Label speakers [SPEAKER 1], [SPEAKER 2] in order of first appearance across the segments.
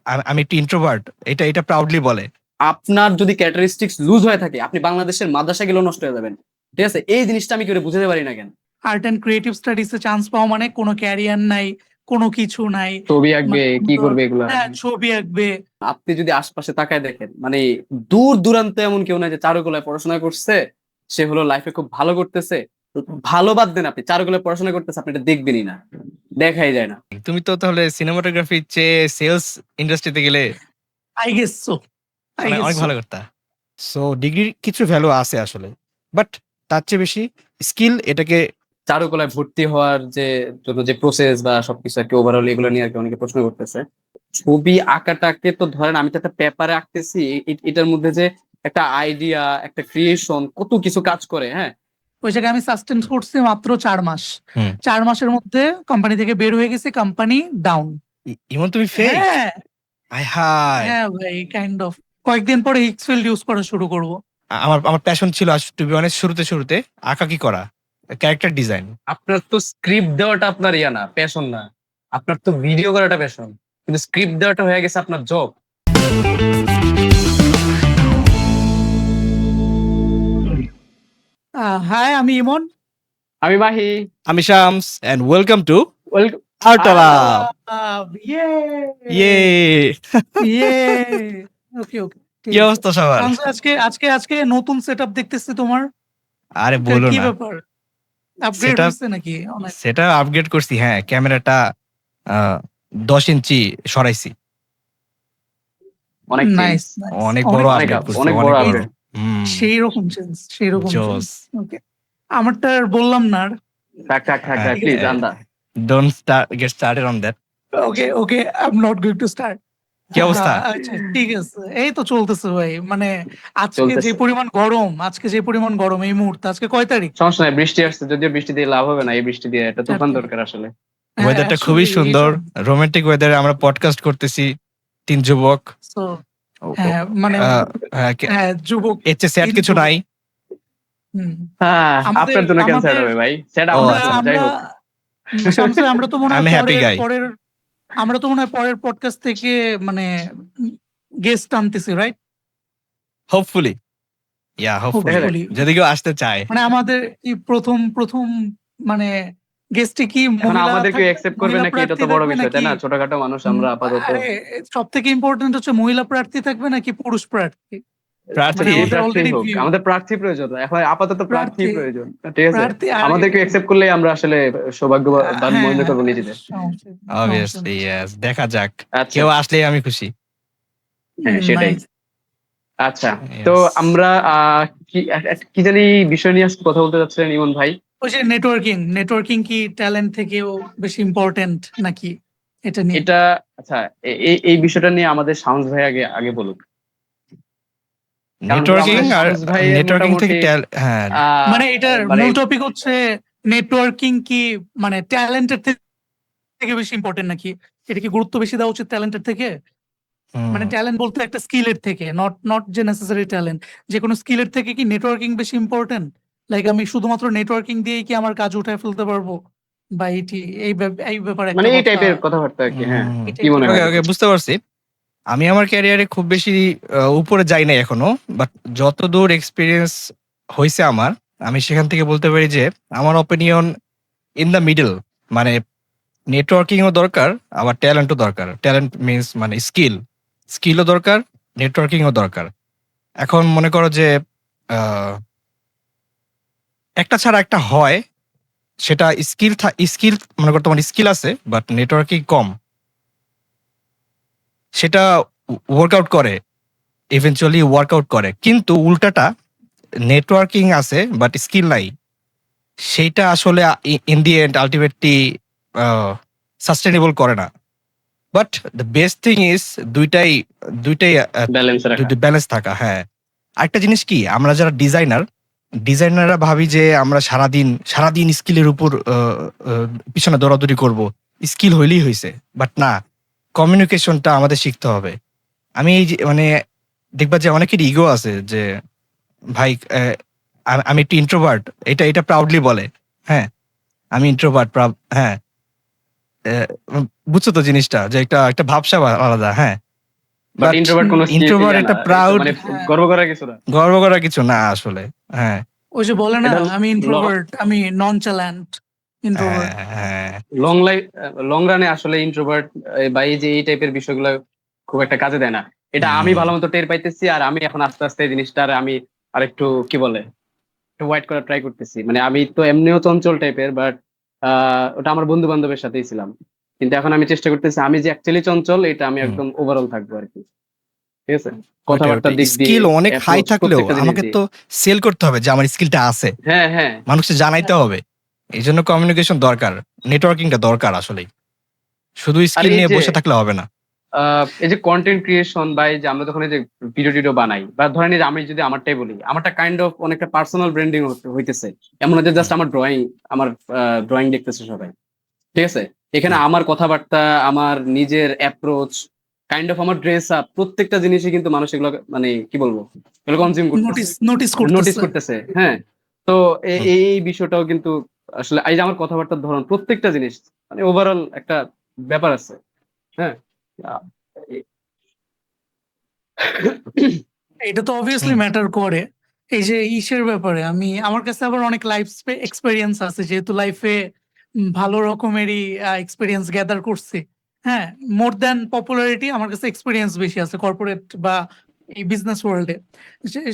[SPEAKER 1] আমি একটু ইন্ট্রোভার্ট, এটা এটা প্রাউডলি বলে।
[SPEAKER 2] আপনার যদি ক্যারেক্টারিস্টিক্স লুজ হয়ে থাকে, আপনি বাংলাদেশের মাদ্রাসা গেলেও নষ্ট হয়ে যাবেন। ঠিক আছে, এই জিনিসটা আমি কেউ বুঝাতে পারি না কেন।
[SPEAKER 3] আর্ট অ্যান্ড ক্রিয়েটিভ স্টাডিজে চান্স পাওয়া মানে কোনো ক্যারিয়ার নাই, কোনো কিছু নাই,
[SPEAKER 2] ছবি আঁকবে,
[SPEAKER 3] মানে
[SPEAKER 2] কি করবে এগুলা?
[SPEAKER 3] হ্যাঁ, ছবি আঁকবে।
[SPEAKER 2] আপনি যদি আশপাশে তাকায় দেখেন, মানে দূর দূরান্তে এমন কেউ নাই যে চারুকলায় পড়াশোনা করছে, সে হলো লাইফে খুব ভালো করতেছে। ভালো বাদ দেন, আপনি চারুকলায় পড়াশোনা করতেছে, আপনি এটা দেখবেনই না, দেখাই যায় না।
[SPEAKER 1] তুমি তো তাহলে সিনেমাটোগ্রাফির চেয়ে সেলস ইন্ডাস্ট্রিতে গেলে
[SPEAKER 3] I guess so, I guess
[SPEAKER 1] অনেক
[SPEAKER 3] সো।
[SPEAKER 1] ভালো করতা। সো ডিগ্রির কিছু ভ্যালু আছে আসলে, বাট তার চেয়ে বেশি স্কিল এটাকে।
[SPEAKER 2] চারুকলায় ভর্তি হওয়ার যে প্রসেস বা সবকিছু আর কি, ওভারঅল এগুলো নিয়ে আর কি অনেকে প্রশ্ন করতেছে। ছবি আঁকাটাকে তো ধরেন, আমি তো একটা পেপারে আঁকতেছি, এটার মধ্যে যে একটা আইডিয়া, একটা ক্রিয়েশন, কত কিছু কাজ করে। হ্যাঁ,
[SPEAKER 3] ওই জায়গায় আমি সাস্টেন করছি মাত্র 4 মাস।
[SPEAKER 1] হুম।
[SPEAKER 3] 4 মাসের মধ্যে কোম্পানি থেকে বের হয়ে গেছে, কোম্পানি ডাউন।
[SPEAKER 1] ইমন তুমি ফেক?
[SPEAKER 3] হ্যাঁ
[SPEAKER 1] আয় হায়।
[SPEAKER 3] হ্যাঁ ভাই, কাইন্ড অফ। কয়েকদিন পরে এক্সেল ইউজ করা শুরু করব।
[SPEAKER 1] আমার আমার প্যাশন ছিল টু বি অনেস্ট, শুরুতে আঁকাকি করা, ক্যারেক্টার ডিজাইন।
[SPEAKER 2] আপনার তো স্ক্রিপ্ট দেওয়াটা আপনার ইয়া না, প্যাশন না। আপনার তো ভিডিও করাটা প্যাশন, কিন্তু স্ক্রিপ্ট দেওয়াটা হয়ে গেছে আপনার জব।
[SPEAKER 3] হাই, আমি ইমন।
[SPEAKER 2] আমি মাহি।
[SPEAKER 1] আমি Shams, and welcome to
[SPEAKER 2] welcome.
[SPEAKER 1] আর্টালাভ।
[SPEAKER 3] ইয়ে
[SPEAKER 1] ইয়ে।
[SPEAKER 3] ইয়ে। ওকে ওকে,
[SPEAKER 1] কি অবস্থা সবার?
[SPEAKER 3] আজকে আজকে আজকে নতুন সেটআপ দেখতেছি তোমার।
[SPEAKER 1] আরে বলো
[SPEAKER 3] কি
[SPEAKER 1] না,
[SPEAKER 3] ব্যাপার, আপগ্রেড
[SPEAKER 1] Setup-
[SPEAKER 3] হয়েছে নাকি অনেক?
[SPEAKER 1] সেটা আপগ্রেড করছি। হ্যাঁ, ক্যামেরাটা 10 ইঞ্চি সরাইছি।
[SPEAKER 2] অনেক
[SPEAKER 3] নাইস,
[SPEAKER 1] অনেক বড়
[SPEAKER 2] অনেক
[SPEAKER 1] আপডেট করছি,
[SPEAKER 2] অনেক
[SPEAKER 1] অনেক
[SPEAKER 2] বড়
[SPEAKER 1] বড়।
[SPEAKER 2] upgrade।
[SPEAKER 3] সেই রকম চেঞ্জ, সেই রকম
[SPEAKER 1] Joss.
[SPEAKER 3] ওকে, আমারটা আর বললাম না।
[SPEAKER 2] থাক থাক থাক থাক, প্লিজ আন্দা।
[SPEAKER 1] Don't get started on that.
[SPEAKER 3] Okay okay, I am not going to start.
[SPEAKER 1] কি অবস্থা?
[SPEAKER 3] আচ্ছা ঠিক আছে, এই তো চলতেছে ভাই। মানে আজকে
[SPEAKER 2] চলতেছে।
[SPEAKER 3] যে পরিমাণ গরম এই মুহূর্তে। আজকে কয় তারিখ?
[SPEAKER 2] সমস্যা নাই, বৃষ্টি আসছে, যদিও বৃষ্টি দিয়ে লাভ হবে না, এই বৃষ্টি দিয়ে একটা তুফান
[SPEAKER 3] Okay.
[SPEAKER 2] দরকার আসলে।
[SPEAKER 1] ওয়েদারটা খুবই সুন্দর, রোমান্টিক ওয়েদারে আমরা পডকাস্ট করতেছি, 3 যুবক।
[SPEAKER 3] So, হ্যাঁ মানে হ্যাঁ, যুবক।
[SPEAKER 1] এর চেয়ে স্যাড কিছু নাই।
[SPEAKER 2] হ্যাঁ, আপনার জন্য ক্যান্সার হবে ভাই, সেটা
[SPEAKER 1] আমরা-
[SPEAKER 2] আমরা যাই হোক।
[SPEAKER 3] আমরা তো মনে
[SPEAKER 1] I'm a happy guy.
[SPEAKER 3] হয় পরের পডকাস্ট থেকে মানে গেস্ট আনতেছি, রাইট?
[SPEAKER 1] হোপফুলি, ইয়া হোপফুলি,
[SPEAKER 3] Hopefully.
[SPEAKER 1] যদি কেউ আসতে চায়।
[SPEAKER 3] মানে আমাদের এই প্রথম মানে গেস্টে কি
[SPEAKER 2] এখন আমাদেরকে অ্যাকসেপ্ট করবে নাকি, এটা তো বড় বিষয়, তাই না? ছোটখাটো মানুষ আমরা আপাতত।
[SPEAKER 3] সব থেকে ইম্পর্টেন্ট হচ্ছে মহিলা প্রার্থী থাকবে নাকি পুরুষ প্রার্থী?
[SPEAKER 1] প্রার্থী
[SPEAKER 3] মানে ওদের
[SPEAKER 2] প্রার্থী
[SPEAKER 3] already
[SPEAKER 2] হোক,
[SPEAKER 3] view.
[SPEAKER 2] আমাদের প্রার্থী প্রয়োজন এখন, আপাতত প্রার্থী
[SPEAKER 3] প্রার্থী।
[SPEAKER 2] প্রয়োজন। ঠিক আছে,
[SPEAKER 3] প্রার্থী আর-
[SPEAKER 2] আমাদেরকে অ্যাকসেপ্ট করলে আমরা আসলে সৌভাগ্যবান মনে করবো নিজেদের।
[SPEAKER 1] অবভিয়াসলি, ইয়েস, দেখা যাক।
[SPEAKER 2] আচ্ছা,
[SPEAKER 1] কেউ আসলেই আমি খুশি।
[SPEAKER 2] হ্যাঁ, সেটাই। আচ্ছা,
[SPEAKER 1] Yes.
[SPEAKER 2] তো আমরা কি জানি বিষয় নিয়ে আজকে কথা বলতে যাচ্ছিলেন ইমন ভাই?
[SPEAKER 3] ওই যে নেটওয়ার্কিং কি ট্যালেন্ট থেকেও বেশি ইম্পর্টেন্ট নাকি, এটা নিয়ে?
[SPEAKER 2] এটা আচ্ছা, এই বিষয়টা নিয়ে আমাদের শামস ভাই আগে বলুক।
[SPEAKER 1] নেটওয়ার্কিং আর
[SPEAKER 2] শামস ভাইয়ের
[SPEAKER 1] নেটওয়ার্কিং থেকে
[SPEAKER 2] মোটামুটি,
[SPEAKER 1] হ্যাঁ,
[SPEAKER 3] মানে এটার মূল টপিক হচ্ছে নেটওয়ার্কিং কি মানে ট্যালেন্টের থেকে বেশি ইম্পর্টেন্ট নাকি, এটা কি গুরুত্ব বেশি দেওয়া উচিত ট্যালেন্টের থেকে? মানে ট্যালেন্ট বলতে একটা স্কিলের থেকে, নট যে নেসেসারি ট্যালেন্ট, যে কোনো স্কিলের থেকে কি নেটওয়ার্কিং বেশি ইম্পর্টেন্ট? লাইক আমি শুধুমাত্র নেটওয়ার্কিং দিয়েই কি আমার কাজ উঠায় ফেলতে পারবো, বা এই ব্যাপারে
[SPEAKER 2] মানে এই
[SPEAKER 3] একটা
[SPEAKER 2] টাইপের
[SPEAKER 3] কথা।
[SPEAKER 2] কথাবার্তা আর কি। হ্যাঁ,
[SPEAKER 3] এটাই
[SPEAKER 2] কি মনে হয়?
[SPEAKER 1] ওকে বুঝতে পারছি। আমি আমার ক্যারিয়ারে খুব বেশি উপরে যাই নাই এখনো, বাট যতদূর এক্সপিরিয়েন্স হয়েছে আমার, আমি সেখান থেকে বলতে পারি যে আমার অপিনিয়ন ইন দ্য মিডল। মানে নেটওয়ার্কিংও দরকার, আবার ট্যালেন্টও দরকার। ট্যালেন্ট মিনস মানে স্কিলও দরকার, নেটওয়ার্কিংও দরকার। এখন মনে করো যে একটা ছাড়া একটা হয়, সেটা স্কিল মনে করো তোমার স্কিল আছে বাট নেটওয়ার্কিং কম, সেটা ওয়ার্কআউট করে, ইভেনচুয়ালি ওয়ার্কআউট করে। কিন্তু উল্টাটা, নেটওয়ার্কিং আছে বাট স্কিল নাই, সেইটা আসলে in the end ultimately sustainable করে না। But the best thing is দুইটাই ব্যালেন্স থাকা। হ্যাঁ, আরেকটা জিনিস কি, আমরা যারা ডিজাইনাররা ভাবি যে আমরা সারাদিন স্কিলের উপর পিছনে দৌড়াদৌড়ি করব, স্কিল হইলেই হয়েছে। বাট না, কমিউনিকেশনটা আমাদের শিখতে হবে। আমি এই যে মানে দেখবা যে অনেকের ইগো আছে যে ভাই আমি একটু ইন্ট্রোভার্ট, এটা প্রাউডলি বলে। হ্যাঁ, আমি ইন্ট্রোভার্ট, হ্যাঁ, বুঝছো তো জিনিসটা, যে একটা ভাবসা আলাদা। হ্যাঁ,
[SPEAKER 2] বাট
[SPEAKER 1] বাট
[SPEAKER 2] ইন্ট্রোভার্ট কোনো
[SPEAKER 1] ইন্ট্রোভার্ট একটা প্রাউড,
[SPEAKER 2] মানে
[SPEAKER 3] হ্যাঁ,
[SPEAKER 2] গর্ব করার কিছু না।
[SPEAKER 1] গর্ব করার কিছু না আসলে। হ্যাঁ
[SPEAKER 3] ওই যে বলে না
[SPEAKER 2] এটা
[SPEAKER 3] আমি ইন্ট্রোভার্ট, আমি ননচাল্যান্ট ইন্ট্রোভার্ট।
[SPEAKER 1] হ্যাঁ
[SPEAKER 2] লং রানে আসলে ইন্ট্রোভার্ট বা এই যে এই টাইপের বিষয়গুলো খুব একটা কাজে দেয় না। এটা আমি
[SPEAKER 1] হুম
[SPEAKER 2] ভালো মতো টের পাইতেছি, আর আমি এখন আস্তে আস্তে এই জিনিসটার আমি আরেকটু কি বলে হোয়াইট করার ট্রাই করতেছি। মানে আমি তো এমনিও চঞ্চল টাইপের, বাট ওটা আমার বন্ধু বান্ধবের সাথেই ছিলাম। কিন্তু এখন আমি চেষ্টা করতেছি আমি যে অ্যাকচুয়ালি চঞ্চল এটা আমি
[SPEAKER 1] হুম
[SPEAKER 2] একদম ওভারঅল থাকবো আর কি। ঠিক আছে,
[SPEAKER 1] ওইটাই
[SPEAKER 2] কথাবার্তার
[SPEAKER 1] ওইটাই
[SPEAKER 2] দিক দিয়ে,
[SPEAKER 1] স্কিল অনেক হাই
[SPEAKER 2] অ্যাপ্রোচ,
[SPEAKER 1] থাকলেও
[SPEAKER 2] প্রত্যেকটা জিনিস
[SPEAKER 1] আমাকে
[SPEAKER 2] দিয়ে।
[SPEAKER 1] তো সেল করতে হবে যে আমার স্কিলটা আছে,
[SPEAKER 2] হ্যাঁ হ্যাঁ
[SPEAKER 1] মানুষকে জানাইতে হবে। এই জন্য কমিউনিকেশন দরকার, নেটওয়ার্কিংটা দরকার আসলে। শুধু
[SPEAKER 2] আর
[SPEAKER 1] স্কিল
[SPEAKER 2] এই
[SPEAKER 1] নিয়ে
[SPEAKER 2] যে
[SPEAKER 1] বসে থাকলে হবে না।
[SPEAKER 2] এই যে কন্টেন্ট ক্রিয়েশন বা এই যে আমরা যখন এই যে ভিডিও টিডিও বানাই, বা ধরেন এই যে আমি যদি আমারটাই বলি, আমারটা কাইন্ড অফ অনেকটা পার্সোনাল ব্র্যান্ডিং হইতেছে। এমন না যে জাস্ট আমার ড্রয়িং দেখতেছে সবাই। ঠিক আছে, এখানে
[SPEAKER 1] হুম,
[SPEAKER 2] আমার কথাবার্তা, আমার নিজের অ্যাপ্রোচ, কাইন্ড অফ আমার ড্রেস আপ, প্রত্যেকটা জিনিসই কিন্তু মানুষ এগুলো মানে কি বলবো এগুলো কনজিউম করতেছে,
[SPEAKER 3] নোটিস নোটিস
[SPEAKER 2] নোটিস
[SPEAKER 3] করতেছে।
[SPEAKER 2] করতেছে। হ্যাঁ, তো
[SPEAKER 1] হুম।
[SPEAKER 2] এই বিষয়টাও কিন্তু আসলে এই যে আমার কথাবার্তার ধরন, প্রত্যেকটা জিনিস মানে ওভারঅল একটা ব্যাপার আছে। হ্যাঁ আহ,
[SPEAKER 3] এটা তো অবভিয়াসলি
[SPEAKER 1] হুম,
[SPEAKER 3] ম্যাটার করে। এই যে ইসের ব্যাপারে আমি, আমার কাছে আবার অনেক লাইফ এক্সপেরিয়েন্স আছে, যেহেতু লাইফে ভালো রকমেরই এক্সপেরিয়েন্স গ্যাদার করছি। হ্যাঁ, মোর দ্যান পপুলারিটি আমার কাছে এক্সপিরিয়েন্স বেশি আছে কর্পোরেট বা এই বিজনেস ওয়ার্ল্ডে।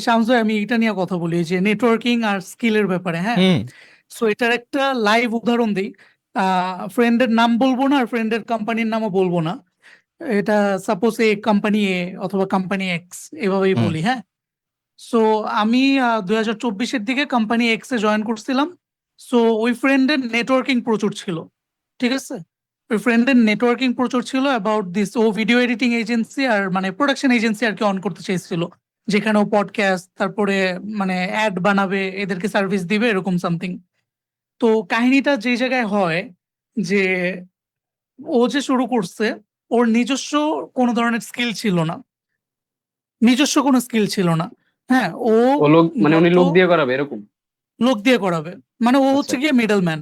[SPEAKER 3] শামসু, আমি এটা নিয়ে কথা বলি, এই যে নেটওয়ার্কিং আর স্কিলের ব্যাপারে। হ্যাঁ,
[SPEAKER 1] হুম,
[SPEAKER 3] সো এটার একটা লাইভ উদাহরণ দিই। ফ্রেন্ডের নাম বলবো না আর ফ্রেন্ডের কোম্পানির নামও বলবো না। এটা সাপোজ এ কোম্পানি এ অথবা কোম্পানি এক্স, এভাবেই
[SPEAKER 1] হুম,
[SPEAKER 3] বলি। হ্যাঁ, সো আমি 2024-এর দিকে কোম্পানি এক্স এ জয়েন করছিলাম। সো ওই ফ্রেন্ডের নেটওয়ার্কিং প্রচুর ছিল। ঠিক আছে, ওই ফ্রেন্ডের নেটওয়ার্কিং প্রচুর ছিল অ্যাবাউট দিস। ও ভিডিও এডিটিং এজেন্সি আর মানে প্রোডাকশন এজেন্সি আর কি অন করতে চেয়েছিল, যেখানে ও পডকাস্ট, তারপরে মানে অ্যাড বানাবে, এদেরকে সার্ভিস দিবে, এরকম সামথিং। তো কাহিনীটা যে জায়গায় হয় যে ও যে শুরু করছে, ওর নিজস্ব কোনো ধরনের স্কিল ছিল না, নিজস্ব কোনো স্কিল ছিল না। হ্যাঁ, ও
[SPEAKER 2] ও লোক মানে উনি
[SPEAKER 3] গত
[SPEAKER 2] লোক দিয়ে করাবে এরকম?
[SPEAKER 3] লোক দিয়ে করাবে, মানে ও
[SPEAKER 2] আচ্ছা
[SPEAKER 3] হচ্ছে গিয়ে মিডল ম্যান।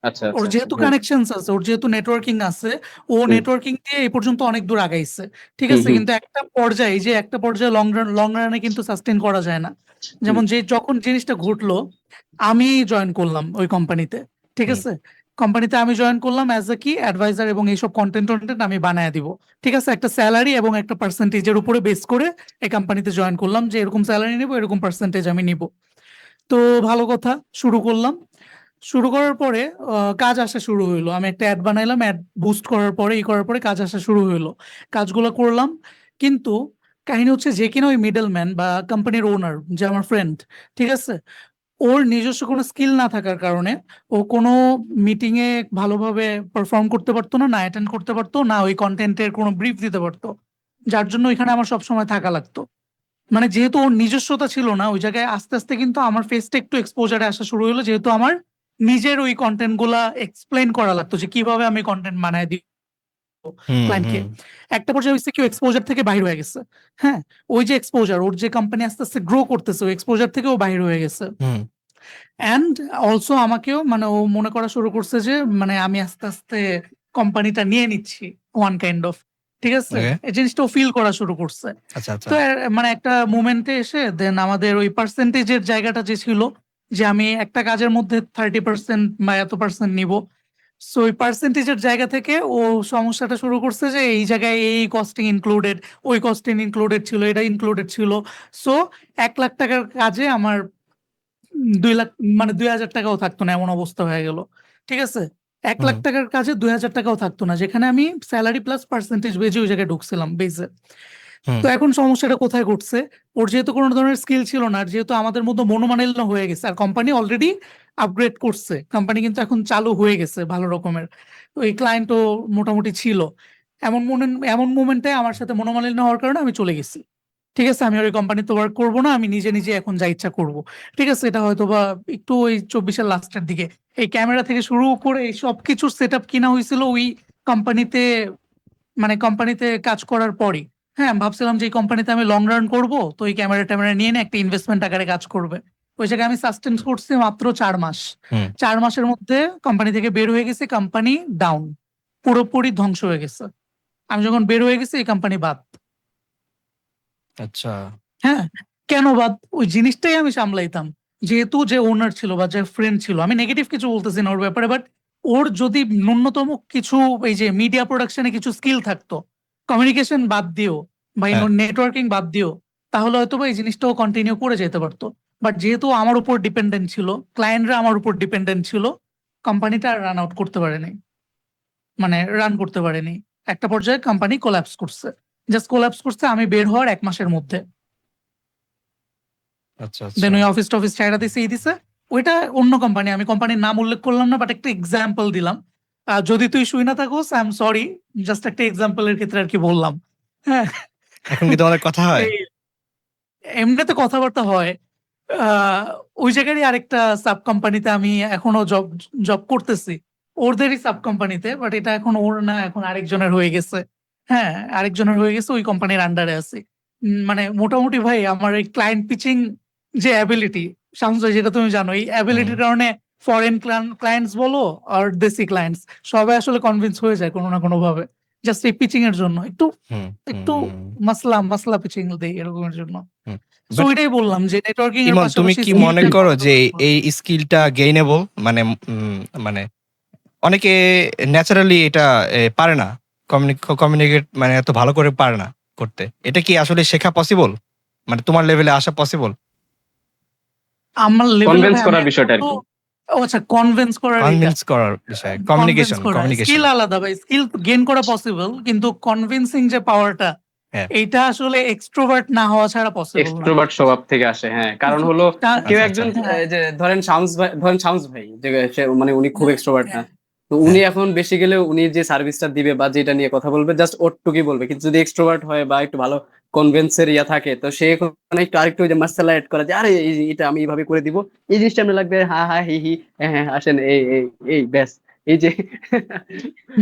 [SPEAKER 2] আচ্ছা
[SPEAKER 3] ওর
[SPEAKER 2] আচ্ছা আচ্ছা,
[SPEAKER 3] যেহেতু
[SPEAKER 2] হ্যাঁ।
[SPEAKER 3] কানেকশনস আছে, ওর যেহেতু নেটওয়ার্কিং আছে, ও
[SPEAKER 2] হুম
[SPEAKER 3] নেটওয়ার্কিং দিয়ে এই পর্যন্ত অনেক দূর আগাইছে। ঠিক
[SPEAKER 2] হুম
[SPEAKER 3] আছে,
[SPEAKER 2] হুম
[SPEAKER 3] কিন্তু একটা পর্যায়ে, এই যে একটা পর্যায়ে লং রানে কিন্তু সাস্টেন করা যায় না।
[SPEAKER 2] হুম
[SPEAKER 3] যেমন যে যখন জিনিসটা ঘটলো, আমি জয়েন করলাম ওই কোম্পানিতে। ঠিক
[SPEAKER 1] হুম,
[SPEAKER 3] আছে, কোম্পানিতে আমি জয়েন করলাম অ্যাজ এ কি অ্যাডভাইজার, এবং এইসব কন্টেন্ট টন্টেন্ট আমি বানায় দিব। ঠিক আছে, একটা স্যালারি এবং একটা পার্সেন্টেজের উপরে বেস করে এই কোম্পানিতে জয়েন করলাম, যে এরকম স্যালারি নিব, এরকম পার্সেন্টেজ আমি নিব। তো ভালো কথা, শুরু করলাম। শুরু করার পরে কাজ আসা শুরু হইলো। আমি একটা অ্যাড বানাইলাম, অ্যাড বুস্ট করার পরে করার পরে কাজ আসা শুরু হইলো। কাজগুলো করলাম। কিন্তু কাহিনী হচ্ছে, যে কিনা ওই মিডল ম্যান বা কোম্পানির ওনার, যে আমার ফ্রেন্ড, ঠিক আছে, ওর নিজস্ব কোনো স্কিল না থাকার কারণে ও কোনো মিটিং এ ভালোভাবে পারফর্ম করতে পারতো না, না অ্যাটেন্ড করতে পারতো না, ওই কন্টেন্টের কোনো ব্রিফ দিতে পারতো। যার জন্য এখানে আমার সবসময় থাকা লাগতো। মানে যেহেতু ওর নিজস্বতা ছিল না ওই জায়গায়, আস্তে আস্তে কিন্তু আমার ফেসটা একটু এক্সপোজারে আসা শুরু হলো, যেহেতু আমার নিজের ওই কন্টেন্ট গুলা এক্সপ্লেন করা লাগতো, যে কিভাবে আমি কন্টেন্ট বানায় দিই
[SPEAKER 1] হুম,
[SPEAKER 3] ক্লায়েন্টকে।
[SPEAKER 1] হুম,
[SPEAKER 3] একটা পর্যায়ে হচ্ছে কেউ এক্সপোজার থেকে বাইর হয়ে গেছে। হ্যাঁ, ওই যে এক্সপোজার, ওর যে কোম্পানি আস্তে আস্তে গ্রো করতেছে, ওই এক্সপোজার থেকেও বাইর হয়ে গেছে।
[SPEAKER 1] হুম,
[SPEAKER 3] অ্যান্ড অলসো আমাকেও মানে ও মনে করা শুরু করছে যে মানে আমি আস্তে আস্তে কোম্পানিটা নিয়ে নিচ্ছি, ওয়ান কাইন্ড অফ। ঠিক আছে,
[SPEAKER 1] ওকে,
[SPEAKER 3] এই জিনিসটাও ফিল করা শুরু করছে।
[SPEAKER 1] আচ্ছা আচ্ছা,
[SPEAKER 3] তো মানে একটা মোমেন্টে এসে দেন আমাদের ওই পার্সেন্টেজের জায়গাটা যে ছিল, যে আমি একটা কাজের মধ্যে 30% বা এত পার্সেন্ট নিব। সো ওই পার্সেন্টেজের জায়গা থেকে ও সমস্যাটা শুরু করছে, যে এই জায়গায় এই কস্টিং ইনক্লুডেড, ওই কস্টিং ইনক্লুডেড ছিল, এটা ইনক্লুডেড ছিল। সো 1 লাখ টাকার কাজে আমার 2 লাখ মানে 2,000 টাকাও থাকতো না, এমন অবস্থা হয়ে গেল। ঠিক আছে, এক
[SPEAKER 1] হুম,
[SPEAKER 3] লাখ টাকার কাজে 2,000 টাকাও থাকতো না, যেখানে আমি স্যালারি প্লাস পার্সেন্টেজ বেজে ওই জায়গায় ঢুকছিলাম বেজে।
[SPEAKER 1] হুম,
[SPEAKER 3] তো এখন সমস্যাটা কোথায় ঘটছে, ওর যেহেতু কোনো ধরনের স্কিল ছিল না, আর যেহেতু আমাদের মধ্যে মনোমালিন্য হয়ে গেছে, আর কোম্পানি অলরেডি আপগ্রেড করছে, কোম্পানি কিন্তু এখন চালু হয়ে গেছে ভালো রকমের, তো এই ক্লায়েন্টও মোটামুটি ছিল। এমন মোমেন্টে আমার সাথে মনোমালিন্য হওয়ার কারণে আমি চলে গেছি। ঠিক আছে, আমি আর ওই কোম্পানিতে ওয়ার্ক করবো না, আমি নিজে নিজে এখন যা ইচ্ছা করব। ঠিক আছে, এটা হয়তো বা একটু ওই 24-এর লাস্টের দিকে। এই ক্যামেরা থেকে শুরু করে এই সব কিছুর সেট আপ কিনা হয়েছিল ওই কোম্পানিতে, মানে কোম্পানিতে কাজ করার পরই। হ্যাঁ, আমি ভাবছিলাম যে এই কোম্পানিতে আমি লং রান করব, তো এই ক্যামেরা ট্যামেরা নিয়ে না একটা ইনভেস্টমেন্ট আকারে কাজ করবে। ওই জায়গায় আমি সাস্টেন করছি মাত্র 4 মাস।
[SPEAKER 1] হুম,
[SPEAKER 3] 4 মাসের মধ্যে কোম্পানি থেকে বের হয়ে গেছে, কোম্পানি ডাউন, পুরোপুরি ধ্বংস হয়ে গেছে। আমি যখন বের হয়ে গেছি এই কোম্পানি বাদ।
[SPEAKER 1] আচ্ছা।
[SPEAKER 3] হ্যাঁ, কেন বাদ? ওই জিনিসটাই আমি সামলাইতাম। যেহেতু যে ওনার ছিল বা যে ফ্রেন্ড ছিল, আমি নেগেটিভ কিছু বলতেছি না ওর ব্যাপারে, বাট ওর যদি ন্যূনতম কিছু এই যে মিডিয়া প্রোডাকশন এ কিছু স্কিল থাকতো, কমিউনিকেশন বাদ দিও বা
[SPEAKER 1] হ্যাঁ।
[SPEAKER 3] নেটওয়ার্কিং বাদ দিও, তাহলে হয়তোবা এই জিনিসটাও কন্টিনিউ করে যেতে পারতো। বাট যেহেতু আমার উপর ডিপেন্ডেন্ট ছিল, ক্লায়েন্টরা আমার উপর ডিপেন্ডেন্ট ছিল, কোম্পানিটা রান আউট করতে পারেনি। মানে রান করতে পারেনি। একটা পর্যায়ে কোম্পানি কোল্যাপস করছে। জাস্ট কোল্যাপস করছে আমি বের হওয়ার ১ মাসের মধ্যে।
[SPEAKER 1] আচ্ছা, আচ্ছা।
[SPEAKER 3] দেন ওই অফিস-টফিস ছাইড়া দিছে, দিছে। ওইটা অন্য কোম্পানি। আমি কোম্পানির নাম উল্লেখ করলাম না, বাট একটা এক্সাম্পল দিলাম। যদি তুই শুই না থাকোস, আই এম সরি। জাস্ট একটা এক্সাম্পল এর ক্ষেত্রে আরকি বললাম। হ্যাঁ?
[SPEAKER 1] এখন কি তোমাদের কথা হয়?
[SPEAKER 3] এই এমনিতে কথাবার্তা হয়। আ ওই জায়গারই আরেকটা সাব কোম্পানিতে আমি এখনো জব করতেছি। ওদেরই সাব কোম্পানিতে। বাট এটা এখন ওর না, এখন আরেকজনের হয়ে গেছে। হ্যাঁ, আরেকজনের হয়ে গেছে, ওই কোম্পানির আন্ডারে আছি। মানে মোটামুটি ভাই আমার এই ক্লায়েন্ট পিচিং যে অ্যাবিলিটি, শামস ভাই যেটা তুমি জানো, এই
[SPEAKER 1] হুম,
[SPEAKER 3] অ্যাবিলিটির কারণে ফরেন ক্লায়েন্টস বলো আর দেশি ক্লায়েন্টস সবাই আসলে কনভিন্স হয়ে যায় কোনো না কোনোভাবে। জাস্ট এই পিচিং এর জন্য। একটু
[SPEAKER 1] হুম,
[SPEAKER 3] একটু
[SPEAKER 1] হুম,
[SPEAKER 3] মাসলা পিচিং দেই এরকমের জন্য।
[SPEAKER 1] হুম।
[SPEAKER 3] সো
[SPEAKER 1] বাট
[SPEAKER 3] ওইটাই বললাম যে নেটওয়ার্কিং এর
[SPEAKER 1] ইমন, তুমি
[SPEAKER 3] পাশাপাশি
[SPEAKER 1] কি মনে
[SPEAKER 3] স্কিলটা
[SPEAKER 1] করো যে
[SPEAKER 3] ডেভেলপ করা।
[SPEAKER 1] এই স্কিলটা গেইনেবল? মানে মানে অনেকে ন্যাচারালি এটা পারে না। কমিউনিকেট মানে এত ভালো করে পারে না করতে। এটা কি আসলে শেখা পসিবল? মানে তোমার লেভেলে আসা পসিবল?
[SPEAKER 3] আমার লেভেলে
[SPEAKER 2] কনভিন্স
[SPEAKER 3] ভাই আমি
[SPEAKER 2] করার বিষয়টা আর
[SPEAKER 3] এখনো।
[SPEAKER 2] কি।
[SPEAKER 3] ও আচ্ছা, কনভিন্স করার এইটা।
[SPEAKER 1] কনভিন্স করার বিষয়।
[SPEAKER 3] কনভিন্স
[SPEAKER 1] কমিউনিকেশন,
[SPEAKER 3] করা
[SPEAKER 1] কমিউনিকেশন।
[SPEAKER 3] স্কিল আলাদা ভাই। স্কিল গেইন করা পসিবল, কিন্তু কনভিন্সিং যে পাওয়ারটা,
[SPEAKER 1] হ্যাঁ।
[SPEAKER 3] এইটা আসলে এক্সট্রোভার্ট না হওয়া ছাড়া পসিবল না।
[SPEAKER 2] এক্সট্রোভার্ট স্বভাব থেকে আসে, হ্যাঁ। কারণ হলো কেউ
[SPEAKER 1] আচ্ছা, আচ্ছা।
[SPEAKER 2] একজন
[SPEAKER 3] হ্যাঁ,
[SPEAKER 2] যে ধরেন শামস ভাই, যে সে মানে উনি খুব এক্সট্রোভার্ট না। তো উনি
[SPEAKER 1] হ্যাঁ,
[SPEAKER 2] এখন বেশি গেলে উনি যে সার্ভিসটা দিবে বা যেটা নিয়ে কথা বলবে জাস্ট ওটুকুই বলবে, কিন্তু যদি এক্সট্রোভার্ট হয় বা একটু ভালো কনভিন্সের ইয়া থাকে, তো সে মানে একটু আরেকটু ওই যে মার্শাল আর্ট করা, যে আরে এটা আমি এইভাবে করে দিব, এই জিনিসটা আমরা লাগবে, হা হা হি হি, হ্যাঁ হ্যাঁ আসেন, এই এই এই ব্যাস, এই যে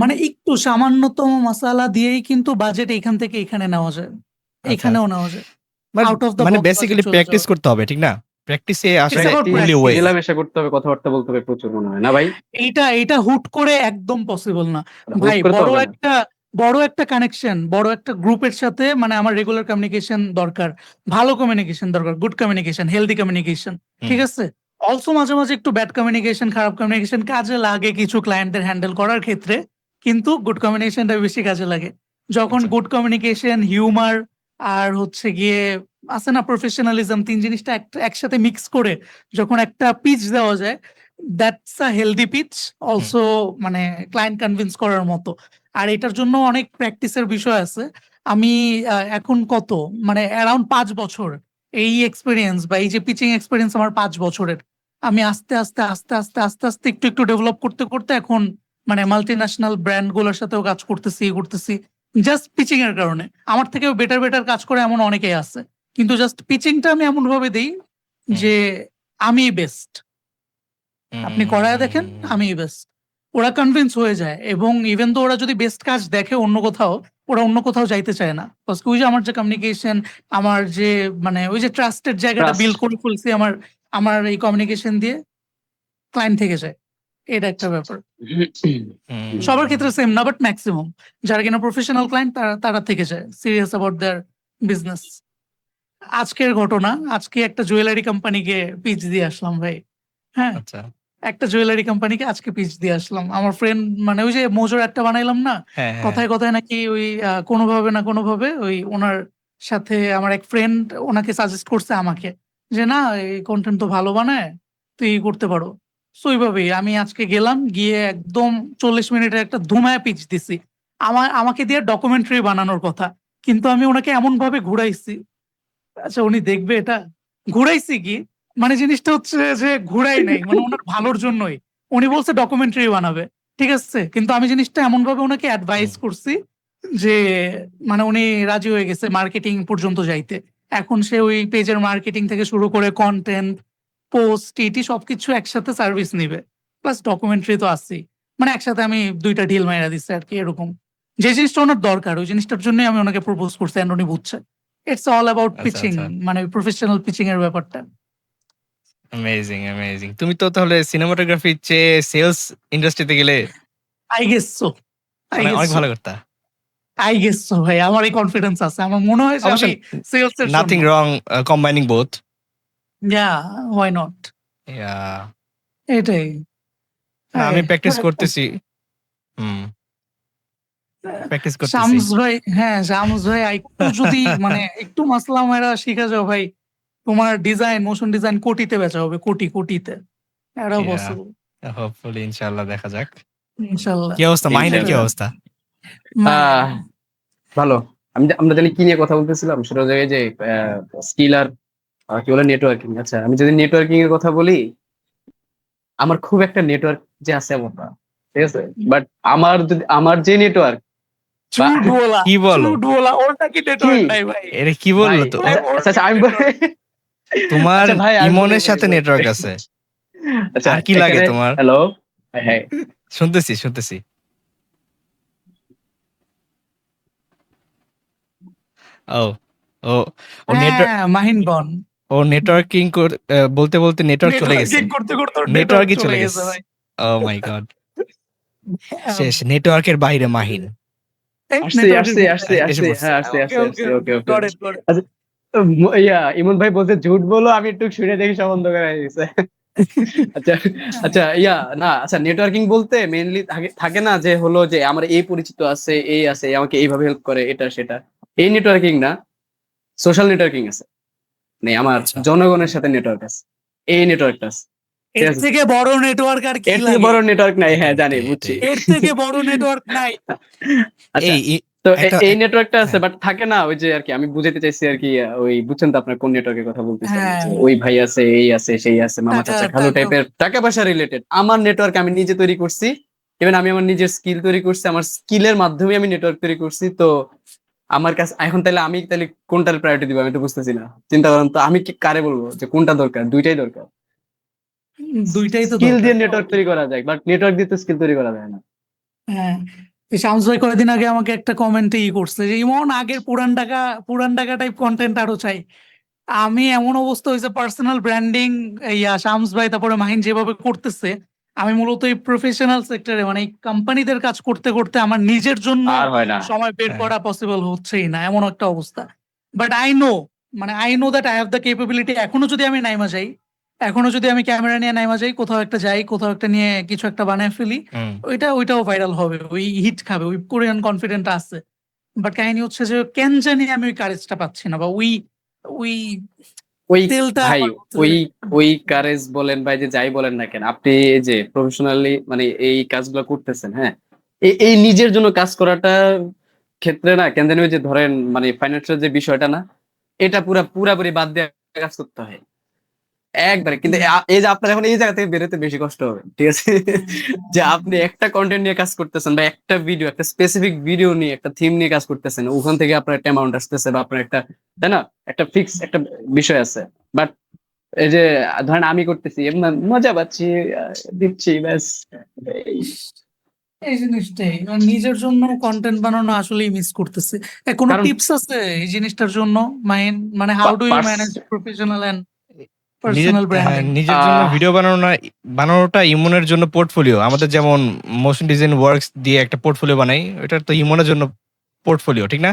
[SPEAKER 3] মানে একটু সামান্যতম মশালা দিয়েই কিন্তু বাজেট এখান থেকে এখানে নেওয়া যায়,
[SPEAKER 1] আচ্ছা।
[SPEAKER 3] এখানেও নেওয়া যায়। আউট অফ দ্য
[SPEAKER 1] মানে
[SPEAKER 3] বক্স বাজেট
[SPEAKER 1] বেসিক্যালি
[SPEAKER 3] চলে
[SPEAKER 1] প্র্যাকটিস
[SPEAKER 3] যাওয়া।
[SPEAKER 1] করতে হবে, ঠিক না? প্র্যাকটিসে আসলে
[SPEAKER 3] it's about
[SPEAKER 2] practice,
[SPEAKER 1] only way.
[SPEAKER 3] Practice.
[SPEAKER 2] মেলামেশা করতে হবে, কথাবার্তা বলতে হবে প্রচুর, মনে হয় না ভাই?
[SPEAKER 3] এইটা হুট করে একদম পসিবল না
[SPEAKER 2] হুট
[SPEAKER 3] ভাই।
[SPEAKER 2] করে তো হবে না।
[SPEAKER 3] বড় একটা কানেকশন, বড় একটা গ্রুপের সাথে মানে আমার রেগুলার কমিউনিকেশন দরকার, ভালো কমিউনিকেশন দরকার, গুড কমিউনিকেশন, হেলদি কমিউনিকেশন।
[SPEAKER 1] হুম।
[SPEAKER 3] ঠিক আছে। অলসো মাঝে মাঝে একটু ব্যাড কমিউনিকেশন, খারাপ কমিউনিকেশন কাজে লাগে কিছু ক্লায়েন্টদের হ্যান্ডেল করার ক্ষেত্রে, কিন্তু গুড কমিউনিকেশনটা বেশি কাজে লাগে। যখন
[SPEAKER 1] আচ্ছা।
[SPEAKER 3] গুড কমিউনিকেশন, হিউমার আর হচ্ছে গিয়ে আছে না প্রফেশনালিজম, তিন জিনিসটা একসাথে মিক্স করে যখন একটা পিচ দেওয়া যায়, that's a healthy pitch.
[SPEAKER 1] Hmm,
[SPEAKER 3] also মানে ক্লায়েন্ট কনভিন্স করার মতো। আর এটার জন্য অনেক প্র্যাকটিসের বিষয় আছে। আমি এখন কত মানে অ্যারাউন্ড ৫ বছর এই এক্সপিরিয়েন্স বা এই যে পিচিং এক্সপিরিয়েন্স আমার ৫ বছরের। আমি আস্তে আস্তে আস্তে আস্তে আস্তে আস্তে একটু একটু ডেভেলপ করতে করতে এখন মানে মাল্টি ন্যাশনাল ব্র্যান্ড গুলোর সাথেও কাজ করতেছি জাস্ট পিচিং এর কারণে। আমার থেকেও বেটার বেটার কাজ করে এমন অনেকেই আছে, কিন্তু জাস্ট পিচিংটা আমি এমন ভাবে দিই
[SPEAKER 1] হুম,
[SPEAKER 3] যে আমি বেস্ট। আপনি করায় দেখেন,
[SPEAKER 1] হুম।
[SPEAKER 3] আমি বেস্ট। ওরা কনভিন্স হয়ে যায়, এবং ইভেন তো ওরা যদি বেস্ট কাজ দেখে অন্য কোথাও, ওরা অন্য কোথাও যাইতে চায় না। ওই যে আমার যে কমিউনিকেশন, আমার যে মানে ওই যে ট্রাস্টের জায়গাটা
[SPEAKER 2] ট্রাস্ট।
[SPEAKER 3] বিল্ড করে ফেলছি আমার আমার এই কমিউনিকেশন দিয়ে, ক্লায়েন্ট থেকে যায়। এটা একটা ব্যাপার। সবার ক্ষেত্রে সেম না, বাট ম্যাক্সিমাম যারা কিনা প্রফেশনাল ক্লায়েন্ট তারা তারা থেকে যায় সিরিয়াস অ্যাবাউট দেয়ার বিজনেস। আজকের ঘটনা, আজকে একটা জুয়েলারি কোম্পানিকে পিচ দিয়ে আসলাম ভাই। হ্যাঁ,
[SPEAKER 1] আচ্ছা।
[SPEAKER 3] একটা জুয়েলারি কোম্পানিকে আজকে পিচ দিয়ে আসলাম। আমার ফ্রেন্ড মানে ওই যে মোজোর একটা বানাইলাম না,
[SPEAKER 1] হ্যাঁ, হ্যাঁ।
[SPEAKER 3] কথায় কথায় নাকি ওই কোনোভাবে না কোনোভাবে ওই ওনার সাথে আমার এক ফ্রেন্ড ওনাকে সাজেস্ট করছে আমাকে, যে না এই কন্টেন্ট তো ভালো বানায়, তুই করতে পারো। সো ওইভাবেই আমি আজকে গেলাম, গিয়ে একদম ৪০ মিনিটের একটা ধুমায় পিচ দিছি। আমাকে দিয়ে ডকুমেন্টারি বানানোর কথা, কিন্তু আমি ওনাকে এমন ভাবে ঘুরাইছি। আচ্ছা উনি দেখবে এটা? ঘুরাইছি কি, মানে জিনিসটা হচ্ছে যে ঘুরাই নাই, মানে ওনার ভালোর জন্যই। উনি বলছে ডকুমেন্টারি বানাবে, ঠিক আছে, কিন্তু আমি জিনিসটা এমন ভাবে ওনাকে অ্যাডভাইস
[SPEAKER 1] হুম,
[SPEAKER 3] করছি যে মানে উনি রাজি হয়ে গেছে মার্কেটিং পর্যন্ত যাইতে। এখন সে ওই পেজের মার্কেটিং থেকে শুরু করে কন্টেন্ট, পোস্ট, টিটি সবকিছু একসাথে সার্ভিস নিবে, প্লাস ডকুমেন্টারি তো আছেই। মানে একসাথে আমি ২টা ডিল মাইরা দিচ্ছি আর কি এরকম। যে জিনিসটা ওনার দরকার ওই জিনিসটার জন্যই আমি ওনাকে প্রপোজ করছি, এন্ড উনি বুঝছে। ইটস অল অ্যাবাউট
[SPEAKER 1] আচ্ছা,
[SPEAKER 3] পিচিং,
[SPEAKER 1] আচ্ছা।
[SPEAKER 3] মানে প্রফেশনাল পিচিং এর ব্যাপারটা।
[SPEAKER 1] Amazing, amazing. তুমি তো তাহলে সিনেমাটোগ্রাফির চেয়ে সেলস ইন্ডাস্ট্রিতে গেলে
[SPEAKER 3] আই গেস সো, আই
[SPEAKER 1] অনেক,
[SPEAKER 3] গেস
[SPEAKER 1] অনেক
[SPEAKER 3] সো।
[SPEAKER 1] ভালো করতা।
[SPEAKER 3] আই গেস সো ভাই, আমার এই কনফিডেন্স আছে, আমার মনে হয় যে
[SPEAKER 1] অবশ্য
[SPEAKER 3] আমি সেলস এর
[SPEAKER 1] নাথিং
[SPEAKER 3] জন্য।
[SPEAKER 1] রং combining both.
[SPEAKER 3] Yeah, why not, এটাই।
[SPEAKER 1] না, আমি
[SPEAKER 3] এই,
[SPEAKER 1] প্র্যাকটিস করতেছি। হুম, প্র্যাকটিস করতেছি।
[SPEAKER 3] শামস ভাই, হ্যাঁ শামস ভাই একটু যদি মানে একটু মাসলা মেরা শিখা যাও ভাই, তোমার ডিজাইন, মোশন ডিজাইন কোটিতে বেচা হবে, কোটিতে, এটাও পসিবল
[SPEAKER 1] হোপফুলি ইনশাআল্লাহ দেখা যাক।
[SPEAKER 3] ইনশাল্লাহ।
[SPEAKER 1] কি অবস্থা মাহিনের, কি
[SPEAKER 2] ইনশাআল্লাহ।
[SPEAKER 1] অবস্থা?
[SPEAKER 2] আহ ভালো। আমরা জানি কি নিয়ে কথা বলতেছিলাম, সেটা হচ্ছে এই যে স্কিল আর কি বলে নেটওয়ার্কিং। আচ্ছা, আমি যদি নেটওয়ার্কিং এর কথা বলি, আমার খুব একটা নেটওয়ার্ক যে আছে এমন না, ঠিক আছে, বাট আমার যে নেটওয়ার্ক বা
[SPEAKER 3] ঝুট বলা,
[SPEAKER 1] কি বলো?
[SPEAKER 3] ঝুট বলা, ওর নাকি
[SPEAKER 2] কি
[SPEAKER 3] নেটওয়ার্ক নাই ভাই?
[SPEAKER 1] এটা কি
[SPEAKER 2] ভাই,
[SPEAKER 1] বললো তো?
[SPEAKER 3] ভাই ওর
[SPEAKER 2] আচ্ছা
[SPEAKER 3] নাকি
[SPEAKER 2] আমি
[SPEAKER 3] নেটওয়ার্ক।
[SPEAKER 1] তোমার
[SPEAKER 2] আচ্ছা ভাই, আমি
[SPEAKER 1] ইমনের সাথে নেটওয়ার্ক আছে,
[SPEAKER 2] আচ্ছা
[SPEAKER 1] আর কি লাগে
[SPEAKER 2] এখানে,
[SPEAKER 1] তোমার?
[SPEAKER 2] হ্যালো, হ্যাঁ,
[SPEAKER 1] শুনতেছি। ও ও ও নেটওয়ার্ক,
[SPEAKER 3] হ্যাঁ মাহিন বন,
[SPEAKER 1] ও নেটওয়ার্কিং বলতে বলতে নেটওয়ার্ক চলে গেছে,
[SPEAKER 3] নেটওয়ার্কিং করতে করতে নেটওয়ার্ক
[SPEAKER 1] নেটওয়ার্কই
[SPEAKER 3] চলে
[SPEAKER 1] চলে
[SPEAKER 3] গেছে
[SPEAKER 1] গেছে।
[SPEAKER 3] ভাই।
[SPEAKER 1] ও মাই গড, শেষ, নেটওয়ার্কের বাইরে মাহিন।
[SPEAKER 2] আসছি,
[SPEAKER 1] এসে পড়ছে।
[SPEAKER 2] হ্যাঁ,
[SPEAKER 3] ওকে ওকে
[SPEAKER 2] ওকে
[SPEAKER 3] ওকে,
[SPEAKER 2] ওকে।
[SPEAKER 3] গট ইট গট
[SPEAKER 2] আচ্ছা, ইমন ভাই বলছে ঝুট বলো, আমি একটু শুনে দেখি সব অন্ধকার হয়ে গেছে। আচ্ছা আচ্ছা, না, আচ্ছা, নেটওয়ার্কিং বলতে মেইনলি থাকে না যে হলো যে আমার এই পরিচিত আছে, এই আছে, আমাকে এইভাবে হেল্প করে, এটা সেটা, এই নেটওয়ার্কিং না, সোশ্যাল নেটওয়ার্কিং আছে, মানে আমার
[SPEAKER 1] আচ্ছা,
[SPEAKER 2] জনগণের সাথে নেটওয়ার্ক আছে, এই নেটওয়ার্কটা আছে, ঠিক
[SPEAKER 3] এর
[SPEAKER 2] আছে।
[SPEAKER 3] থেকে বড় নেটওয়ার্ক আর কি
[SPEAKER 2] এর থেকে
[SPEAKER 3] লাগে?
[SPEAKER 2] বড় নেটওয়ার্ক নাই, হ্যাঁ জানি,
[SPEAKER 1] এটাই
[SPEAKER 2] বুঝছি।
[SPEAKER 1] এটাই।
[SPEAKER 3] এর থেকে বড় নেটওয়ার্ক নাই।
[SPEAKER 2] আচ্ছা,
[SPEAKER 1] এই
[SPEAKER 2] তো
[SPEAKER 1] একটা
[SPEAKER 2] এই নেটওয়ার্কটা আছে,
[SPEAKER 1] হ্যাঁ,
[SPEAKER 2] বাট থাকে না ওই যে আর কি, আমি বুঝাতে চাইছি আর কি, ওই বুঝছেন তো আপনার কোন নেটওয়ার্কের কথা বলতেছি আমি,
[SPEAKER 3] হ্যাঁ,
[SPEAKER 2] যে ওই ভাই আছে, এই আছে, সেই আছে, মামা
[SPEAKER 3] টাকা
[SPEAKER 2] চাচা খালু
[SPEAKER 3] টাকা।
[SPEAKER 2] টাইপের, টাকা পয়সা রিলেটেড। আমার নেটওয়ার্ক আমি নিজে তৈরি করছি, ইভেন আমি আমার নিজের স্কিল তৈরি করছি, আমার স্কিলের মাধ্যমে আমি নেটওয়ার্ক তৈরি করছি। তো আমার কাছে এখন তাহলে কোনটার প্রায়োরিটি দিব, আমি তো বুঝতেছি না। চিন্তা করেন তো, আমি কি কারে বলবো যে কোনটা দরকার? দুইটাই দরকার।
[SPEAKER 3] দুইটাই তো
[SPEAKER 2] স্কিল
[SPEAKER 3] দরকার।
[SPEAKER 2] দিয়ে নেটওয়ার্ক তৈরি করা যায়, বাট নেটওয়ার্ক দিয়ে তো স্কিল তৈরি করা যায় না।
[SPEAKER 3] হ্যাঁ, এই শামস ভাই কয়েকদিন আগে আমাকে একটা কমেন্টে করছে যে ইমন আগের পুরান টাকা টাইপ কন্টেন্ট আরো চাই। আমি এমন অবস্থা হয়েছে, পার্সোনাল ব্র্যান্ডিং শামস ভাই তারপরে মাহিন যেভাবে করতেছে, আমি মূলত এই প্রফেশনাল সেক্টরে মানে কোম্পানিদের কাজ করতে করতে আমার নিজের জন্য
[SPEAKER 2] আর হয় না।
[SPEAKER 3] সময় বের
[SPEAKER 1] হ্যাঁ।
[SPEAKER 3] করা পসিবল হচ্ছেই না, এমন একটা অবস্থা। But I know that I have the capability. এখনো যদি আমি নাইমা যাই, এখনো যদি আমি ক্যামেরা নিয়ে নাইমা যাই, কোথাও একটা যাই, কোথাও একটা নিয়ে কিছু একটা বানায় ফেলি,
[SPEAKER 1] হুম।
[SPEAKER 3] ওইটাও ভাইরাল হবে, ওই হিট খাবে, ওই কোরিয়ান কনফিডেন্ট আছে। বাট কাহিনী হচ্ছে যে কেন জানি আমি ওই কারেজটা পাচ্ছি না, বা ওই ওই
[SPEAKER 2] ওই
[SPEAKER 3] তেলটা
[SPEAKER 2] ভাই,
[SPEAKER 3] আমার
[SPEAKER 2] ওই
[SPEAKER 3] ভিতরে।
[SPEAKER 2] ওই কারেজ বলেন ভাই, যে যাই বলেন না কেন, আপনি এই যে প্রফেশনালি মানে এই কাজগুলো করতেছেন, হ্যাঁ, এই নিজের জন্য কাজ করাটা ক্ষেত্রে না, কেন জানি ওই যে ধরেন মানে ফাইন্যান্সিয়াল যে বিষয়টা না, এটা পুরাপুরি বাদ দিয়ে কাজ করতে হয় একবারে। কিন্তু এই যে আপনার এখন এই জায়গা থেকে বেরোতে বেশি কষ্ট হবে, ঠিক আছে। যে আপনি একটা কন্টেন্ট নিয়ে কাজ করতেছেন, বা একটা ভিডিও, একটা স্পেসিফিক ভিডিও নিয়ে, একটা থিম নিয়ে কাজ করতেছেন, ওখান থেকে আপনার একটা অ্যামাউন্ট আসতেছে, বা আপনার একটা, তাই না, একটা ফিক্স একটা বিষয় আছে। বাট এই যে ধরেন আমি করতেছি, এমন মজা পাচ্ছি, দিচ্ছি ব্যাস, এই।
[SPEAKER 3] এই জিনিসটাই আর নিজের জন্য কন্টেন্ট বানানো আসলেই মিস করতেছে। কোনো
[SPEAKER 2] কারণ
[SPEAKER 3] টিপস আছে এই জিনিসটার জন্য মাইন, মানে হাউ ডু ইউ
[SPEAKER 2] পার্স
[SPEAKER 3] ম্যানেজ প্রফেশনাল এন্ড
[SPEAKER 1] নিজের,
[SPEAKER 3] পার্সোনাল
[SPEAKER 1] হ্যাঁ,
[SPEAKER 3] ব্র্যান্ডিং?
[SPEAKER 1] নিজের জন্য ভিডিও বানানোটা ইমনের জন্য পোর্টফোলিও। আমাদের যেমন মোশন ডিজাইন ওয়ার্কস দিয়ে একটা পোর্টফোলিও বানাই, ওটা তো ইমনের জন্য পোর্টফোলিও, ঠিক না?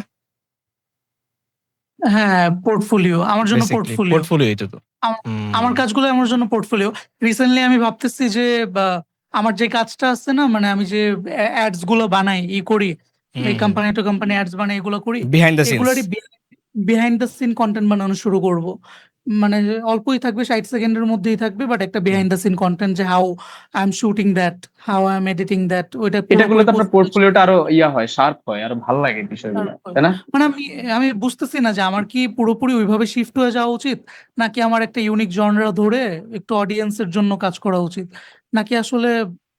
[SPEAKER 3] হ্যাঁ, পোর্টফোলিও আমার জন্য
[SPEAKER 1] বেসিক্যালি
[SPEAKER 3] পোর্টফোলিও।
[SPEAKER 1] পোর্টফোলিও এটা তো।
[SPEAKER 3] আমার কাজগুলো আমার জন্য পোর্টফোলিও। রিসেন্টলি আমি ভাবতেছি যে বা, আমার যে কাজটা আছে না, মানে আমি যে অ্যাডস গুলো বানাই করি, এই কোম্পানি টু কোম্পানি অ্যাডস বানাই, এগুলো করি,
[SPEAKER 1] বিহাইন্ড দ্য সিনস।
[SPEAKER 3] এগুলারই বিহাইন্ড দ্য সিন কন্টেন্ট বানানো শুরু করব। মানে অল্পই থাকবে, 60 সেকেন্ডের মধ্যেই থাকবে, বাট একটা বিহাইন্ড দ্য সিন কন্টেন্ট, যে how I am shooting that, how I am editing that, ওইটা
[SPEAKER 2] এটা করলে
[SPEAKER 3] পুরোপুরি
[SPEAKER 2] তো আপনার
[SPEAKER 3] post
[SPEAKER 2] পোর্টফোলিওটা আরো হয়, শার্প হয়, আরো ভালো লাগে বিষয়গুলো, তাই না?
[SPEAKER 3] মানে আমি বুঝতেছি না যে আমার কি পুরোপুরি ওইভাবে শিফট হয়ে যাওয়া উচিত, নাকি আমার একটা ইউনিক জনরা ধরে একটু অডিয়েন্সের জন্য কাজ করা উচিত, নাকি আসলে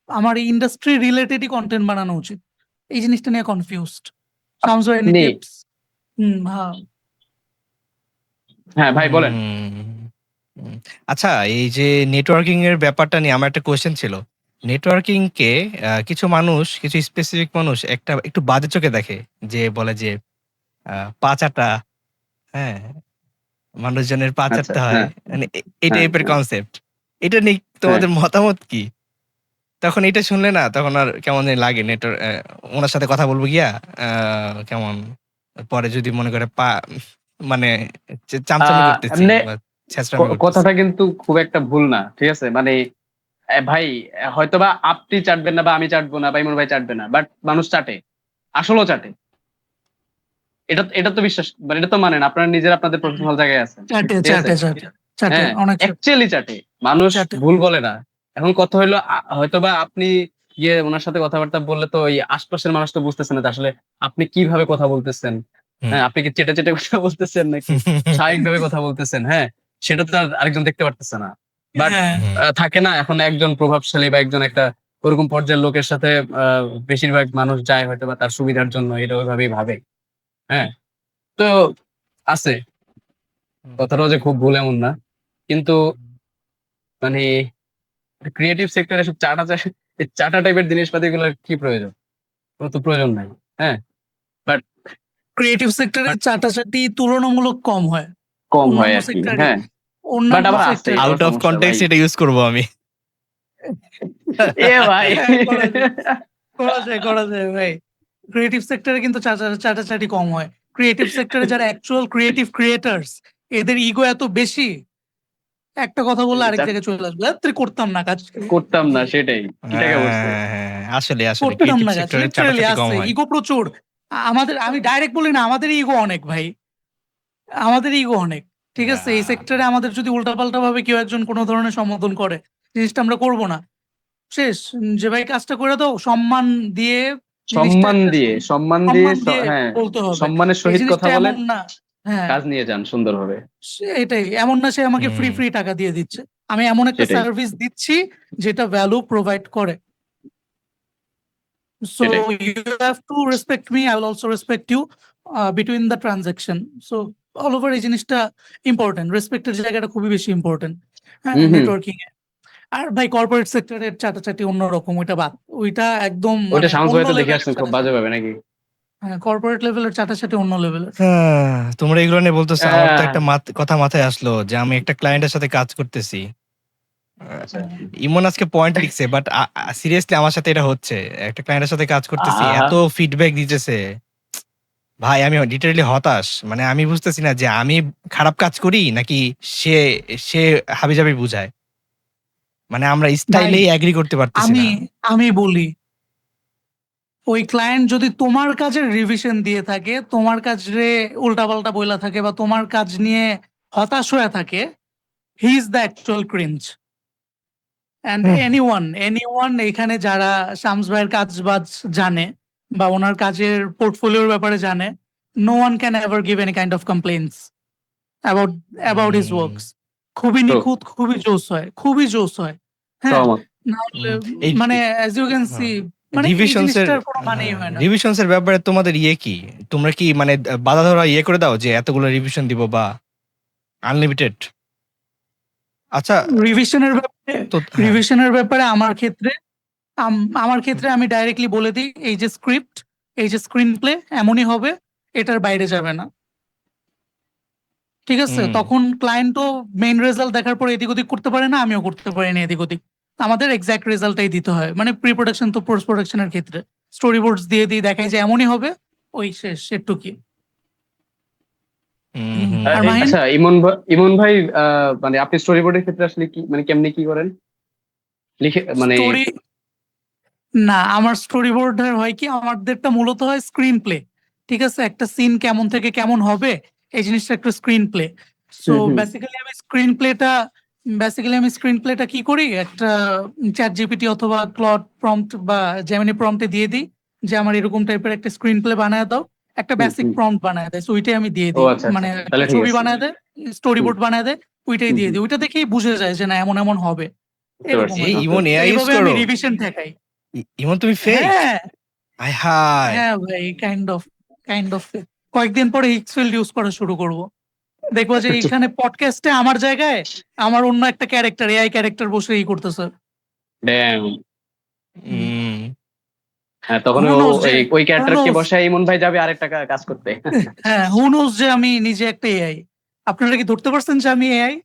[SPEAKER 3] আমার ইন্ডাস্ট্রি রিলেটেডই কন্টেন্ট বানানো উচিত। এই জিনিসটা নিয়ে কনফিউজড। সামস এনি
[SPEAKER 2] আপনি,
[SPEAKER 3] টিপস? হ্যাঁ।
[SPEAKER 2] হ্যাঁ ভাই বলেন।
[SPEAKER 1] হুম। আচ্ছা, এই যে নেটওয়ার্কিং এর ব্যাপারটা নিয়ে আমার একটা কোয়েশ্চেন ছিল। নেটওয়ার্কিং কে কিছু মানুষ, কিছু স্পেসিফিক মানুষ একটু বাজে চোখে দেখে, যে বলে যে পা চাটা, হ্যাঁ, মানুষজনের পা
[SPEAKER 2] আচ্ছা,
[SPEAKER 1] চাটতে হয়,
[SPEAKER 2] হ্যাঁ,
[SPEAKER 1] মানে এই
[SPEAKER 2] হ্যাঁ,
[SPEAKER 1] টাইপের
[SPEAKER 2] হ্যাঁ,
[SPEAKER 1] কনসেপ্ট। এটা নিয়ে
[SPEAKER 2] হ্যাঁ।
[SPEAKER 1] তোমাদের মতামত কি? তখন এটা শুনলে না তখন আর কেমন জানি লাগে নেটওয়ার্ক, ওনার সাথে কথা বলবো গিয়া কেমন পরে যদি মনে করে মানে চামচামি করতেছি
[SPEAKER 2] এমনি
[SPEAKER 1] বা ছেঁচড়ামি করতেছি।
[SPEAKER 2] কথাটা কিন্তু খুব একটা ভুল না, ঠিক আছে? মানে ভাই হয়তোবা আপনি চাটবেন না বা আমি চাটবো না বা ইমন ভাই চাটবে না, বাট মানুষ চাটে, আসলেও চাটে। এটা তো বিশ্বাস, মানে এটা তো মানেন, আপনারা নিজেরা আপনাদের প্রফেশনাল জায়গায় আছেন,
[SPEAKER 3] চাটে
[SPEAKER 2] ঠিক আছে?
[SPEAKER 3] চাটে চাটে চাটে
[SPEAKER 2] হ্যাঁ,
[SPEAKER 3] অনেক চাটে
[SPEAKER 2] অ্যাকচুয়ালি চাটে, মানুষ
[SPEAKER 3] চাটে।
[SPEAKER 2] ভুল বলে না। এখন কথা হইলো হয়তোবা আপনি ওনার সাথে কথাবার্তা বললে তো এই আশপাশের মানুষ তো বুঝতেছে না যে আসলে আপনি কিভাবে কথা বলতেছেন।
[SPEAKER 1] হুম।
[SPEAKER 2] হ্যাঁ, আপনি কি চেটে চেটে কথা বলতেছেন নাকি স্বাভাবিকভাবে কথা বলতেছেন, হ্যাঁ, সেটা তো আর আরেকজন দেখতে পারতেছে না। বাট
[SPEAKER 3] হ্যাঁ
[SPEAKER 1] হুম।
[SPEAKER 2] থাকে না, এখন একজন প্রভাবশালী বা একজন একটা ওরকম পর্যায়ের লোকের সাথে বেশিরভাগ মানুষ যায় হয়তো বা তার সুবিধার জন্য, এটা ওইভাবেই ভাবে। হ্যাঁ, তো আছে, কথাটাও যে খুব ভুল এমন না, কিন্তু মানে ক্রিয়েটিভ সেক্টরে এসব চাটা টাইপের জিনিসপাতি গুলোর কি প্রয়োজন? কোনো তো প্রয়োজন নাই। হ্যাঁ, বাট
[SPEAKER 3] ক্রিয়েটিভ সেক্টরে চাটাচাটি তুলনামূলক কম হয়
[SPEAKER 2] কম হয়
[SPEAKER 3] অন্যান্য
[SPEAKER 2] আর কি।
[SPEAKER 3] সেক্টরে।
[SPEAKER 2] হ্যাঁ, বাট
[SPEAKER 3] অন্যান্য
[SPEAKER 2] আবার আছে,
[SPEAKER 3] সেক্টরে
[SPEAKER 2] এটাও
[SPEAKER 1] আউট অফ
[SPEAKER 2] সমস্যা ভাই।
[SPEAKER 1] কনটেক্সট এটা ইউজ করবো আমি।
[SPEAKER 2] এ ভাই
[SPEAKER 3] হ্যাঁ, করা যায় ভাই। ক্রিয়েটিভ সেক্টরে কিন্তু চাটাচাটি কম হয়। ক্রিয়েটিভ সেক্টরে যারা অ্যাকচুয়াল ক্রিয়েটিভ ক্রিয়েটার্স, এদের ইগো এত বেশি, একটা কথা বললে আরেক জায়গায় চলে আসবে, তুই করতাম না কাজ,
[SPEAKER 2] করতাম না, সেটাই ঠিকই বলছে।
[SPEAKER 1] হ্যাঁ, আসলে
[SPEAKER 3] করতাম
[SPEAKER 1] ক্রিয়েটিভ
[SPEAKER 3] না কাজ,
[SPEAKER 1] সেক্টরে
[SPEAKER 3] লিটারালি
[SPEAKER 1] চাটাচাটি কম
[SPEAKER 3] আছে,
[SPEAKER 1] হয়।
[SPEAKER 3] ইগো প্রচুর। আমাদের, আমি ডাইরেক্ট বলি না, আমাদের ইগো অনেক ভাই, আমাদের ইগো অনেক। ঠিক আছে, এই সেক্টরে আমাদের যদি উল্টাপাল্টা ভাবে কেউ একজন কোনো ধরনের সম্বোধন করে, জিনিসটা আমরা করবো না, শেষ। যে ভাই কাজটা করে দাও, সম্মান দিয়ে জিনিসটা
[SPEAKER 2] সম্মান
[SPEAKER 3] একটা
[SPEAKER 2] দিয়ে, সম্মান দিয়ে,
[SPEAKER 3] সম্মান দিয়ে
[SPEAKER 2] হ্যাঁ,
[SPEAKER 3] বলতে হবে
[SPEAKER 2] সম্মানের
[SPEAKER 3] এই
[SPEAKER 2] সহিত কথা
[SPEAKER 3] জিনিসটা
[SPEAKER 2] বলেন,
[SPEAKER 3] এমন না। হ্যাঁ,
[SPEAKER 2] কাজ নিয়ে যান সুন্দরভাবে।
[SPEAKER 3] এটাই এমন না সে আমাকে ফ্রি
[SPEAKER 1] হুম।
[SPEAKER 3] ফ্রি টাকা দিয়ে দিচ্ছে, আমি এমন একটা
[SPEAKER 2] সেটাই,
[SPEAKER 3] সার্ভিস দিচ্ছি যেটা ভ্যালু প্রোভাইড করে। So
[SPEAKER 2] সেটাই,
[SPEAKER 3] you have to respect me, I will also respect you between the transaction. So all over এই জিনিসটা ইম্পর্টেন্ট, রেসপেক্টের জায়গাটা খুবই বেশি ইম্পর্টেন্ট। হ্যাঁ,
[SPEAKER 2] হুম হুম।
[SPEAKER 3] নেটওয়ার্কিং এ। আর ভাই কর্পোরেট সেক্টরের চাটাচাটি অন্যরকম, ওইটা বাদ, ওইটা একদম
[SPEAKER 2] ওইটা
[SPEAKER 3] মানে
[SPEAKER 2] শামস ভাই
[SPEAKER 3] অন্য
[SPEAKER 2] তো দেখে
[SPEAKER 3] লেভেলের
[SPEAKER 2] আসছেন খুব বাজে
[SPEAKER 3] চাটাচাটি।
[SPEAKER 2] ভাবে নাকি?
[SPEAKER 3] হ্যাঁ, কর্পোরেট লেভেলের চাটাচাটি অন্য লেভেলের।
[SPEAKER 1] তোমরা এগুলো নিয়ে বলতেছো, আমার তো
[SPEAKER 2] আহ,
[SPEAKER 1] একটা কথা মাথায় আসলো যে আমি একটা ক্লায়েন্টের সাথে কাজ করতেছি।
[SPEAKER 2] আচ্ছা।
[SPEAKER 1] ইমন আজকে পয়েন্ট লিখছে, বাট সিরিয়াসলি আমার সাথে এটা হচ্ছে। একটা ক্লায়েন্টের সাথে কাজ করতেছি,
[SPEAKER 2] আহা,
[SPEAKER 1] এত ফিডব্যাক দিতেছে ভাই, আমি লিটারালি হতাশ। মানে আমি বুঝতেছি না যে আমি খারাপ কাজ করি নাকি সে সে হাবিজাবি বুঝায়। মানে আমরা
[SPEAKER 3] ভাই
[SPEAKER 1] স্টাইলেই এগ্রি করতে পারতেছি
[SPEAKER 3] আমি
[SPEAKER 1] না।
[SPEAKER 3] আমি বলি, ওই ক্লায়েন্ট যদি তোমার কাজের রিভিশন দিয়ে থাকে, তোমার কাজে উল্টাপাল্টা বইলা থাকে, বা তোমার কাজ নিয়ে হতাশ হয়ে থাকে, he is the actual cringe. And
[SPEAKER 1] hmm.
[SPEAKER 3] Anyone এখানে যারা শামস ভাইয়ের কাজ বাজ জানে বা ওনার কাজের পোর্টফোলিওর ব্যাপারে জানে, no one can ever give any kind of complains about about his works. খুবই
[SPEAKER 2] তো
[SPEAKER 3] নিখুঁত, খুবই জোস হয়, খুবই জোস হয়। হ্যাঁ,
[SPEAKER 2] সহমত।
[SPEAKER 3] না হলে
[SPEAKER 1] এই
[SPEAKER 3] মানে অ্যাজ ইউ ক্যান সি, মানে এই
[SPEAKER 1] রিভিশনস এর
[SPEAKER 3] জিনিসটার কোনো মানেই হয় না।
[SPEAKER 1] রিভিশনস এর ব্যাপারে তোমাদের কি? তোমরা কি মানে বাধা ধরা করে দাও যে এতগুলো রিভিশন দিব বা আনলিমিটেড? আচ্ছা,
[SPEAKER 3] রিভিশনের ব্যাপারে,
[SPEAKER 1] তো হ্যাঁ।
[SPEAKER 3] রিভিশনের ব্যাপারে আমার ক্ষেত্রে আমি ডাইরেক্টলি বলে দিই, এই যে স্ক্রিপ্ট, এই যে স্ক্রিন প্লে এমনই হবে, এটার বাইরে যাবে না। ঠিক আছে,
[SPEAKER 1] হুম।
[SPEAKER 3] তখন ক্লায়েন্টও মেইন রেজাল্ট দেখার পর এদিক ওদিক করতে পারে না, আমিও করতে পারি না এদিক ওদিক। আমাদের এক্সাক্ট রেজাল্টটাই দিতে হয়। মানে প্রি প্রোডাকশন তো পোস্ট প্রোডাকশনের ক্ষেত্রে স্টোরি বোর্ডস দিয়ে দিই, দেখাই যে এমনই হবে, ওই শেষ, একটু কি।
[SPEAKER 1] হুম, হুম,
[SPEAKER 3] আর
[SPEAKER 1] হুম।
[SPEAKER 3] মাহিন,
[SPEAKER 2] আচ্ছা, ইমন ভাই, মানে আপনি স্টোরি বোর্ডের ক্ষেত্রে আসলে কি, মানে কেমনি কি করেন লিখে, মানে
[SPEAKER 3] স্টোরি না, আমার স্টোরি বোর্ডের হয় কি, আমাদেরটা মূলত হয় স্ক্রিন প্লে। ঠিক আছে, একটা সিন কেমন থেকে কেমন হবে, এই জিনিসটা একটা স্ক্রিন প্লে। সো
[SPEAKER 2] হুম হুম
[SPEAKER 3] বেসিক্যালি আমি স্ক্রিন প্লেটা কি করি, একটা চ্যাট জিপিটি অথবা ক্লড প্রম্পট বা জেমিনি প্রম্পটে দিয়ে দিই যে আমার এরকম টাইপের একটা স্ক্রিন প্লে বানায় দাও, একটা
[SPEAKER 2] হুম
[SPEAKER 3] বেসিক
[SPEAKER 2] হুম।
[SPEAKER 3] প্রম্পট বানায় দেয়, সো ওইটাই আমি দিয়ে
[SPEAKER 2] ও
[SPEAKER 3] দিই।
[SPEAKER 2] আচ্ছা আচ্ছা,
[SPEAKER 3] মানে একটা
[SPEAKER 2] তাহলে ঠিক
[SPEAKER 3] ছবি
[SPEAKER 2] আছে।
[SPEAKER 3] বানায় দেয়, স্টোরি
[SPEAKER 2] হুম
[SPEAKER 3] বোর্ড বানায় দেয়, ওইটাই
[SPEAKER 2] হুম
[SPEAKER 3] দিয়ে
[SPEAKER 2] হুম,
[SPEAKER 3] দিই, ওইটা দেখেই বুঝে যায় যে না এমন এমন হবে,
[SPEAKER 2] বুঝতে
[SPEAKER 3] এরকম
[SPEAKER 2] পারছি।
[SPEAKER 3] আর কি।
[SPEAKER 1] ইমন এআই ইউজ
[SPEAKER 3] এইভাবে আমি
[SPEAKER 1] করো?
[SPEAKER 3] রিভিশন ঠেকাই।
[SPEAKER 1] ইমন তুমি ফেক?
[SPEAKER 3] হ্যাঁ,
[SPEAKER 1] আয় হায়!
[SPEAKER 3] হ্যাঁ ভাই, কাইন্ড অফ কয়েকদিন পরে হিক্সফিল্ড ইউজ করা শুরু করব। দেখবো যে এখানে পডকাস্টে আমার জায়গায় আমার অন্য একটা ক্যারেক্টার, এআই ক্যারেক্টার বসে করতেছে।
[SPEAKER 2] ড্যাম।
[SPEAKER 1] হুম।
[SPEAKER 2] হ্যাঁ, তখন
[SPEAKER 3] হু
[SPEAKER 2] ও
[SPEAKER 3] নোজ যে
[SPEAKER 2] ওই
[SPEAKER 3] হু
[SPEAKER 2] ক্যারেক্টারকে
[SPEAKER 3] নোজ
[SPEAKER 2] বসায় ইমন ভাই যাবে আরেকটা কাজ করতে।
[SPEAKER 3] হ্যাঁ, হু নোজ যে আমি নিজে একটা এআই। আপনারা কি ধরতে পারছেন যে আমি এআই?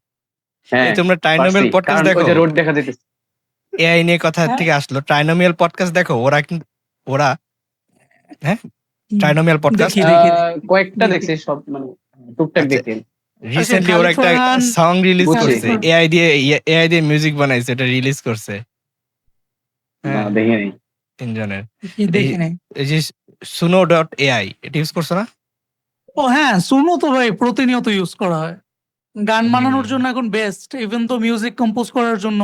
[SPEAKER 2] হ্যাঁ,
[SPEAKER 1] এই তোমরা টাইম
[SPEAKER 2] পারছি,
[SPEAKER 1] নোবেল পডকাস্ট
[SPEAKER 2] কারণ ওই
[SPEAKER 1] দেখো?
[SPEAKER 2] যে রোড দেখা যেতেছে।
[SPEAKER 1] এআই নিয়ে কথা
[SPEAKER 3] হ্যাঁ?
[SPEAKER 1] থেকে আসলো, ট্রাইনোমিয়াল পডকাস্ট দেখো, ওরা কিন্তু ওরা হ্যাঁ
[SPEAKER 3] হুম,
[SPEAKER 1] ট্রাইনোমিয়াল পডকাস্ট
[SPEAKER 3] দেখি
[SPEAKER 2] কয়েকটা
[SPEAKER 3] দেখি।
[SPEAKER 2] দেখছি, সব মানে টুকটাক
[SPEAKER 1] আচ্ছা,
[SPEAKER 2] দেখি।
[SPEAKER 1] রিসেন্টলি ওরা
[SPEAKER 3] খালিদ
[SPEAKER 1] একটা
[SPEAKER 3] ফারহান,
[SPEAKER 1] সং রিলিজ
[SPEAKER 2] বুঝছি।
[SPEAKER 1] করছে, এআই দিয়ে মিউজিক বানাইছে, এটা রিলিজ করছে।
[SPEAKER 2] না,
[SPEAKER 1] হ্যাঁ,
[SPEAKER 2] দেখি নাই।
[SPEAKER 1] তিনজনের।
[SPEAKER 3] দেখি নাই।
[SPEAKER 1] এই যে সুনো ডট এআই, এটা ইউজ করছো না?
[SPEAKER 3] ও হ্যাঁ, সুনো তো ভাই প্রতিনিয়ত ইউজ করা হয়। গান বানানোর
[SPEAKER 1] হুম।
[SPEAKER 3] জন্য এখন বেস্ট। ইভেন তো মিউজিক কম্পোজ করার জন্য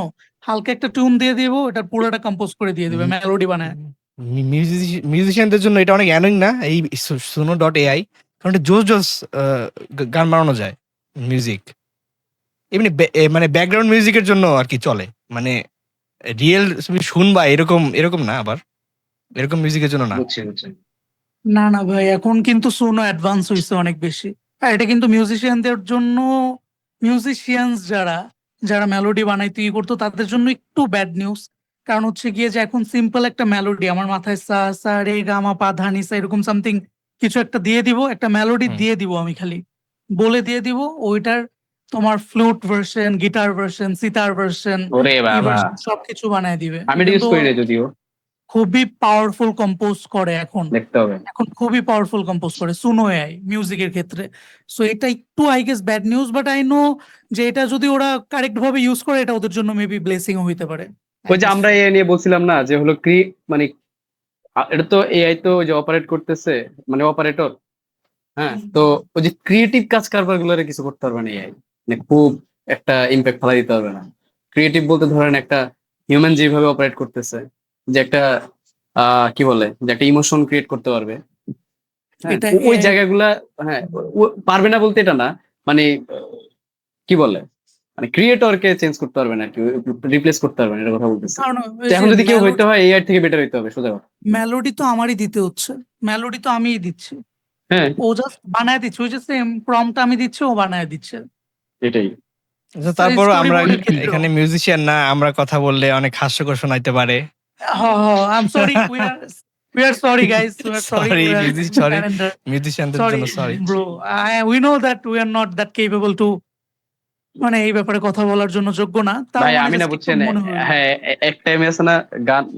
[SPEAKER 3] হালকা একটা টিউন দিয়ে দিব, এটা পুরোটা কম্পোজ করে দিয়ে দিবে, মেলোডি বানায়।
[SPEAKER 1] মিউজিশিয়ানদের জন্য এটা অনেক অ্যানোয়িং না এই সুনো ডট এআই? কারণ এটা জোস জোস গান বানানো যায়, মিউজিক এমনি মানে ব্যাকগ্রাউন্ড মিউজিকের জন্য আর কি চলে, মানে রিয়েল তুমি শুনবা এরকম এরকম না, আবার এরকম মিউজিকের জন্য না।
[SPEAKER 2] বুঝছি।
[SPEAKER 3] না না ভাই, এখন কিন্তু সুনো অ্যাডভান্স হয়েছে অনেক বেশি। হ্যাঁ, এটা কিন্তু মিউজিশিয়ানদের জন্য, মিউজিশিয়ানস যারা যারা মেলোডি বানাইতে ই করতো তাদের জন্য একটু ব্যাড নিউজ। কারণ হচ্ছে গিয়ে যে এখন সিম্পল একটা মেলোডি আমার মাথায় সা সা রে গা মা পা ধা নি সা এরকম সামথিং কিছু একটা দিয়ে দিব, একটা মেলোডি
[SPEAKER 1] হুম।
[SPEAKER 3] দিয়ে দিব, আমি খালি বলে দিয়ে দিব, ওইটার তোমার flute version, guitar version, sitar version,
[SPEAKER 2] ওরে
[SPEAKER 3] ই
[SPEAKER 2] বাবা,
[SPEAKER 3] ভার্সন সবকিছু বানায় দিবে।
[SPEAKER 2] আমি এটা ইউজ
[SPEAKER 3] কিন্তু
[SPEAKER 2] করি না যদিও,
[SPEAKER 3] খুবই পাওয়ারফুল কম্পোজ করে এখন।
[SPEAKER 2] দেখতে হবে।
[SPEAKER 3] এখন খুবই পাওয়ারফুল কম্পোজ করে সুনো এআই মিউজিকের ক্ষেত্রে। সো এটা একটু I guess bad news, but I know যে এটা যদি ওরা কারেক্ট ভাবে ইউজ করে এটা ওদের জন্য মেবি ব্লেসিং হইতে পারে।
[SPEAKER 2] ওই যে আমরা এ নিয়ে বলছিলাম না, যে হলো মানে এটা তো এআই তো ওই যে অপারেট করতেছে, মানে অপারেটর। হ্যাঁ, তো ওই যে ক্রিয়েটিভ কাজ কারবার গুলোরে কিছু করতে পারবে না এআই, মানে খুব একটা ইম্প্যাক্ট ফেলা দিতে পারবে না। ক্রিয়েটিভ বলতে ধরেন একটা হিউম্যান যেভাবে অপারেট করতেছে, যে একটা কি বলে, যে একটা ইমোশন ক্রিয়েট করতে পারবে। হ্যাঁ,
[SPEAKER 3] এটা
[SPEAKER 2] ওই
[SPEAKER 3] AI
[SPEAKER 2] জায়গাগুলা, হ্যাঁ, ও পারবে না বলতে এটা না, মানে কি বলে, মানে ক্রিয়েটরকে চেঞ্জ করতে পারবে না আর কি, রিপ্লেস করতে পারবে না, এটা কথা বলতেছে।
[SPEAKER 3] কারণ
[SPEAKER 2] তো এখন যদি কেউ হইতে হয় এআই থেকে বেটার হইতে হবে, সোজা কথা।
[SPEAKER 3] মেলোডি তো আমারই দিতে হচ্ছে, মেলোডি তো আমিই দিচ্ছি,
[SPEAKER 2] হ্ঁ,
[SPEAKER 3] ও জাস্ট বানায় দিচ্ছে, ওই যে সেম প্রম্পট আমি দিচ্ছি, ও বানায় দিচ্ছে।
[SPEAKER 2] এটাই।
[SPEAKER 1] আচ্ছা, তারপরও আমরা
[SPEAKER 3] স্টোরিবোর্ডের ক্ষেত্রেও
[SPEAKER 1] এখানে মিউজিশিয়ান না, আমরা কথা বললে অনেক হাস্যকর শোনাইতে পারে।
[SPEAKER 3] I am sorry, we are sorry guys, we are sorry,
[SPEAKER 1] sorry
[SPEAKER 3] we are
[SPEAKER 1] sorry,
[SPEAKER 3] talented.
[SPEAKER 1] মিউজিশিয়ানদের
[SPEAKER 3] Sorry
[SPEAKER 1] জন্য sorry.
[SPEAKER 3] bro, we know that we are not that capable to মানে এই ব্যাপারে কথা বলার জন্য যোগ্য না, তাও
[SPEAKER 2] ভাই
[SPEAKER 3] মানে
[SPEAKER 2] আমি না,
[SPEAKER 3] just একটু
[SPEAKER 2] বুঝছেন,
[SPEAKER 3] মনে হলো।
[SPEAKER 2] হ্যাঁ, এক টাইমে আছে না,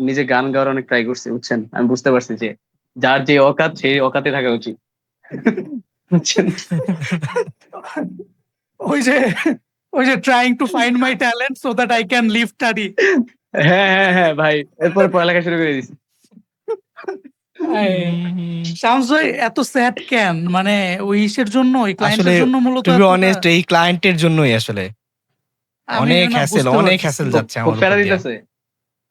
[SPEAKER 2] নিজে গান গাওয়ার অনেক ট্রাই করছি, বুঝছেন, আমি বুঝতে পারছি যে যার যে অকাত সেই অকাতে থাকা উচিত, বুঝছেন।
[SPEAKER 3] ওই যে trying to find my talent so that I can leave study.
[SPEAKER 2] হ্যাঁ ভাই, এরপরে পড়ালেখা শুরু করে দিছি।
[SPEAKER 3] শামস ভাই এত স্যাড কেন, মানে ওই ইসের জন্য, ওই
[SPEAKER 1] আসলে
[SPEAKER 3] ক্লায়েন্টের জন্য মূলত
[SPEAKER 1] টু বি
[SPEAKER 3] এতটা?
[SPEAKER 1] অনেস্ট, এই ক্লায়েন্টের জন্যই আসলে
[SPEAKER 3] আমি
[SPEAKER 1] অনেক
[SPEAKER 3] না
[SPEAKER 1] হ্যাসেল,
[SPEAKER 3] বুঝতে
[SPEAKER 1] অনেক
[SPEAKER 3] পারছি।
[SPEAKER 1] হ্যাসেল
[SPEAKER 2] খুব
[SPEAKER 1] যাচ্ছে আমার
[SPEAKER 2] প্যারা
[SPEAKER 1] উপর দিয়ে।
[SPEAKER 2] দিতেছে।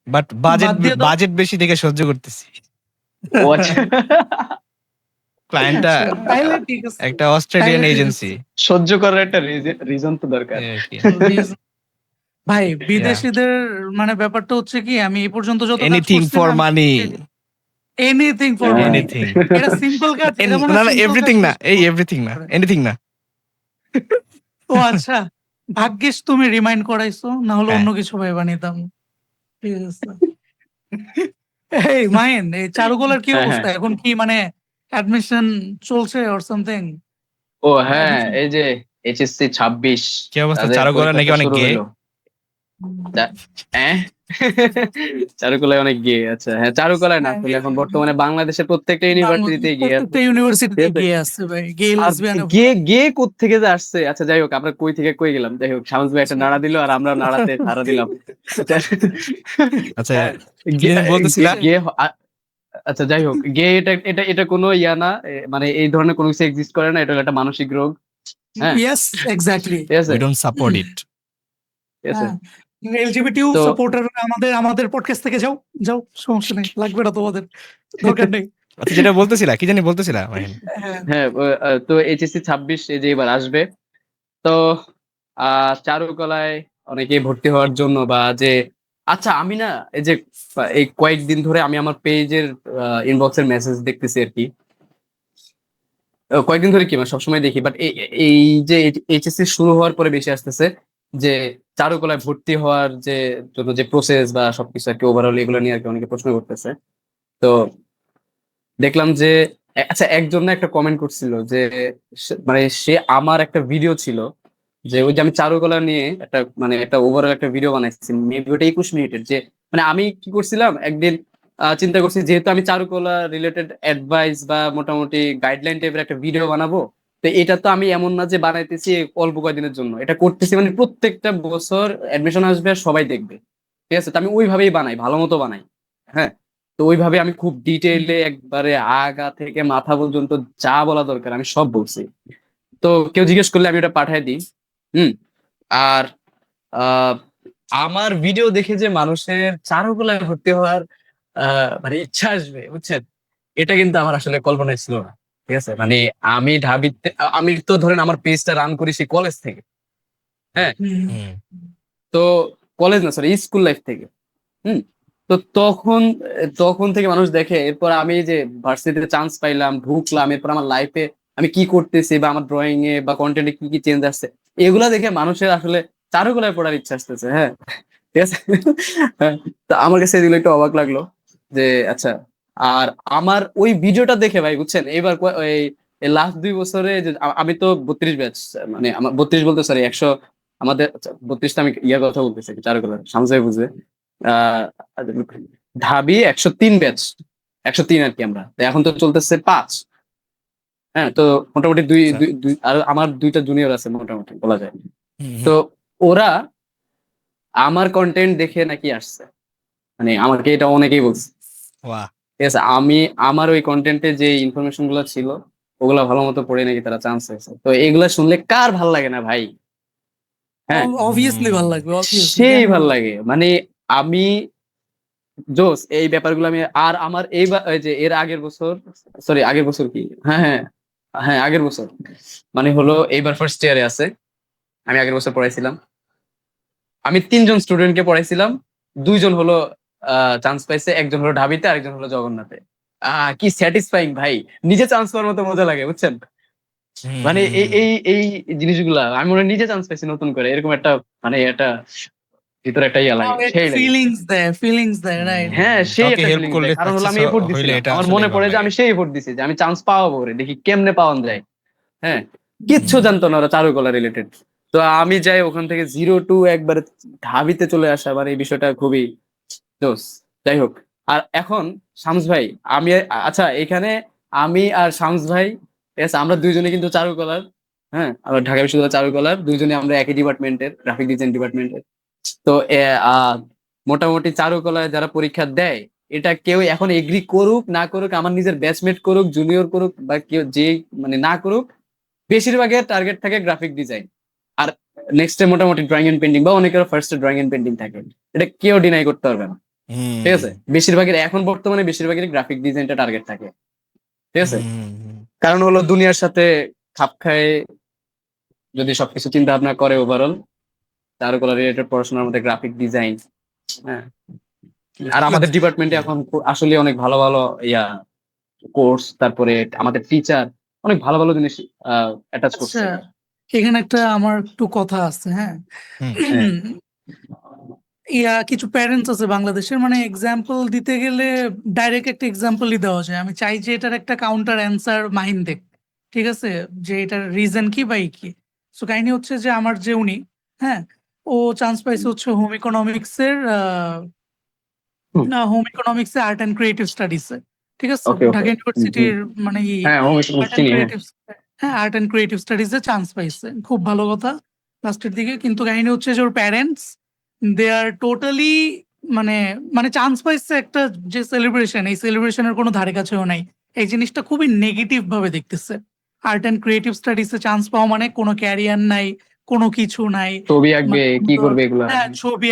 [SPEAKER 1] বাট বাজেট
[SPEAKER 3] বাদ দিয়ে দাও।
[SPEAKER 1] বাজেট বেশি দেখে সহ্য করতেছি।
[SPEAKER 2] ও আচ্ছা,
[SPEAKER 1] ক্লায়েন্টটা
[SPEAKER 3] তাইলে ঠিক আছে।
[SPEAKER 1] একটা অস্ট্রেলিয়ান
[SPEAKER 3] তাইলে ঠিক
[SPEAKER 1] এজেন্সি
[SPEAKER 2] সহ্য করার একটা রিজন তো দরকার।
[SPEAKER 3] ভাই বিদেশিদের মানে ব্যাপারটা হচ্ছে কি, আমি এই পর্যন্ত যত কাজ
[SPEAKER 1] এনিথিং
[SPEAKER 3] করছি
[SPEAKER 1] ফর
[SPEAKER 3] না,
[SPEAKER 1] মানি,
[SPEAKER 3] এনিথিং ফর
[SPEAKER 2] হ্যাঁ।
[SPEAKER 3] মানি।
[SPEAKER 1] এনিথিং।
[SPEAKER 3] এটা সিম্পল কাজ, এটা মনে
[SPEAKER 1] না
[SPEAKER 3] হয়
[SPEAKER 1] না,
[SPEAKER 3] simple
[SPEAKER 1] এভরিথিং
[SPEAKER 3] কাজ
[SPEAKER 1] না,
[SPEAKER 3] শেষ
[SPEAKER 1] এই
[SPEAKER 3] করে।
[SPEAKER 1] এভরিথিং না, এনিথিং না।
[SPEAKER 3] ও আচ্ছা, ভাগ্যিস তুমি রিমাইন্ড করাইছো, না হলে
[SPEAKER 1] হ্যাঁ।
[SPEAKER 3] অন্য কিছু ভেবে নিতাম। ঠিক আছে। এই মাইন, এই চারুকলার কি
[SPEAKER 2] হ্যাঁ,
[SPEAKER 3] অবস্থা এখন? কি মানে অ্যাডমিশন চলছে অর সামথিং?
[SPEAKER 2] ও হ্যাঁ, এই যে এইচএসসি 26
[SPEAKER 1] কি অবস্থা?
[SPEAKER 2] তাদের
[SPEAKER 1] চারুকলা নাকি
[SPEAKER 2] পরীক্ষা
[SPEAKER 1] অনেক
[SPEAKER 2] শুরু
[SPEAKER 1] গে?
[SPEAKER 2] হলো। হ্যাঁ, চারুকলায় অনেক গে। আচ্ছা, হ্যাঁ, চারুকলায় না, আসলে এখন বর্তমানে বাংলাদেশের প্রত্যেকটা ইউনিভার্সিটিতে গে আছে।
[SPEAKER 3] প্রত্যেকটা ইউনিভার্সিটিতে
[SPEAKER 2] ঠিক আছে?
[SPEAKER 3] গিয়ে আসছে ভাই, গে
[SPEAKER 2] আর
[SPEAKER 3] লেসবিয়ান।
[SPEAKER 2] গে কোত্থেকে যে আসছে, আচ্ছা যাই হোক, আমরা কই থেকে কই গেলাম, যাই হোক, শামস ভাই একটা নাড়া দিল আর আমরা নাড়াতে সাড়া দিলাম।
[SPEAKER 1] আচ্ছা, কি
[SPEAKER 2] গে
[SPEAKER 1] জানি বলতেছিলা?
[SPEAKER 2] গে আচ্ছা যাই হোক, গে এটা এটা এটা কোনো ইয়া না, মানে এই ধরনের কোনো কিছু এক্সিস্ট করে না, এটা হলো একটা মানসিক রোগ। হ্যাঁ,
[SPEAKER 3] ইয়েস এক্স্যাক্টলি।
[SPEAKER 2] ঠিক আছে,
[SPEAKER 1] উই ডোন্ট সাপোর্ট ইট।
[SPEAKER 2] ঠিক আছে।
[SPEAKER 3] এলজিবিটিউ
[SPEAKER 2] তো
[SPEAKER 3] সাপোর্টার আমাদের পডকাস্ট থেকে যাও, যাও, সমস্যা নেই, লাগবে না তোমাদের, দরকার নেই।
[SPEAKER 1] আচ্ছা, যেটা বলতেছিলা, কি জানি বলতেছিলা মাহিন?
[SPEAKER 3] হ্যাঁ,
[SPEAKER 2] হ্যাঁ, তো এইচএসসি 26 এই যে এবার আসবে, তো চারুকলায় অনেকেই ভর্তি হওয়ার জন্য, বা যে, আচ্ছা আমি না, এই যে এই কয়েকদিন ধরে আমি আমার পেজের ইনবক্সের মেসেজ দেখতেছি আর কি, কয়েকদিন ধরে কি, মানে সবসময় দেখি, বাট এই যে এইচএসসি শুরু হওয়ার পরে বেশি আসতেছে, যে চারুকলায় ভর্তি হওয়ার যে জন্য যে প্রসেস বা সবকিছু আর কি, ওভারঅল এগুলো নিয়ে আর কি অনেকে প্রশ্ন করতেছে। তো দেখলাম যে, আচ্ছা, একজন না একটা কমেন্ট করছিল যে, মানে সে আমার একটা ভিডিও ছিল, যে ওই যে আমি চারুকলা নিয়ে একটা মানে একটা ওভারঅল একটা ভিডিও বানাইছি, মেবি ওটা 21 মিনিটের। যে মানে আমি কি করছিলাম একদিন, চিন্তা করছি যেহেতু আমি চারুকলা রিলেটেড অ্যাডভাইস বা মোটামুটি গাইডলাইন টাইপের একটা ভিডিও বানাবো, তো এটা তো আমি এমন না যে বানাইতেছি অল্প কয়েকদিনের জন্য, এটা করতেছি মানে প্রত্যেকটা বছর অ্যাডমিশন আসবে আর সবাই দেখবে, ঠিক আছে? তো আমি ওইভাবেই বানাই, ভালো মতো বানাই। হ্যাঁ, তো ওইভাবে আমি খুব ডিটেইলে একবারে আগা থেকে মাথা পর্যন্ত যা বলা দরকার আমি সব বলছি। তো কেউ জিজ্ঞেস করলে আমি ওটা পাঠাই দিই। হুম। আর আহ, আমার ভিডিও দেখে যে মানুষের চারুকলায় ভর্তি হওয়ার মানে ইচ্ছা আসবে, বুঝছেন, এটা কিন্তু আমার আসলে কল্পনায় ছিল না। ঠিক আছে, মানে আমি ঢাবিতে, আমি তো ধরেন আমার পেজটা রান করি সেই কলেজ থেকে। হ্যাঁ,
[SPEAKER 3] হুম।
[SPEAKER 1] হুম।
[SPEAKER 2] তো কলেজ না, সরি, স্কুল লাইফ থেকে। হুম। তো তখন তখন থেকে মানুষ দেখে, এরপর আমি যে ভার্সিটিতে চান্স পাইলাম, ঢুকলাম, এরপর আমার লাইফে আমি কি করতেছি বা আমার ড্রয়িং এ বা কন্টেন্টে কি কি চেঞ্জ আসছে, এগুলা দেখে মানুষের আসলে চারুকলায় পড়ার ইচ্ছা আসতেছে। হ্যাঁ, ঠিক আছে। হ্যাঁ, তো আমার কাছে এগুলো একটু অবাক লাগলো যে আচ্ছা। আর আমার ওই ভিডিওটা দেখে ভাই, বুঝছেন, এবার ওই লাস্ট 2 বছরে যে আমি তো 32 ব্যাচ, মানে আমার 32 বলতে সরি 100, আমাদের 32টা আমি ইয়ার কথা বলতেছি চারুকলার সামনে বুঝে। আহ ঢাবি 103 ব্যাচ, 103 আর কি। আমরা তো এখন তো চলতেছে 5। হ্যাঁ, তো মোটামুটি দুই
[SPEAKER 1] আচ্ছা।
[SPEAKER 2] দুই দুই- আর আমার 2টা জুনিয়র আছে মোটামুটি বলা যায়।
[SPEAKER 1] হুম,
[SPEAKER 2] তো
[SPEAKER 1] হুম।
[SPEAKER 2] ওরা আমার কন্টেন্ট দেখে নাকি আসছে, মানে আমাকে এটা অনেকেই বলছে।
[SPEAKER 1] বাহ।
[SPEAKER 2] ঠিক আছে, আমি আমার ওই কন্টেন্টে যে ইনফরমেশন গুলো ছিল ওগুলা ভালো মতো পড়ে নাকি তারা চান্স হয়েছে। তো এগুলা শুনলে কার ভাল লাগে না ভাই? হ্যাঁ,
[SPEAKER 3] অবভিয়াসলি
[SPEAKER 1] হুম।
[SPEAKER 3] ভালো লাগবে, অবভিয়াসলি,
[SPEAKER 2] সেই
[SPEAKER 3] কেন
[SPEAKER 2] ভাল
[SPEAKER 3] ভালো লাগবে?
[SPEAKER 2] লাগে। মানে আমি জোস এই ব্যাপারগুলো আমি, আর আমার এই যে এর আগের বছর, সরি আগের বছর কি, হ্যাঁ হ্যাঁ হ্যাঁ আগের বছর, মানে হলো এইবার ফার্স্ট ইয়ারে আছে। আমি আগের বছর পড়াইছিলাম, আমি 3জন স্টুডেন্টকে পড়াইছিলাম। 2জন হলো চান্স পাইছে, একজন হলো ঢাবিতে, আরেকজন হলো জগন্নাথে। কি স্যাটিসফাইং ভাই, নিজে চান্স পাওয়ার মতো মজা লাগে, বুঝছেন।
[SPEAKER 1] হুম,
[SPEAKER 2] মানে
[SPEAKER 1] হুম,
[SPEAKER 2] এই
[SPEAKER 1] হুম।
[SPEAKER 2] এই এই জিনিসগুলা আমি মনে হয় নিজে চান্স পাইছি নতুন করে, এরকম একটা মানে একটা ভিতরে একটা ইয়া লাগে,
[SPEAKER 3] একটা
[SPEAKER 2] সেই লাগে।
[SPEAKER 3] ফিলিংস দেয়,
[SPEAKER 1] হুম।
[SPEAKER 3] রাইট?
[SPEAKER 2] হ্যাঁ, সেই
[SPEAKER 1] কাউকে
[SPEAKER 2] একটা
[SPEAKER 1] হেল্প
[SPEAKER 2] ফিলিংস
[SPEAKER 1] করলে
[SPEAKER 2] দেয়, কারণ হলো
[SPEAKER 1] সাকসেস
[SPEAKER 2] আমি এফোর্ট
[SPEAKER 1] হইলে
[SPEAKER 2] দিছিলাম,
[SPEAKER 1] এটা
[SPEAKER 2] আমার মনে
[SPEAKER 1] আসলেই ভালো
[SPEAKER 2] পড়ে যে
[SPEAKER 1] লাগে।
[SPEAKER 2] আমি সেই এফোর্ট দিছি, যে আমি চান্স পাওয়াবো রে, দেখি কেমনে পাওয়া যায়। হ্যাঁ, কিচ্ছু
[SPEAKER 1] হুম।
[SPEAKER 2] জানতো না ওরা চারুকলা রিলেটেড। তো আমি যাই ওখান থেকে 0 to একবার ঢাবিতে চলে আসা, মানে এই বিষয়টা খুবই জোস। যাই হোক, আর এখন শামস ভাই, আমি, আচ্ছা এখানে আমি আর শামস ভাই, ঠিক আছে, আমরা 2জনে কিন্তু চারুকলার। হ্যাঁ, আমরা ঢাকা বিশ্ববিদ্যালয় চারুকলার 2জনে, আমরা একই ডিপার্টমেন্টের, গ্রাফিক ডিজাইন ডিপার্টমেন্টের। তো মোটামুটি চারুকলায় যারা পরীক্ষা দেয়, এটা কেউ এখন এগ্রি করুক না করুক, আমার নিজের ব্যাচমেট করুক, জুনিয়র করুক, বা কেউ যে মানে না করুক, বেশিরভাগের টার্গেট থাকে গ্রাফিক ডিজাইন। আর নেক্সটে মোটামুটি ড্রয়িং এন্ড পেন্টিং, বা অনেকের ফার্স্টে ড্রয়িং এন্ড পেন্টিং থাকে। এটা কেউ ডিনাই করতে পারবে না। ঠিক
[SPEAKER 1] হুম,
[SPEAKER 2] আছে, বেশিরভাগের এখন বর্তমানে বেশিরভাগের গ্রাফিক ডিজাইনটা টার্গেট থাকে। ঠিক আছে,
[SPEAKER 1] হুম, হুম।
[SPEAKER 2] কারণ হলো দুনিয়ার সাথে খাপ খায় যদি সবকিছু চিন্তা ভাবনা করে ওভারঅল, চারুকলা রিলেটেড পড়াশোনার মধ্যে গ্রাফিক ডিজাইন। হ্যাঁ, আর
[SPEAKER 1] ঠিক
[SPEAKER 2] আমাদের
[SPEAKER 1] আছে।
[SPEAKER 2] ডিপার্টমেন্টে এখন আসলে অনেক ভালো ভালো ইয়া কোর্স, তারপরে আমাদের টিচার অনেক ভালো ভালো জিনিস অ্যাটাচ
[SPEAKER 3] আচ্ছা,
[SPEAKER 2] করছে।
[SPEAKER 3] এখানে একটা আমার একটু কথা আছে, হ্যাঁ।
[SPEAKER 1] হুম,
[SPEAKER 2] হ্যাঁ,
[SPEAKER 3] কিছু প্যারেন্টস আছে বাংলাদেশের, মানে এক্সাম্পল দিতে গেলে ডাইরেক্ট একটা এক্সাম্পলই দেওয়া যায়। আমি চাই যে এটার একটা কাউন্টার অ্যান্সার মাহিন দেখ, ঠিক আছে, যে এটার রিজন কি বা কি। সো কাহিনী হচ্ছে যে আমার যে উনি, হ্যাঁ, ও চান্স পাইছে হচ্ছে হোম ইকোনমিক্সে আর্ট অ্যান্ড ক্রিয়েটিভ স্টাডিজে, ঠিক আছে,
[SPEAKER 2] ওকে ওকে।
[SPEAKER 3] ঢাকা ইউনিভার্সিটির মানে
[SPEAKER 2] হ্যাঁ,
[SPEAKER 3] আর্ট অ্যান্ড
[SPEAKER 2] চিনি, হ্যাঁ।
[SPEAKER 3] ক্রিয়েটিভ, হ্যাঁ, আর্ট অ্যান্ড ক্রিয়েটিভ স্টাডিজে চান্স পাইছে, খুব ভালো কথা লাস্টের দিকে। কিন্তু কাহিনী হচ্ছে যে ওর প্যারেন্টস, দে আর টোটালি, মানে মানে চান্স পাইছে একটা যে সেলিব্রেশন, এই সেলিব্রেশনের কোনো ধারে কাছেও নাই। এই জিনিসটা খুবই নেগেটিভ ভাবে দেখতেছে। আর্ট অ্যান্ড ক্রিয়েটিভ স্টাডিজে চান্স পাওয়া মানে কোনো ক্যারিয়ার নাই, কোনো কিছু নাই।
[SPEAKER 2] ছবি আঁকবে,
[SPEAKER 3] মানে
[SPEAKER 2] কি করবে এগুলা?
[SPEAKER 3] হ্যাঁ, ছবি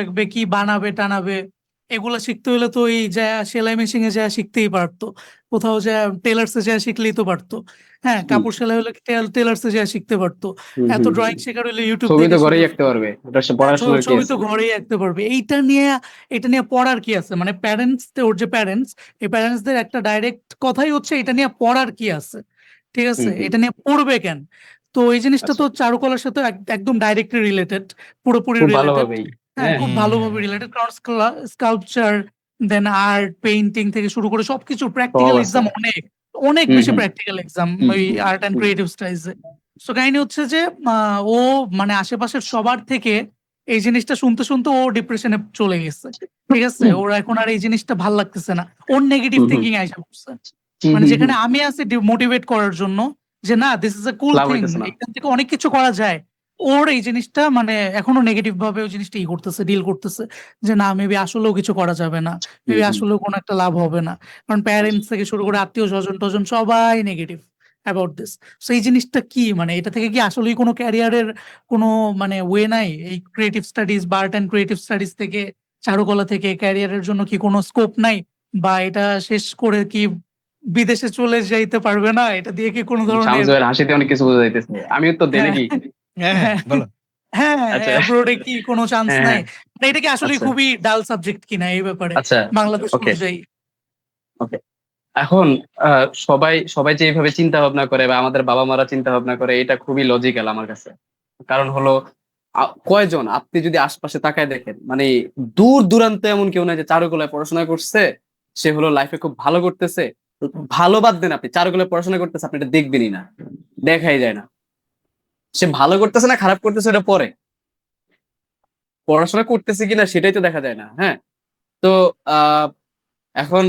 [SPEAKER 3] আঁকবে, কি বানাবে টানাবে, এগুলা শিখতে হলে তো এই যা সেলাই মেশিনে যা শিখতেই পারতো, কোথাও যা টেলার্সে যা শিখলেই তো পারতো। হ্যাঁ,
[SPEAKER 2] হুম
[SPEAKER 3] কাপড় সেলাই হলে টেলার্সে যা শিখতে পারতো।
[SPEAKER 2] হুম
[SPEAKER 3] এত
[SPEAKER 2] হুম হুম।
[SPEAKER 3] ড্রয়িং শেখার হলে ইউটিউব
[SPEAKER 2] ছবি তো
[SPEAKER 3] থেকে
[SPEAKER 2] ঘরেই
[SPEAKER 3] শিখে
[SPEAKER 2] আঁকতে
[SPEAKER 3] ফেলতো।
[SPEAKER 2] পারবে, এটা সে
[SPEAKER 3] হ্যাঁ,
[SPEAKER 2] পড়াশোনার কি
[SPEAKER 3] ছবি তো
[SPEAKER 2] আছে?
[SPEAKER 3] ঘরেই আঁকতে পারবে। এটা নিয়ে পড়ার কি আছে, মানে প্যারেন্টস, ওর যে প্যারেন্টস, এই প্যারেন্টসদের একটা ডাইরেক্ট কথাই হচ্ছে এটা নিয়ে পড়ার কি আছে, ঠিক আছে,
[SPEAKER 2] হুম হুম।
[SPEAKER 3] এটা নিয়ে পড়বে কেন। তো এই জিনিসটা
[SPEAKER 2] আচ্ছা,
[SPEAKER 3] তো চারুকলার সাথে একদম ডাইরেক্টলি রিলেটেড, পুরোপুরি
[SPEAKER 2] খুব
[SPEAKER 3] রিলেটেড।
[SPEAKER 2] ভালোভাবেই।
[SPEAKER 3] হ্যাঁ,
[SPEAKER 2] হ্যাঁ।
[SPEAKER 3] খুব
[SPEAKER 1] হুম, হুম,
[SPEAKER 3] ভালোভাবে
[SPEAKER 1] হুম।
[SPEAKER 3] রিলেটেড, কারণ স্কাল্পচার, দেন আর্ট, পেইন্টিং থেকে শুরু করে সবকিছু
[SPEAKER 2] সব
[SPEAKER 3] প্র্যাকটিক্যাল
[SPEAKER 2] আছে।
[SPEAKER 3] এক্সাম, অনেক অনেক
[SPEAKER 2] হুম
[SPEAKER 3] বেশি
[SPEAKER 2] হুম
[SPEAKER 3] প্র্যাকটিক্যাল এক্সাম
[SPEAKER 2] হুম
[SPEAKER 3] ওই
[SPEAKER 2] hmm
[SPEAKER 3] art and
[SPEAKER 2] hmm.
[SPEAKER 3] Creative স্টাডিজে। সো কাহিনী হচ্ছে যে ও মানে আশেপাশের সবার থেকে এই জিনিসটা শুনতে শুনতে ও ডিপ্রেশনে চলে গেছে, ঠিক আছে? ওর এখন আর এই জিনিসটা ভাল লাগতেছে না, ওর নেগেটিভ
[SPEAKER 2] হুম হুম
[SPEAKER 3] থিঙ্কিং আইসা পড়ছে।
[SPEAKER 2] হুম
[SPEAKER 3] মানে
[SPEAKER 2] হুম
[SPEAKER 3] যেখানে
[SPEAKER 2] হুম।
[SPEAKER 3] আমি আছি মোটিভেট করার জন্য যে না this is a cool
[SPEAKER 2] love
[SPEAKER 3] thing,
[SPEAKER 2] হইতেছে না।
[SPEAKER 3] এখান থেকে অনেক কিছু করা যায়, ওর এই জিনিসটা মানে এখনো নেগেটিভ ভাবে ওই জিনিসটা করতেছে, ডিল করতেছে যে না মেবি আসলেও কিছু করা যাবে না,
[SPEAKER 2] হুম
[SPEAKER 3] মেবি
[SPEAKER 2] হুম।
[SPEAKER 3] আসলেও কোনো একটা লাভ হবে না, কারণ প্যারেন্টস থেকে শুরু করে আত্মীয় স্বজন টজন সবাই নেগেটিভ অ্যাবাউট দিস। সো এই জিনিসটা কি মানে এটা থেকে কি আসলেই কোনো ক্যারিয়ারের কোনো মানে ওয়ে নাই? এই ক্রিয়েটিভ স্টাডিজ বা আর্ট অ্যান্ড ক্রিয়েটিভ স্টাডিজ থেকে, চারুকলা থেকে ক্যারিয়ারের জন্য কি কোনো স্কোপ নাই? বা এটা শেষ করে কি বিদেশে চলে যাইতে পারবে না? এটা দিয়ে কি কোনো ধরনের
[SPEAKER 2] শামসু ভাইয়ের হাসিতে অনেক কিছু বোঝা যাইতেছে, আমিও তো দেই
[SPEAKER 3] হ্যাঁ
[SPEAKER 2] নাকি?
[SPEAKER 1] হ্যাঁ হ্যাঁ
[SPEAKER 3] হ্যাঁ
[SPEAKER 1] বলো।
[SPEAKER 3] হ্যাঁ
[SPEAKER 2] আচ্ছা।
[SPEAKER 3] অ্যাব্রোডে কি কোনো চান্স
[SPEAKER 2] হ্যাঁ
[SPEAKER 3] নাই?
[SPEAKER 2] হ্যাঁ।
[SPEAKER 3] মানে এটা কি আসলে
[SPEAKER 2] আচ্ছা
[SPEAKER 3] খুবই ডাল সাবজেক্ট কিনা এই ব্যাপারে
[SPEAKER 2] আচ্ছা।
[SPEAKER 3] বাংলাদেশ
[SPEAKER 2] ওকে
[SPEAKER 3] অনুযায়ী?
[SPEAKER 2] ওকে। এখন সবাই সবাই যে এইভাবে চিন্তা ভাবনা করে বা আমাদের বাবা মারা চিন্তা ভাবনা করে, এটা খুবই লজিক্যাল আমার কাছে। কারণ হলো কয়জন আপনি যদি আশপাশে তাকায় দেখেন, মানে দূর দূরান্ত এমন কেউ নাই যে চারুকলায় পড়াশোনা করছে, সে হলো লাইফে খুব ভালো করতেছে। ভালো বাদ দেন, আপনি চারুকলায় পড়াশোনা করতেছে আপনি এটা দেখবেনই না, দেখাই যায় না। সে ভালো করতেছে না খারাপ করতেছে এটা পরে, পড়াশোনা করতেছে কিনা সেটাই তো দেখা যায় না। হ্যাঁ। তো আহ এখন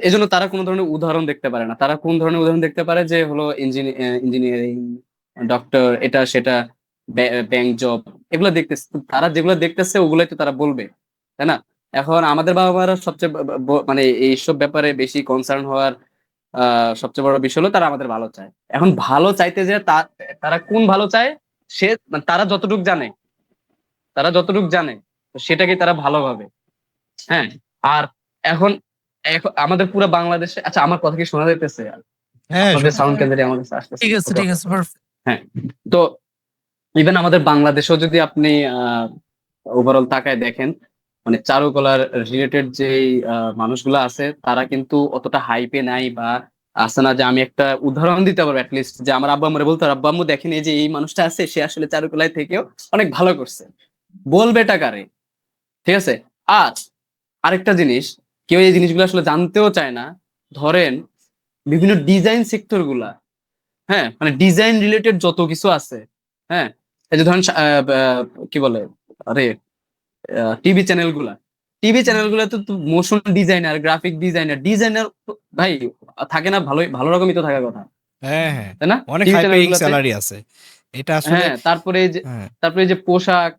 [SPEAKER 2] এজন্য তারা কোনো ধরনের উদাহরণ দেখতে পারে না। তারা কোন ধরনের উদাহরণ দেখতে পারে যে হলো ইঞ্জিনিয়ারিং, ডক্টর, এটা সেটা, ব্যাংক জব, এগুলো দেখতেছে। তো তারা যেগুলো দেখতেছে ওগুলাই তো তারা বলবে, তাই না? এখন আমাদের বাবা মারা সবচেয়ে মানে এইসব ব্যাপারে বেশি কনসার্ন হওয়ার সবচেয়ে বড় বিষয় হলো তারা আমাদের ভালো চায়। এখন ভালো চাইতে যে তারা কোন ভালো চায়, সে মানে তারা যতটুক জানে তো সেটাকে তারা ভালোভাবে। হ্যাঁ। আর এখন এখন আমাদের পুরো বাংলাদেশে, আচ্ছা আমার কথা কি শোনা যাইতেছে?
[SPEAKER 1] হ্যাঁ
[SPEAKER 2] আপনাদের সাউন্ড
[SPEAKER 3] হ্যাঁ,
[SPEAKER 2] কেন্দ্রে আমার কাছে আসতেছে।
[SPEAKER 3] ঠিক আছে
[SPEAKER 2] ওকে
[SPEAKER 3] ঠিক
[SPEAKER 2] ওকে।
[SPEAKER 3] আছে perfect।
[SPEAKER 2] হ্যাঁ। তো ইভেন আমাদের বাংলাদেশেও যদি আপনি ওভারঅল তাকায় দেখেন, মানে চারুকলার রিলেটেড যে মানুষগুলো আছে তারা কিন্তু অতটা হাইপে নাই, বা আছে না যে আমি একটা উদাহরণ দিতে পারবো অ্যাটলিস্ট, যে আমার আব্বা আম্মুরে বলতো আব্বা আম্মু দেখেন এই যে এই মানুষটা আছে সে আসলে চারুকলায় থেকেও অনেক ভালো করছে, বলবে টাকারে। ঠিক আছে। আর আরেকটা জিনিস, কেউ এই জিনিসগুলো আসলে জানতেও চায় না। ধরেন বিভিন্ন ডিজাইন সেক্টর গুলা, হ্যাঁ, মানে ডিজাইন রিলেটেড যত কিছু আছে, হ্যাঁ, এই যে ধরেন কি বলে, আরে টিভি চ্যানেল গুলা তো মোশন ডিজাইনার, গ্রাফিক ডিজাইনার ভাই থাকে না? ভালোই ভালো রকমই তো থাকার কথা,
[SPEAKER 1] হ্যাঁ হ্যাঁ,
[SPEAKER 2] তাই না?
[SPEAKER 1] অনেক
[SPEAKER 2] টিভি
[SPEAKER 1] হাই
[SPEAKER 2] চ্যানেল
[SPEAKER 1] পেইং
[SPEAKER 2] গুলাতে।
[SPEAKER 1] স্যালারি আছে। এটা আসলে
[SPEAKER 2] হ্যাঁ, তারপরে এই যে
[SPEAKER 1] হ্যাঁ
[SPEAKER 2] পোশাক,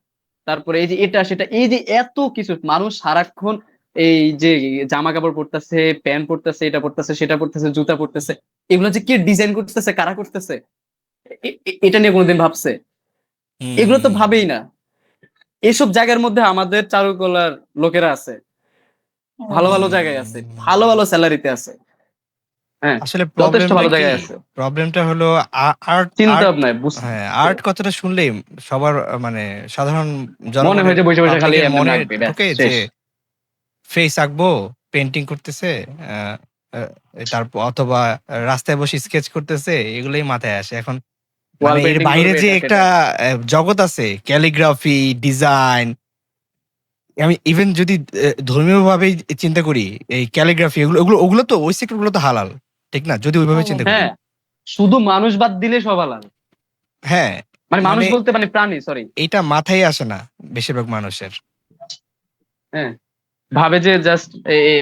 [SPEAKER 2] তারপরে এই যে এটা সেটা, এই যে এত কিছু মানুষ সারাক্ষণ এই যে জামা কাপড় পরতেছে, প্যান্ট পরতেছে, এটা পরতেছে, সেটা পরতেছে, জুতা পরতেছে, এগুলো যে কে ডিজাইন করতেছে, কারা করতেছে, এটা নিয়ে কোনোদিন ভাবছে?
[SPEAKER 1] হুম
[SPEAKER 2] এগুলো
[SPEAKER 1] হুম
[SPEAKER 2] তো
[SPEAKER 1] হুম।
[SPEAKER 2] ভাবেই না। এসব জায়গার মধ্যে আমাদের চারুকলার লোকেরা আছে, ভালো ভালো জায়গায় আছে, ভালো ভালো স্যালারিতে আছে। হ্যাঁ,
[SPEAKER 1] আসলে
[SPEAKER 2] যথেষ্ট
[SPEAKER 1] প্রবলেমটা
[SPEAKER 2] ভালো
[SPEAKER 1] কি,
[SPEAKER 2] জায়গায় আছে।
[SPEAKER 1] প্রবলেমটা হলো আর্ট
[SPEAKER 2] চিন্তা
[SPEAKER 1] আর্ট
[SPEAKER 2] ভাবনায়
[SPEAKER 1] হ্যাঁ, আর্ট কথাটা শুনলেই সবার মানে সাধারণ
[SPEAKER 2] মনে হয়
[SPEAKER 1] জনগণের
[SPEAKER 2] যে বসে বসে খালি
[SPEAKER 1] পাবলিকের
[SPEAKER 2] এমনি
[SPEAKER 1] মনে
[SPEAKER 2] আঁকবে, ব্যাস
[SPEAKER 1] ঢোকে যে
[SPEAKER 2] শেষ।
[SPEAKER 1] ফেস আঁকবো, পেন্টিং করতেছে, আহ, তারপর অথবা রাস্তায় বসে স্কেচ করতেছে, এগুলোই মাথায় আসে এখন।
[SPEAKER 2] ওয়াল
[SPEAKER 1] মানে এর
[SPEAKER 2] পেন্টিং
[SPEAKER 1] বাইরে
[SPEAKER 2] করবে,
[SPEAKER 1] যে
[SPEAKER 2] এটা
[SPEAKER 1] একটা
[SPEAKER 2] সেটা।
[SPEAKER 1] জগৎ আছে, ক্যালিগ্রাফি, ডিজাইন, আমি ইভেন যদি ধর্মীয় ভাবে চিন্তা করি, এই ক্যালিগ্রাফি এগুলো ওগুলো ওগুলো তো ওই সেক্টর গুলো তো হালাল, ঠিক না? যদি ওইভাবে চিন্তা করি।
[SPEAKER 2] হ্যাঁ, শুধু মানুষ বাদ দিলে সব আলাদা।
[SPEAKER 1] হ্যাঁ,
[SPEAKER 2] মানে মানুষ
[SPEAKER 1] মানে
[SPEAKER 2] বলতে মানে প্রাণী, সরি।
[SPEAKER 1] এটা মাথায় আসে না বেশিরভাগ মানুষের।
[SPEAKER 2] হ্যাঁ, ভাবে যে জাস্ট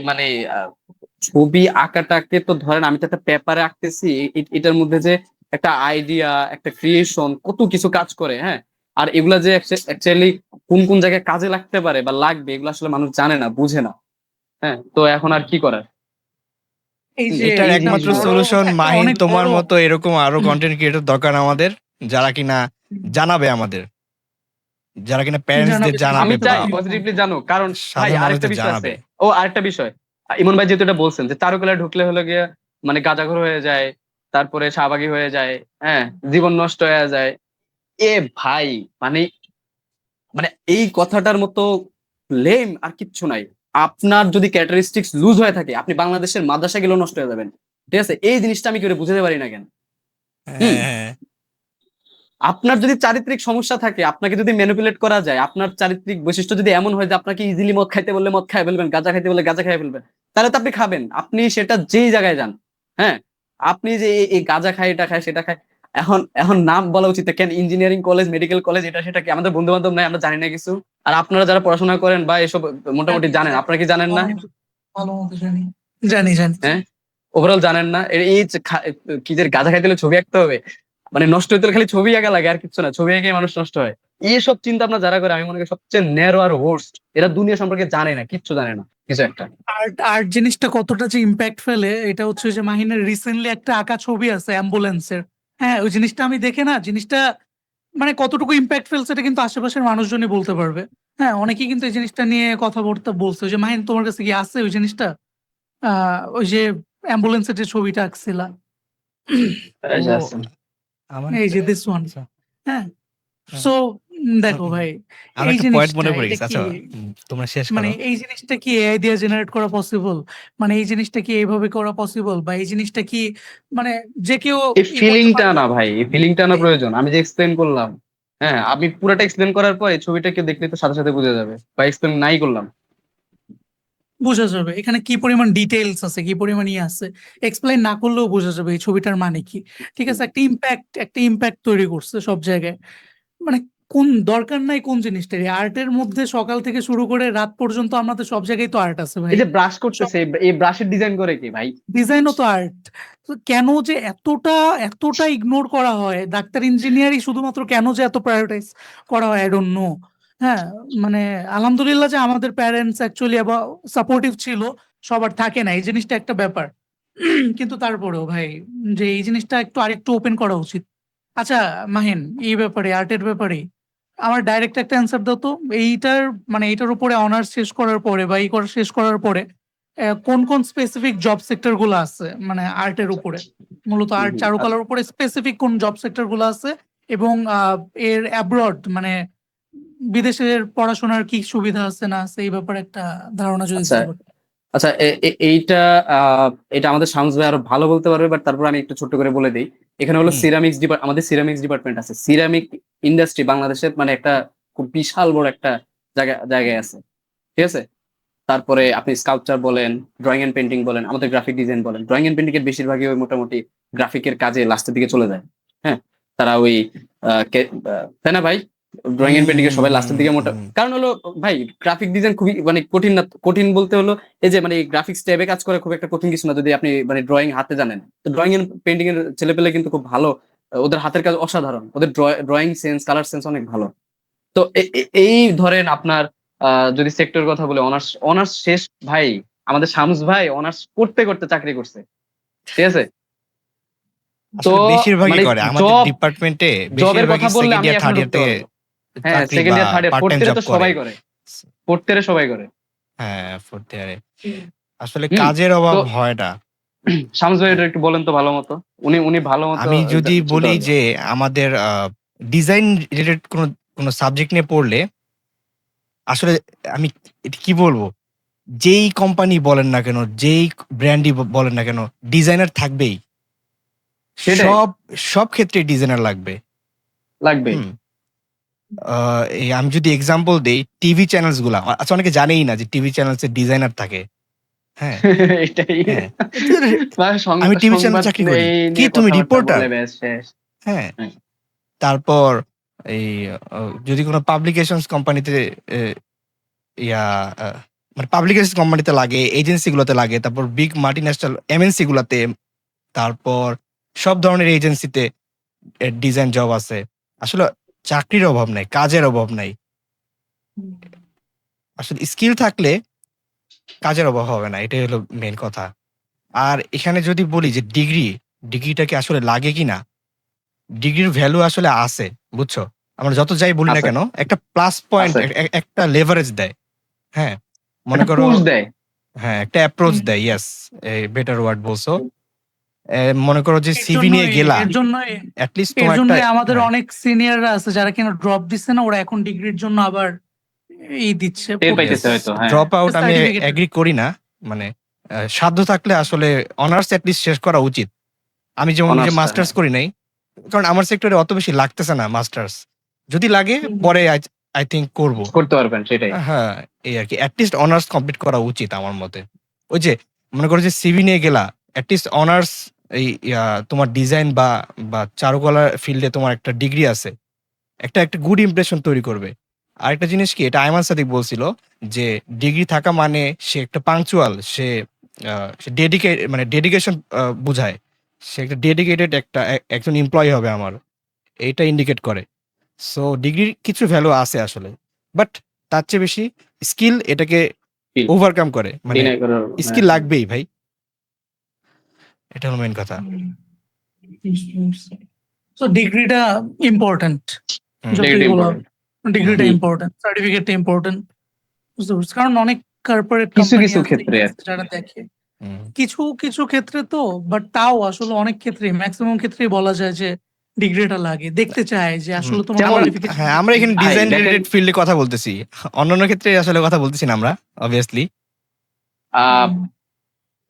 [SPEAKER 2] মানে আহ, ছবি আঁকাটাকে তো ধরেন আমি তো একটা পেপারে আঁকতেছি, এটার মধ্যে যে একটা আইডিয়া, একটা ক্রিয়েশন, কত কিছু কাজ করে। হ্যাঁ। আর এগুলা যে অ্যাকচুয়ালি কোন কোন জায়গায় কাজে লাগতে পারে বা লাগবে, এগুলো আসলে মানুষ জানে না, বুঝে না। হ্যাঁ, তো এখন আর কি করার?
[SPEAKER 3] এই যে
[SPEAKER 1] এটার
[SPEAKER 2] এই
[SPEAKER 3] অনেক
[SPEAKER 1] একমাত্র
[SPEAKER 2] জিনিসগুলো।
[SPEAKER 3] বড়
[SPEAKER 1] সলিউশন
[SPEAKER 3] একটা
[SPEAKER 1] মাহিন
[SPEAKER 3] অনেক
[SPEAKER 1] তোমার
[SPEAKER 3] বড়
[SPEAKER 1] মতো এরকম আরো কন্টেন্ট ক্রিয়েটর দরকার আমাদের, যারা কিনা জানাবে আমাদের, যারা কিনা প্যারেন্টসদের
[SPEAKER 3] জানাবে
[SPEAKER 1] জানাবে
[SPEAKER 2] আমি
[SPEAKER 3] বুঝতে
[SPEAKER 1] বা
[SPEAKER 2] চাই
[SPEAKER 3] পারলাম।
[SPEAKER 2] পজিটিভলি জানো, কারণ ভাই
[SPEAKER 1] সাধারণ
[SPEAKER 2] আরেকটা
[SPEAKER 1] মানুষদের
[SPEAKER 2] বিষয় আছে।
[SPEAKER 1] জানাবে।
[SPEAKER 2] ও আরেকটা বিষয়, ইমন ভাই যেহেতু এটা বলছেন যে চারুকলায় ঢুকলে হলো গিয়ে মানে গাঁজাখোর হয়ে যায়, তারপরে শাহবাগী হয়ে যায়, হ্যাঁ, জীবন নষ্ট হয়ে যায়। এ ভাই, মানে মানে এই কথাটার মতো লেম আর কিচ্ছু নাই। আপনার যদি ক্যারেক্টারিস্টিক্স লুজ হয়ে থাকে, আপনি বাংলাদেশের মাদ্রাসা গেলেও নষ্ট হয়ে যাবেন। ঠিক আছে, এই জিনিসটা আমি কি করে বুঝাতে পারি না কেন? হুম।
[SPEAKER 1] হ্যাঁ হ্যাঁ
[SPEAKER 2] আপনার যদি চারিত্রিক সমস্যা থাকে, আপনাকে যদি ম্যানিপুলেট করা যায়, আপনার চারিত্রিক বৈশিষ্ট্য যদি এমন হয় যে আপনাকে ইজিলি মদ খাইতে বললে মদ খাই ফেলবেন, গাঁজা খাইতে বললে গাঁজা খাই ফেলবেন, তাহলে তো আপনি খাবেন, আপনি সেটা যেই জায়গায় যান। হ্যাঁ। আপনি যে এই গাঁজা খায়, এটা খায়, সেটা খায়, এখন এখন নাম বলা উচিত না, কেন ইঞ্জিনিয়ারিং কলেজ, মেডিকেল কলেজ, এটা সেটা কি আমাদের বন্ধু বান্ধব নাই, আমরা জানি না কিছু? আর আপনারা যারা পড়াশোনা করেন বা এসব মোটামুটি জানেন, আপনারা কি জানেন না?
[SPEAKER 3] ভালো মতো জানি, জানি জানি।
[SPEAKER 2] হ্যাঁ, ওভারঅল জানেন না? এই যে কি যে গাঁজা খাইতে হলে ছবি আঁকতে হবে, মানে নষ্ট হইতে হলে খালি ছবি আঁকা লাগে আর কিছু না, ছবি এঁকে মানুষ নষ্ট হয়। এইসব চিন্তা ভাবনা যারা করে, আমি মনে করি সবচেয়ে ন্যারো আর ওর্স্ট। এরা দুনিয়া সম্পর্কে জানে না, কিচ্ছু জানে না কিছু একটা।
[SPEAKER 3] আর্ট আর্ট জিনিসটা কতটা যে ইম্প্যাক্ট ফেলে, এটা হচ্ছে যে মাহিনের রিসেন্টলি একটা আঁকা ছবি আছে অ্যাম্বুলেন্সের। হ্যাঁ, ওই জিনিসটা আমি দেখে না, জিনিসটা মানে কতটুকু ইম্প্যাক্ট ফেলছে এটা কিন্তু আশেপাশের মানুষজনই বলতে পারবে। হ্যাঁ, অনেকেই কিন্তু এই জিনিসটা নিয়ে কথা বলছে যে মাহিন তোমার কাছে কি আছে ওই জিনিসটা, ওই যে অ্যাম্বুলেন্সের যে ছবিটা আঁকছিলা,
[SPEAKER 2] এই যে
[SPEAKER 1] ও
[SPEAKER 2] আছে।
[SPEAKER 1] আমার
[SPEAKER 3] এই যে দিস ওয়ান।
[SPEAKER 1] আচ্ছা,
[SPEAKER 3] হ্যাঁ,
[SPEAKER 1] হ্যাঁ।
[SPEAKER 3] সো দেখো ভাই,
[SPEAKER 1] আমার
[SPEAKER 3] এই
[SPEAKER 1] একটা পয়েন্ট
[SPEAKER 3] জিনিসটা
[SPEAKER 1] মনে পড়ে
[SPEAKER 3] এটা
[SPEAKER 1] গেছে।
[SPEAKER 3] কি
[SPEAKER 1] আচ্ছা, তোমরা শেষ
[SPEAKER 3] মানে
[SPEAKER 1] করো।
[SPEAKER 3] এই জিনিসটা কি এআই দিয়ে জেনারেট করা পসিবল? মানে এই জিনিসটা কি এইভাবে করা পসিবল, বা এই জিনিসটা কি মানে যে কেউ
[SPEAKER 2] এই
[SPEAKER 3] ই করতে
[SPEAKER 2] ফিলিংটা
[SPEAKER 3] পারবে?
[SPEAKER 2] না ভাই, এই ফিলিংটা না প্রয়োজন। আমি যে এক্সপ্লেন করলাম, হ্যাঁ, আমি পুরোটা এক্সপ্লেন করার পর এই ছবিটা কেউ দেখলে তো সাথে সাথে বোঝা যাবে, বা এক্সপ্লেন নাই করলাম।
[SPEAKER 3] বোঝা যাবে এখানে কি পরিমাণ ডিটেইলস আছে, কি পরিমাণ ই আছে। এক্সপ্লেইন না করলেও বোঝা যাবে এই ছবিটার মানে কি। ঠিক আছে, একটা ইম্প্যাক্ট তৈরি করছে সব জায়গায়। মানে কোন দরকার নাই কোন জিনিসটারই, আর্টের মধ্যে সকাল থেকে শুরু করে রাত পর্যন্ত আমাদের সব জায়গায় তো আর্ট আছে
[SPEAKER 2] এই
[SPEAKER 3] ভাই।
[SPEAKER 2] যে ব্রাশ
[SPEAKER 3] সব
[SPEAKER 2] করতেছে, এই ব্রাশের ডিজাইন করে কি ভাই?
[SPEAKER 3] ডিজাইনও তো আর্ট। কেন যে এতটা এতটা ইগনোর করা হয়, ডাক্তার ইঞ্জিনিয়ারই শুধুমাত্র কেন যে এত প্রায়োরিটাইজ করা হয়, আই ডোন্ট নো। হ্যাঁ, মানে আলহামদুলিল্লাহ যে আমাদের প্যারেন্টস অ্যাকচুয়ালি সাপোর্টিভ ছিল, সবার থাকে না, এই জিনিসটা একটা ব্যাপার। কিন্তু তারপরেও ভাই, যে এই জিনিসটা একটু আরেকটু ওপেন করা উচিত। আচ্ছা মাহিন, এই ব্যাপারে আর্টের ব্যাপারে আমার ডাইরেক্ট একটা অ্যান্সার দাও তো। এইটার মানে এইটার উপরে অনার্স শেষ করার পরে বা শেষ করার পরে কোন কোন স্পেসিফিক জব সেক্টর গুলো আছে, মানে আর্টের উপরে, মূলত আর্ট
[SPEAKER 2] আচ্ছা,
[SPEAKER 3] চারুকলার উপরে স্পেসিফিক কোন জব সেক্টর গুলো আছে, এবং এর অ্যাব্রড মানে বিদেশের পড়াশোনার কি সুবিধা আছে না আছে, এই ব্যাপারে একটা ধারণা যদি
[SPEAKER 2] আচ্ছা,
[SPEAKER 3] দিতে পারো।
[SPEAKER 2] আচ্ছা, এইটা এটা আমাদের শামস ভাই আরো ভালো বলতে পারবে, বাট তারপর আমি একটু ছোট্ট করে বলে দিই। এখানে হলো
[SPEAKER 1] হুম।
[SPEAKER 2] সিরামিক্স আমাদের সিরামিক্স ডিপার্টমেন্ট আছে। সিরামিক ইন্ডাস্ট্রি বাংলাদেশের মানে একটা খুব বিশাল বড় একটা জায়গায় আছে, ঠিক আছে? তারপরে আপনি স্কাল্পচার বলেন, ড্রয়িং এন্ড পেন্টিং বলেন, আমাদের গ্রাফিক ডিজাইন বলেন, ড্রয়িং এন্ড পেন্টিং এর বেশিরভাগই ওই মোটামুটি গ্রাফিকের কাজে লাস্টের দিকে চলে যায়। হ্যাঁ, তারা ওই তাই না ভাই? ড্রয়িং এন্ড পেন্টিং এর সবাই লাস্টের দিকে মোটা,
[SPEAKER 1] হুম।
[SPEAKER 2] কারণ হলো ভাই গ্রাফিক ডিজাইন খুবই মানে কঠিন না, কঠিন বলতে হলো এই যে মানে গ্রাফিক্স ট্যাবে কাজ করে খুব একটা কঠিন কিছু না যদি আপনি মানে ড্রয়িং হাতে জানেন। তো ড্রয়িং এন্ড পেন্টিং এর ছেলেপেলে কিন্তু খুব ভালো, ওদের হাতের কাজ অসাধারণ, ওদের ড্রয়িং সেন্স, কালার সেন্স অনেক ভালো। তো এই ধরেন আপনার যদি সেক্টর কথা বলে, অনার্স অনার্স শেষ ভাই, আমাদের শামস ভাই অনার্স করতে করতে চাকরি করছে, ঠিক আছে? তো
[SPEAKER 1] আসলে বেশিরভাগই
[SPEAKER 2] মানে
[SPEAKER 1] করে আমাদের
[SPEAKER 2] জব
[SPEAKER 1] ডিপার্টমেন্টে,
[SPEAKER 2] জবের কথা
[SPEAKER 1] বেশিরভাগই
[SPEAKER 2] বললে
[SPEAKER 1] সেকেন্ড
[SPEAKER 2] আমি
[SPEAKER 1] ইয়ার
[SPEAKER 2] এখনো
[SPEAKER 1] থার্ড ইয়ার
[SPEAKER 2] ঢুকতে
[SPEAKER 1] থেকে
[SPEAKER 2] পারবো। হ্যাঁ,
[SPEAKER 1] চাকরি
[SPEAKER 2] সেকেন্ড
[SPEAKER 1] বা
[SPEAKER 2] year third year
[SPEAKER 1] part
[SPEAKER 2] fourth
[SPEAKER 1] time
[SPEAKER 2] ইয়ারে
[SPEAKER 1] জব
[SPEAKER 2] তো
[SPEAKER 1] করে।
[SPEAKER 2] সবাই করে, ফোর্থ ইয়ারে সবাই করে।
[SPEAKER 1] হ্যাঁ, ফোর্থ ইয়ারে আসলে
[SPEAKER 2] হুম।
[SPEAKER 1] কাজের
[SPEAKER 2] তো
[SPEAKER 1] অভাব হয় না।
[SPEAKER 2] শামস ভাই
[SPEAKER 1] হ্যাঁ,
[SPEAKER 2] এটা একটু বলেন তো ভালো মতো, উনি উনি ভালো মতো
[SPEAKER 1] আমি যদি
[SPEAKER 2] বলতে
[SPEAKER 1] বলি
[SPEAKER 2] পারবে।
[SPEAKER 1] যে আমাদের ডিজাইন রিলেটেড কোনো কোনো সাবজেক্ট নিয়ে পড়লে আসলে আমি এটা কি বলবো, যেই কোম্পানি বলেন না কেন, যেই ব্র্যান্ডই বলেন না কেন, ডিজাইনার থাকবেই।
[SPEAKER 2] সেটাই
[SPEAKER 1] সব সব ক্ষেত্রে ডিজাইনার লাগবে।
[SPEAKER 2] লাগবে।
[SPEAKER 1] হুম। এই আমি যদি এক্সাম্পল দেই, টিভি চ্যানেলস গুলা, আচ্ছা, অনেকে জানেই না যে টিভি চ্যানেলস এর ডিজাইনার থাকে। হ্যাঁ,
[SPEAKER 2] এটাই
[SPEAKER 1] হ্যাঁ।
[SPEAKER 2] মানে
[SPEAKER 1] আমি টিভি চ্যানেলে
[SPEAKER 2] সংবাদ
[SPEAKER 1] চাকরি করি।
[SPEAKER 2] এই
[SPEAKER 1] কি
[SPEAKER 2] নিয়ে
[SPEAKER 1] তুমি
[SPEAKER 2] কথাবার্তা
[SPEAKER 1] রিপোর্টার?
[SPEAKER 2] বলে ব্যাস শেষ।
[SPEAKER 1] হ্যাঁ।
[SPEAKER 2] হ্যাঁ।
[SPEAKER 1] তারপর এই যদি কোনো পাবলিকেশনস কোম্পানিতে ইয়া আ মানে পাবলিকেশন কোম্পানিতে লাগে, এজেন্সি গুলোতে লাগে, তারপর বিগ মাল্টিন্যাশনাল এমএনসি গুলাতে, তারপর সব ধরনের এজেন্সিতে ডিজাইন জব আছে। আসলে চাকরির অভাব নাই, কাজের অভাব নাই। আসলে স্কিল থাকলে কাজের অভাব হবে না। এটাই হলো মেইন কথা। আর এখানে যদি বলি যে ডিগ্রিটা কি আসলে লাগে কিনা? ডিগ্রির ভ্যালু আসলে আছে, বুঝছো? আমরা যত যাই বলি না
[SPEAKER 2] আছে
[SPEAKER 1] কেন, একটা প্লাস পয়েন্ট,
[SPEAKER 2] আছে
[SPEAKER 1] একটা লেভারেজ দেয়। হ্যাঁ, মনে
[SPEAKER 2] একটা
[SPEAKER 1] করো,
[SPEAKER 2] পুশ দেয়।
[SPEAKER 1] হ্যাঁ, একটা অ্যাপ্রোচ দেয়। ইয়েস, বেটার ওয়ার্ড বলছো। মনে করো যে
[SPEAKER 3] এর
[SPEAKER 1] সিভি নিয়ে
[SPEAKER 3] জন্যই
[SPEAKER 1] গেলা,
[SPEAKER 3] এর জন্যই
[SPEAKER 1] এট লিস্ট
[SPEAKER 3] এর
[SPEAKER 1] তোমার একটা,
[SPEAKER 3] জন্যই আমাদের
[SPEAKER 1] হ্যাঁ,
[SPEAKER 3] অনেক সিনিয়ররা আছে যারা কিনা ড্রপ দিচ্ছে না, ওরা এখন ডিগ্রির জন্য আবার এই দিচ্ছে,
[SPEAKER 2] টের
[SPEAKER 1] ইয়েস।
[SPEAKER 2] পাইতেছে হয়তো, হ্যাঁ।
[SPEAKER 1] ড্রপ আউট আমি
[SPEAKER 3] সার্টিফিকেট।
[SPEAKER 1] এগ্রি করি না। মানে সাধ্য থাকলে আসলে অনার্স এট লিস্ট শেষ করা উচিত। আমি যেমন নিজে
[SPEAKER 2] অনার্সটা,
[SPEAKER 1] মাস্টার্স
[SPEAKER 2] হ্যাঁ,
[SPEAKER 1] করি নাই, কারণ আমার সেক্টরে অত বেশি লাগতেছে না মাস্টার্স। যদি লাগে পরে আই থিংক করব।
[SPEAKER 2] করতে পারবেন সেটাই।
[SPEAKER 1] হ্যাঁ, এই আর কি, অ্যাটলিস্ট অনার্স কমপ্লিট করা উচিত আমার মতে। ওই যে মনে করো যে সিভি নিয়ে গেলা, অ্যাটলিস্ট অনার্স এই তোমার ডিজাইন বা চারুকলার ফিল্ডে তোমার একটা ডিগ্রি আছে, একটা গুড ইমপ্রেশন তৈরি করবে। আরেকটা জিনিস কি, এটা আয়মান সাদিক বলছিল যে ডিগ্রি থাকা মানে সে একটা পাংচুয়াল, সে মানে ডেডিকেশন বুঝায়, সে একটা ডেডিকেটেড একজন এমপ্লয়ি হবে আমার, এইটা ইন্ডিকেট করে। সো ডিগ্রির কিছু ভ্যালু আছে আসলে, বাট তার চেয়ে বেশি স্কিল এটাকে
[SPEAKER 2] Skill.
[SPEAKER 1] ওভারকাম করে, মানে
[SPEAKER 2] Deny করার
[SPEAKER 1] স্কিল লাগবেই ভাই, এটা হলো মেন কথা।
[SPEAKER 3] সো ডিগ্রিটা ইম্পর্টেন্ট,
[SPEAKER 1] হুম।
[SPEAKER 3] যতই
[SPEAKER 2] Degree
[SPEAKER 3] বলো
[SPEAKER 2] important.
[SPEAKER 3] ডিগ্রিটা
[SPEAKER 2] হুম।
[SPEAKER 3] ইম্পর্টেন্ট, সার্টিফিকেটটা ইম্পর্টেন্ট, বুঝতে পারছি। কারণ অনেক কর্পোরেট
[SPEAKER 2] কিছু
[SPEAKER 3] কোম্পানি
[SPEAKER 2] কিছু
[SPEAKER 3] আছে
[SPEAKER 2] ক্ষেত্রে আর কি।
[SPEAKER 3] যারা দেখে
[SPEAKER 1] হুম।
[SPEAKER 3] কিছু কিছু ক্ষেত্রে তো, বাট তাও আসলে অনেক ক্ষেত্রে, ম্যাক্সিমাম ক্ষেত্রেই বলা যায় যে ডিগ্রিটা লাগে, দেখতে চায় যে আসলে তোমার
[SPEAKER 2] যেমন-
[SPEAKER 3] qualification
[SPEAKER 1] হ্যাঁ, আমরা এখানে
[SPEAKER 2] ভাই,
[SPEAKER 1] ডিজাইন
[SPEAKER 2] দেখেন-
[SPEAKER 1] রিলেটেড ফিল্ডে কথা বলতেছি, অন্যান্য ক্ষেত্রে আসলে কথা বলতেছি না আমরা, অবভিয়াসলি।
[SPEAKER 2] আহ,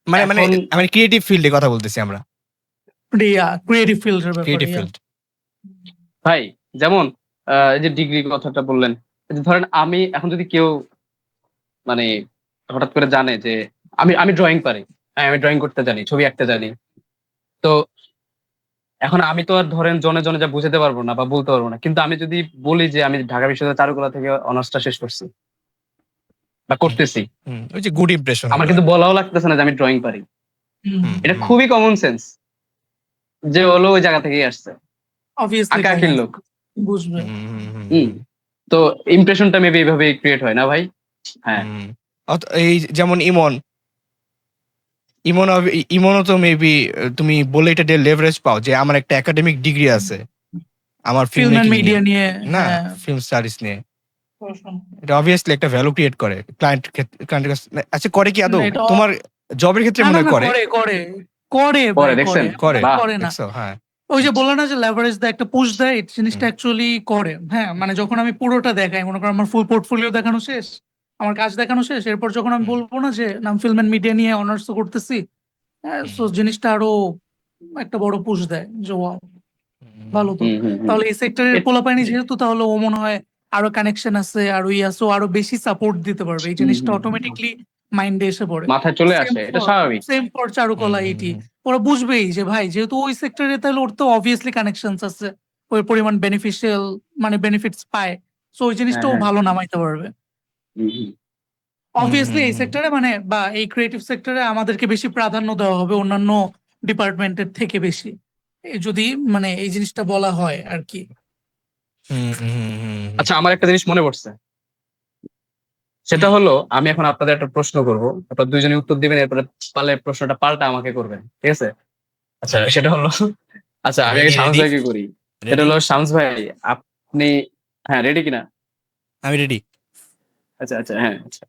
[SPEAKER 1] মানে
[SPEAKER 2] এখন-
[SPEAKER 1] আমি ক্রিয়েটিভ ফিল্ডে কথা বলতেছি আমরা,
[SPEAKER 3] ক্রিয়েটিভ ফিল্ডের
[SPEAKER 1] ক্রিয়েটিভ
[SPEAKER 3] ব্যাপারে।
[SPEAKER 1] ফিল্ড।
[SPEAKER 2] ভাই যেমন এই যে ডিগ্রি কথাটা বললেন, এই যে ধরেন আমি এখন যদি কেউ মানে হঠাৎ করে জানে যে আমি ড্রয়িং পারি, হ্যাঁ আমি ড্রয়িং করতে জানি, ছবি আঁকতে জানি, তো এখন আমি তো আর ধরেন জনে জনে যা বুঝাতে পারবো না বা বলতে পারবো না, কিন্তু আমি যদি বলি যে আমি ঢাকা বিশ্ববিদ্যালয় চারুকলা থেকে অনার্সটা শেষ করছি বা করতেছি,
[SPEAKER 1] ওই যে গুড ইমপ্রেশন,
[SPEAKER 2] আমার কিন্তু বলাও লাগতেছে না যে আমি ড্রয়িং পারি। এটা খুবই কমন সেন্স যে হলো ওই জায়গা থেকেই আসছে,
[SPEAKER 3] অবভিয়াসলি
[SPEAKER 2] আঁকাআঁকির লোক।
[SPEAKER 3] বুঝবে।
[SPEAKER 2] তো ইমপ্রেশনটা মেবি এইভাবে ক্রিয়েট হয় না ভাই? হ্যাঁ,
[SPEAKER 1] এই যেমন ইমনও তো মেবি তুমি বলে এটা লেভারেজ পাও যে আমার একটা একাডেমিক ডিগ্রি আছে, আমার
[SPEAKER 3] ফিল্ম এন্ড মিডিয়া নিয়ে,
[SPEAKER 1] না
[SPEAKER 3] হ্যাঁ,
[SPEAKER 1] ফিল্ম স্টাডিজ নিয়ে,
[SPEAKER 3] পড়াশোনা।
[SPEAKER 1] এটা অবভিয়াসলি একটা ভ্যালু ক্রিয়েট করে ক্লায়েন্টের কাছে। আচ্ছা, করে কি আদৌ
[SPEAKER 3] না, এটা
[SPEAKER 1] তোমার জবের ক্ষেত্রে
[SPEAKER 3] না,
[SPEAKER 1] মনে
[SPEAKER 3] না,
[SPEAKER 1] হয়
[SPEAKER 3] না,
[SPEAKER 1] করে?
[SPEAKER 3] করে করে করে
[SPEAKER 2] করে
[SPEAKER 3] ভাই,
[SPEAKER 2] দেখছেন?
[SPEAKER 1] করে
[SPEAKER 2] বাহ।
[SPEAKER 3] করে না।
[SPEAKER 1] দেখছো? হ্যাঁ,
[SPEAKER 3] ওই যে বললো না যে লেভারেজ দেয়, একটা পুশ দেয়, এই জিনিসটা অ্যাকচুয়ালি করে। হ্যাঁ, মানে যখন আমি পুরোটা দেখাই, মনে করো আমার ফুল পোর্টফোলিও দেখানো শেষ, আমার কাজ দেখানো শেষ, এরপর যখন আমি বলবো না যে নাম ফিল্ম এন্ড মিডিয়া নিয়ে অনার্স করতেছি, সো জিনিসটা আরো একটা বড় পুশ দেয় যে wow, ভালো তো। তাহলে এই সেক্টরের পোলাপাইনি যেহেতু, তাহলে ও মনে হয় আরো কানেকশন আছে, আরো আছে, ও আরো বেশি সাপোর্ট দিতে পারবে, এই জিনিসটা অটোমেটিকলি মাইন্ডে এসে পড়ে।
[SPEAKER 2] মাথায় চলে আসে, এটা স্বাভাবিক।
[SPEAKER 3] সেম ফর চারুকলা ইটি, ওরা বুঝবেই যে ভাই যেহেতু ওই সেক্টরে, তাহলে ওর তো অবভিয়াসলি কানেকশনস আছে, ওই পরিমাণ বেনিফিশিয়াল মানে বেনিফিটস পায়, সো ওই জিনিসটাও
[SPEAKER 2] হ্যাঁ।
[SPEAKER 3] ভালো নামাইতে পারবে। অবভিয়াসলি এই সেক্টরে মানে বা এই ক্রিয়েটিভ সেক্টরে আমাদেরকে বেশি প্রাধান্য দেওয়া হবে অন্যান্য ডিপার্টমেন্টের থেকে বেশি, যদি মানে এই জিনিসটা বলা হয় আর কি।
[SPEAKER 2] আচ্ছা, আমার একটা জিনিস মনে পড়ছে, সেটা হলো আমি এখন আপনাদের একটা প্রশ্ন করবো, আপনারা দুইজনে উত্তর দিবেন, এরপরে পারলে প্রশ্নটা পাল্টা আমাকে করবেন, ঠিক আছে? আচ্ছা, সেটা হলো, আচ্ছা আমি আগে
[SPEAKER 1] Ready,
[SPEAKER 2] শামস
[SPEAKER 1] ready?
[SPEAKER 2] ভাইকে করি। সেটা হলো, শামস ভাই আপনি, হ্যাঁ রেডি কিনা?
[SPEAKER 1] আমি রেডি।
[SPEAKER 2] আচ্ছা আচ্ছা, হ্যাঁ আচ্ছা।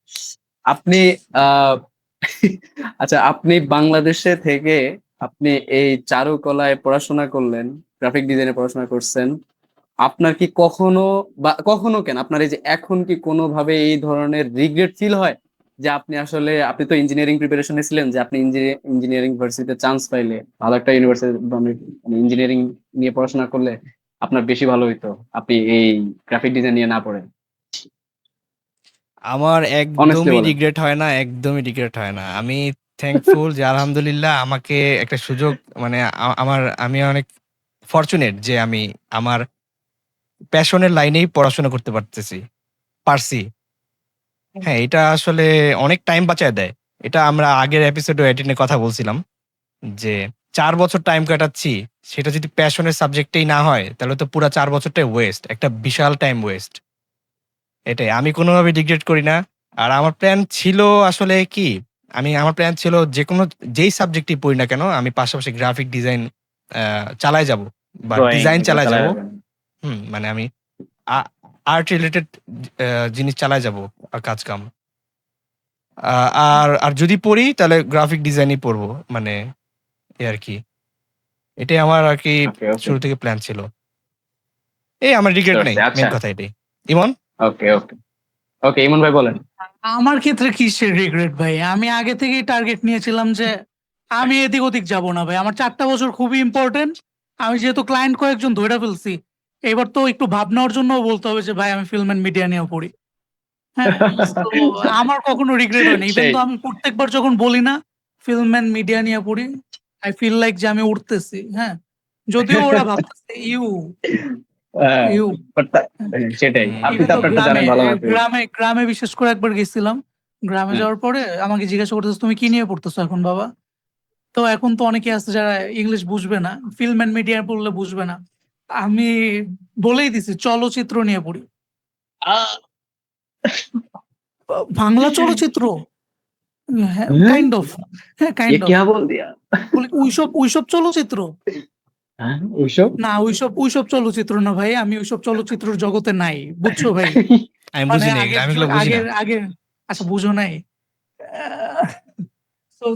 [SPEAKER 2] আপনি আচ্ছা, আপনি বাংলাদেশে থেকে আপনি এই চারুকলায় পড়াশোনা করলেন, গ্রাফিক ডিজাইনে পড়াশোনা করছেন, আপনার কি কখনো বা কখনো কেন আপনার এই যে এখন কি কোনোভাবে এই ধরনের রিগ্রেট ফিল হয় যে আপনি আসলে, আপনি তো ইঞ্জিনিয়ারিং প্রিপারেশনে ছিলেন, যে আপনি ইঞ্জিনিয়ারিং ভার্সিটিতে চান্স পাইলে, ভালো একটা ইউনিভার্সিটি মানে ইঞ্জিনিয়ারিং নিয়ে পড়াশোনা করলে আপনার বেশি ভালো হইতো আপনি এই গ্রাফিক ডিজাইন নিয়ে না পড়ে?
[SPEAKER 1] আমার
[SPEAKER 2] Honestly
[SPEAKER 1] একদমই
[SPEAKER 2] বলেন।
[SPEAKER 1] রিগ্রেট হয় না, একদমই রিগ্রেট হয় না। আমি থ্যাঙ্কফুল যে আলহামদুলিল্লাহ আমাকে একটা সুযোগ, মানে আমি অনেক ফরচুনেট যে আমি আমার প্যাশনের লাইনেই পড়াশোনা করতে পারছি। হ্যাঁ, এটা আসলে অনেক টাইম বাঁচায় দেয়। এটা আমরা আগের এপিসোডে এটি নিয়ে কথা বলছিলাম যে ৪ বছর টাইম কাটাচ্ছি, সেটা যদি প্যাশনের সাবজেক্টেই না হয় তাহলে তো পুরা ৪ বছরটাই ওয়েস্ট, একটা বিশাল টাইম ওয়েস্ট। এটাই, আমি কোনোভাবে রিগ্রেট করি না। আর আমার প্ল্যান ছিল আসলে কি, আমার প্ল্যান ছিল যেই সাবজেক্টই পড়ি না কেন, আমি পাশাপাশি গ্রাফিক ডিজাইন চালায় যাব বা
[SPEAKER 2] Drawing
[SPEAKER 1] ডিজাইন
[SPEAKER 2] এগুলো
[SPEAKER 1] চালায় যাব।
[SPEAKER 2] চালায় যাবেন।
[SPEAKER 1] মানে আমি আর্ট রিলেটেড জিনিস চালায় যাব আর কাজ কাম। আর যদি পড়ি তাহলে গ্রাফিক ডিজাইনই পড়বো, মানে এই আর কি। এটাই আমার আর কি
[SPEAKER 2] Okay, okay.
[SPEAKER 1] শুরু থেকে প্ল্যান ছিল। এই আমার রিগ্রেট নেই,
[SPEAKER 2] আচ্ছা।
[SPEAKER 1] মেন কথা এটাই। ইমন?
[SPEAKER 2] ওকে ওকে ওকে, ইমন ভাই বলেন।
[SPEAKER 3] আমার ক্ষেত্রে কিসের রিগ্রেট ভাই, আমি আগে থেকেই টার্গেট নিয়েছিলাম যে আমি এদিক ওদিক যাব না ভাই, আমার 4টা বছর খুবই ইম্পর্টেন্ট। আমি যেহেতু ক্লায়েন্ট কয়েকজন ধরে ফেলছি, এবার তো একটু ভাবনার জন্য বলতে হবে যে ভাই আমি ফিল্ম এন্ড মিডিয়া নিয়ে পড়ি। হ্যাঁ, তো আমার কখনো রিগ্রেট হয়নি, ইভেন
[SPEAKER 2] সেই।
[SPEAKER 3] তো আমি প্রত্যেকবার যখন বলি না ফিল্ম এন্ড মিডিয়া নিয়ে পড়ি, আই ফিল লাইক যে আমি উঠতেছি, হ্যাঁ, যদিও ওরা ভাবতেছে ইউ
[SPEAKER 2] হ্যাঁ,
[SPEAKER 3] ইউ
[SPEAKER 2] but সেটাই
[SPEAKER 1] হুম।
[SPEAKER 2] আপনি
[SPEAKER 3] ইভেন
[SPEAKER 2] তো
[SPEAKER 3] তো
[SPEAKER 2] আপনারটা
[SPEAKER 3] গ্রামে
[SPEAKER 2] জানেন ভালো মতো।
[SPEAKER 3] গ্রামে বিশেষ করে একবার গেছিলাম। গ্রামে
[SPEAKER 2] হ্যাঁ।
[SPEAKER 3] যাওয়ার পরে আমাকে জিজ্ঞাসা করতেছে তুমি কি নিয়ে পড়তেছো এখন বাবা? তো এখন তো অনেকে আছে যারা ইংলিশ বুঝবে না, ফিল্ম এন্ড মিডিয়া পড়লে বুঝবে না। আমি বলেই দিছি চলচ্চিত্র নিয়ে পড়ি।
[SPEAKER 2] আহ!
[SPEAKER 3] বাংলা চলচ্চিত্র? হ্যাঁ,
[SPEAKER 2] হ্যাঁ?
[SPEAKER 3] Kind of. হ্যাঁ,
[SPEAKER 2] ये
[SPEAKER 3] কাইন্ড অফ।
[SPEAKER 2] क्या बोल दिया?
[SPEAKER 3] বলি ওইসব চলচ্চিত্র?
[SPEAKER 2] হ্যাঁ, ওইসব?
[SPEAKER 3] না, ওইসব চলচ্চিত্র না ভাই, আমি ওইসব চলচ্চিত্রের জগতে নাই, বুঝছো ভাই?
[SPEAKER 1] আমি
[SPEAKER 3] মানে
[SPEAKER 1] বুঝি নাই, আমি এগুলো বুঝি না।
[SPEAKER 3] আগের আচ্ছা বুঝো নাই। আহ, তো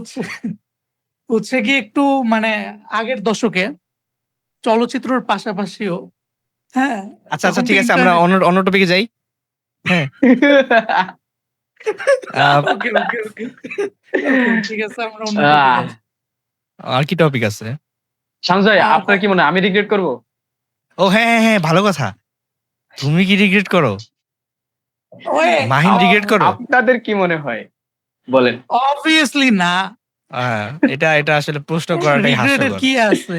[SPEAKER 3] হচ্ছে কি একটু মানে আগের দশকে চলচ্চিত্রের পাশাপাশিও, হ্যাঁ,
[SPEAKER 1] আচ্ছা
[SPEAKER 3] তখন
[SPEAKER 1] আচ্ছা,
[SPEAKER 3] তো
[SPEAKER 1] ঠিক আছে, আমরা
[SPEAKER 3] ইন্টারনেট।
[SPEAKER 1] অন্য অন্য টপিকে যাই। হ্যাঁ। আহ,
[SPEAKER 3] ওকে ওকে ওকে ওকে, ঠিক আছে, আমরা অন্য টপিকে
[SPEAKER 2] আহ,
[SPEAKER 3] আসি।
[SPEAKER 1] আর কি টপিক আছে?
[SPEAKER 2] সঞ্জয়,
[SPEAKER 3] আহ,
[SPEAKER 2] আপনার কি মনে হয় আমি রিগ্রেট করবো?
[SPEAKER 1] ও হ্যাঁ হ্যাঁ হ্যাঁ, ভালো কথা। তুমি কি রিগ্রেট করো?
[SPEAKER 3] ওয়ে,
[SPEAKER 1] মাহিন রিগ্রেট করো?
[SPEAKER 2] আপনাদের কি মনে হয় বলেন?
[SPEAKER 3] অবভিয়াসলি না।
[SPEAKER 1] আহ, এটা এটা আসলে প্রশ্ন করাটাই
[SPEAKER 3] রিগ্রেটের
[SPEAKER 1] হাস্যকর।
[SPEAKER 3] কি আছে?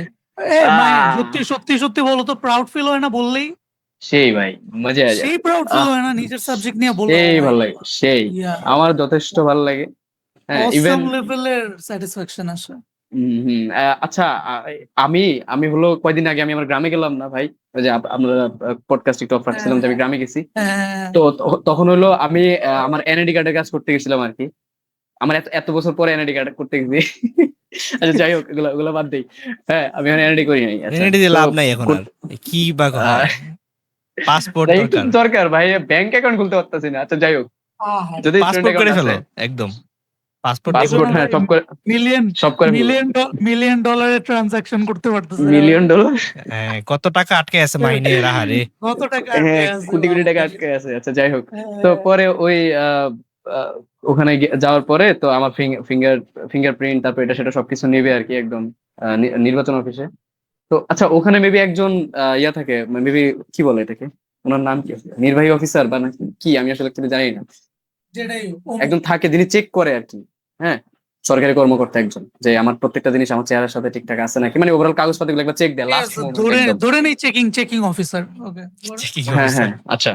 [SPEAKER 3] মাহিন,
[SPEAKER 2] আহ,
[SPEAKER 3] সত্যি সত্যি সত্যি বলো তো, প্রাউড ফিল হয় না বললেই?
[SPEAKER 2] সেই ভাই, মজা আ যায়।
[SPEAKER 3] সেই প্রাউড ফিল
[SPEAKER 2] আহ,
[SPEAKER 3] হয় না নিজের সাবজেক্ট নিয়ে বললে? ও
[SPEAKER 2] সেই
[SPEAKER 3] মাই
[SPEAKER 2] ভালো লাগে,
[SPEAKER 3] গড,
[SPEAKER 2] সেই
[SPEAKER 3] ইয়া,
[SPEAKER 2] আমার যথেষ্ট ভালো লাগে। হ্যাঁ, ইভেন
[SPEAKER 3] অসাম লেভেলের স্যাটিসফ্যাকশন আসে।
[SPEAKER 2] আচ্ছা, আমি আমি হলো কয়দিন আগে আমি আমার গ্রামে গেলাম না ভাই, ওই যে আমরা পডকাস্ট একটু অফ রাখছিলাম যে আমি গ্রামে গেছি।
[SPEAKER 3] হ্যাঁ,
[SPEAKER 2] তো তখন হলো আমি আমার এনআইডি কার্ডের কাজ করতে গেছিলাম আর কি। আমার এত এত বছর পরে এনআইডি কার্ড করতে গেছি। আচ্ছা যাই হোক, এগুলো বাদ দেই। হ্যাঁ, আমি এখন এনআইডি করি নাই। আচ্ছা,
[SPEAKER 1] এনআইডি দিয়ে
[SPEAKER 2] তো
[SPEAKER 1] লাভ নাই এখন আর। কি বা
[SPEAKER 2] আহ,
[SPEAKER 1] হয়? পাসপোর্ট
[SPEAKER 2] তাই একটু
[SPEAKER 1] দরকার।
[SPEAKER 2] দরকার ভাই, ব্যাংক অ্যাকাউন্ট খুলতে পারতেছি না। আচ্ছা যাই হোক, যদি স্টুডেন্ট
[SPEAKER 1] পাসপোর্ট করে
[SPEAKER 2] অ্যাকাউন্ট আছে,
[SPEAKER 1] ফেলো একদম। পাসপোর্ট দিয়ে
[SPEAKER 3] বুঝো
[SPEAKER 1] করে
[SPEAKER 2] পাসপোর্ট,
[SPEAKER 3] না
[SPEAKER 1] ফেলো।
[SPEAKER 2] হ্যাঁ,
[SPEAKER 3] ভাই, মিলিয়ন
[SPEAKER 2] সব করে ফেলবো।
[SPEAKER 3] মিলিয়ন ডলারের ট্রানজাকশন করতে পারতেছে না ভাই।
[SPEAKER 2] $1,000,000?
[SPEAKER 1] হ্যাঁ, কত টাকা আটকে আছে মাহিনে রাহারে।
[SPEAKER 3] কত টাকা আটকে
[SPEAKER 2] হ্যাঁ,
[SPEAKER 3] আছে
[SPEAKER 2] কোটি কোটি টাকা
[SPEAKER 3] বাবা।
[SPEAKER 2] আটকে আছে। আচ্ছা যাই হোক, তো
[SPEAKER 3] হ্যাঁ,
[SPEAKER 2] পরে ওই আহ, ওখানে যাওয়ার পরে তো আমার ফিঙ্গারপ্রিন্ট, তারপর এটা সেটা সবকিছু নেবে আর কি, একদম নির্বাচন অফিসে। তো আচ্ছা, ওখানে মেবি একজন ইয়া থাকে, মেবি কি বলে এটাকে, ওনার নাম কি, নির্বাহী অফিসার বা নাকি কি, আমি আসলে কিন্তু জানি না।
[SPEAKER 3] যেটাই হোক।
[SPEAKER 2] একজন থাকে যিনি চেক করে আর কি। হ্যাঁ, সরকারি কর্মকর্তা একজন, যে আমার প্রত্যেকটা জিনিস আমার চেহারার সাথে ঠিকঠাক আছে নাকি, মানে ওভারঅল কাগজপত্র গুলো একবার চেক দেয়
[SPEAKER 3] ঠিক
[SPEAKER 2] লাস্ট
[SPEAKER 3] আছে,
[SPEAKER 2] মোমেন্ট
[SPEAKER 3] ধরে
[SPEAKER 2] একদম।
[SPEAKER 3] ধরে নেই চেকিং অফিসার। ওকে,
[SPEAKER 1] কি
[SPEAKER 2] হ্যাঁ
[SPEAKER 1] অবস্থা?
[SPEAKER 2] হ্যাঁ, আচ্ছা।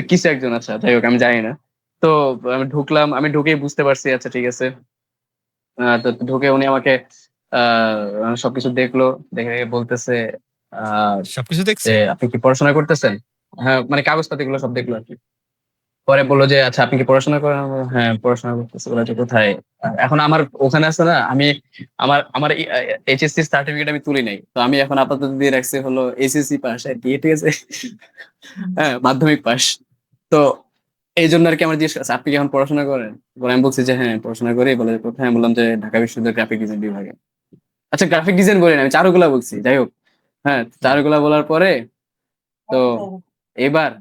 [SPEAKER 2] কিছু একজন, আচ্ছা যাই হোক, আমি জানি না। তো আমি ঢুকলাম, আমি ঢুকেই বুঝতে পারছি, আচ্ছা ঠিক আছে। তো ঢুকে উনি আমাকে সবকিছু দেখলো, দেখে বলতেছে আহ
[SPEAKER 1] সবকিছু
[SPEAKER 2] যে
[SPEAKER 1] দেখছে?
[SPEAKER 2] আপনি কি পড়াশোনা করতেছেন? হ্যাঁ, মানে কাগজপাতি গুলো সব দেখলো আর কি। পরে বললো যে আচ্ছা আপনি কি পড়াশোনা করেন? আমি বললাম, হ্যাঁ পড়াশোনা করতেছি। বলে যে কোথায়? এখন আমার ওখানে আছে না, আমি আমার আমার এইচএসসি সার্টিফিকেট আমি তুলি নাই, তো আমি এখন আপাতত দিয়ে রাখছি হলো এসএসসি পাস আর কি, ঠিক আছে। হ্যাঁ, মাধ্যমিক পাস। তো এই জন্য আর কি আমার জিজ্ঞেস করছে আপনি কি এখন পড়াশোনা করেন? বলে আমি বলছি যে হ্যাঁ পড়াশোনা করি। বলে যে কোথায়? আমি বললাম যে ঢাকা বিশ্ববিদ্যালয় গ্রাফিক ডিজাইন বিভাগে। আচ্ছা, গ্রাফিক ডিজাইন করেন? আমি চারুকলা বলছি। যাই হোক, হ্যাঁ, চারুকলা বলার পরে তো এবার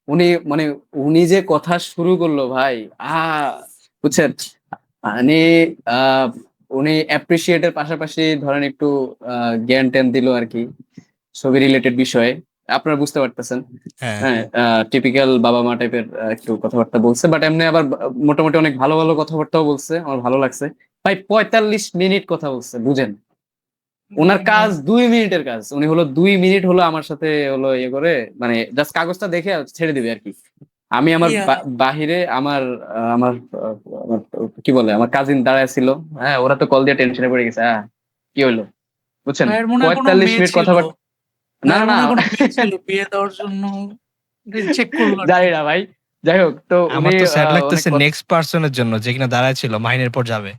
[SPEAKER 2] উনি মানে উনি যে কথা শুরু করলো ভাই, বুঝছেন, মানে আহ উনি অ্যাপ্রিসিয়েটের পাশাপাশি ধরেন একটু জ্ঞান ট্যান দিল আর কি, ছবি রিলেটেড বিষয়ে। আপনারা বুঝতে পারতেছেন।
[SPEAKER 1] হ্যাঁ।
[SPEAKER 2] হ্যাঁ, টিপিক্যাল বাবা মা টাইপের একটু কথাবার্তা বলছে, বাট এমনি আবার মোটামুটি অনেক ভালো ভালো কথাবার্তাও বলছে, আমার ভালো লাগছে। ভাই 45 মিনিট কথা বলছে, বুঝেন। ওনার কাজ 2 মিনিটের কাজ, উনি হলো 2 মিনিট হলো আমার সাথে হলো ইয়ে করে, মানে জাস্ট কাগজটা দেখে ছেড়ে দিবে আর কি। আমি আমার
[SPEAKER 3] ইয়া,
[SPEAKER 2] বাহিরে আমার আমার আমার কি বলে আমার কাজিন দাঁড়ায় ছিল। হ্যাঁ, ওরা তো কল দিয়ে টেনশনে পড়ে গেছে। কি হলো, বুঝছেন।
[SPEAKER 3] ভাইয়ের মনে হয় কোনো
[SPEAKER 2] 45
[SPEAKER 3] মেয়ে
[SPEAKER 2] মিনিট
[SPEAKER 3] ছিল,
[SPEAKER 2] কথাবার্তা। না না
[SPEAKER 3] ভাইয়ের
[SPEAKER 2] না।
[SPEAKER 3] মনে হয় কোনো মেয়ে ছিল বিয়ে দেওয়ার জন্য চেক করলো আর কি।
[SPEAKER 2] জানি না ভাই, যাই হোক, তো উনি
[SPEAKER 1] আমার তো স্যাড
[SPEAKER 2] অনেক
[SPEAKER 1] লাগতেছে নেক্সট পার্সনের জন্য যে কিনা দাঁড়ায় ছিল মাহিনের পর যাবে।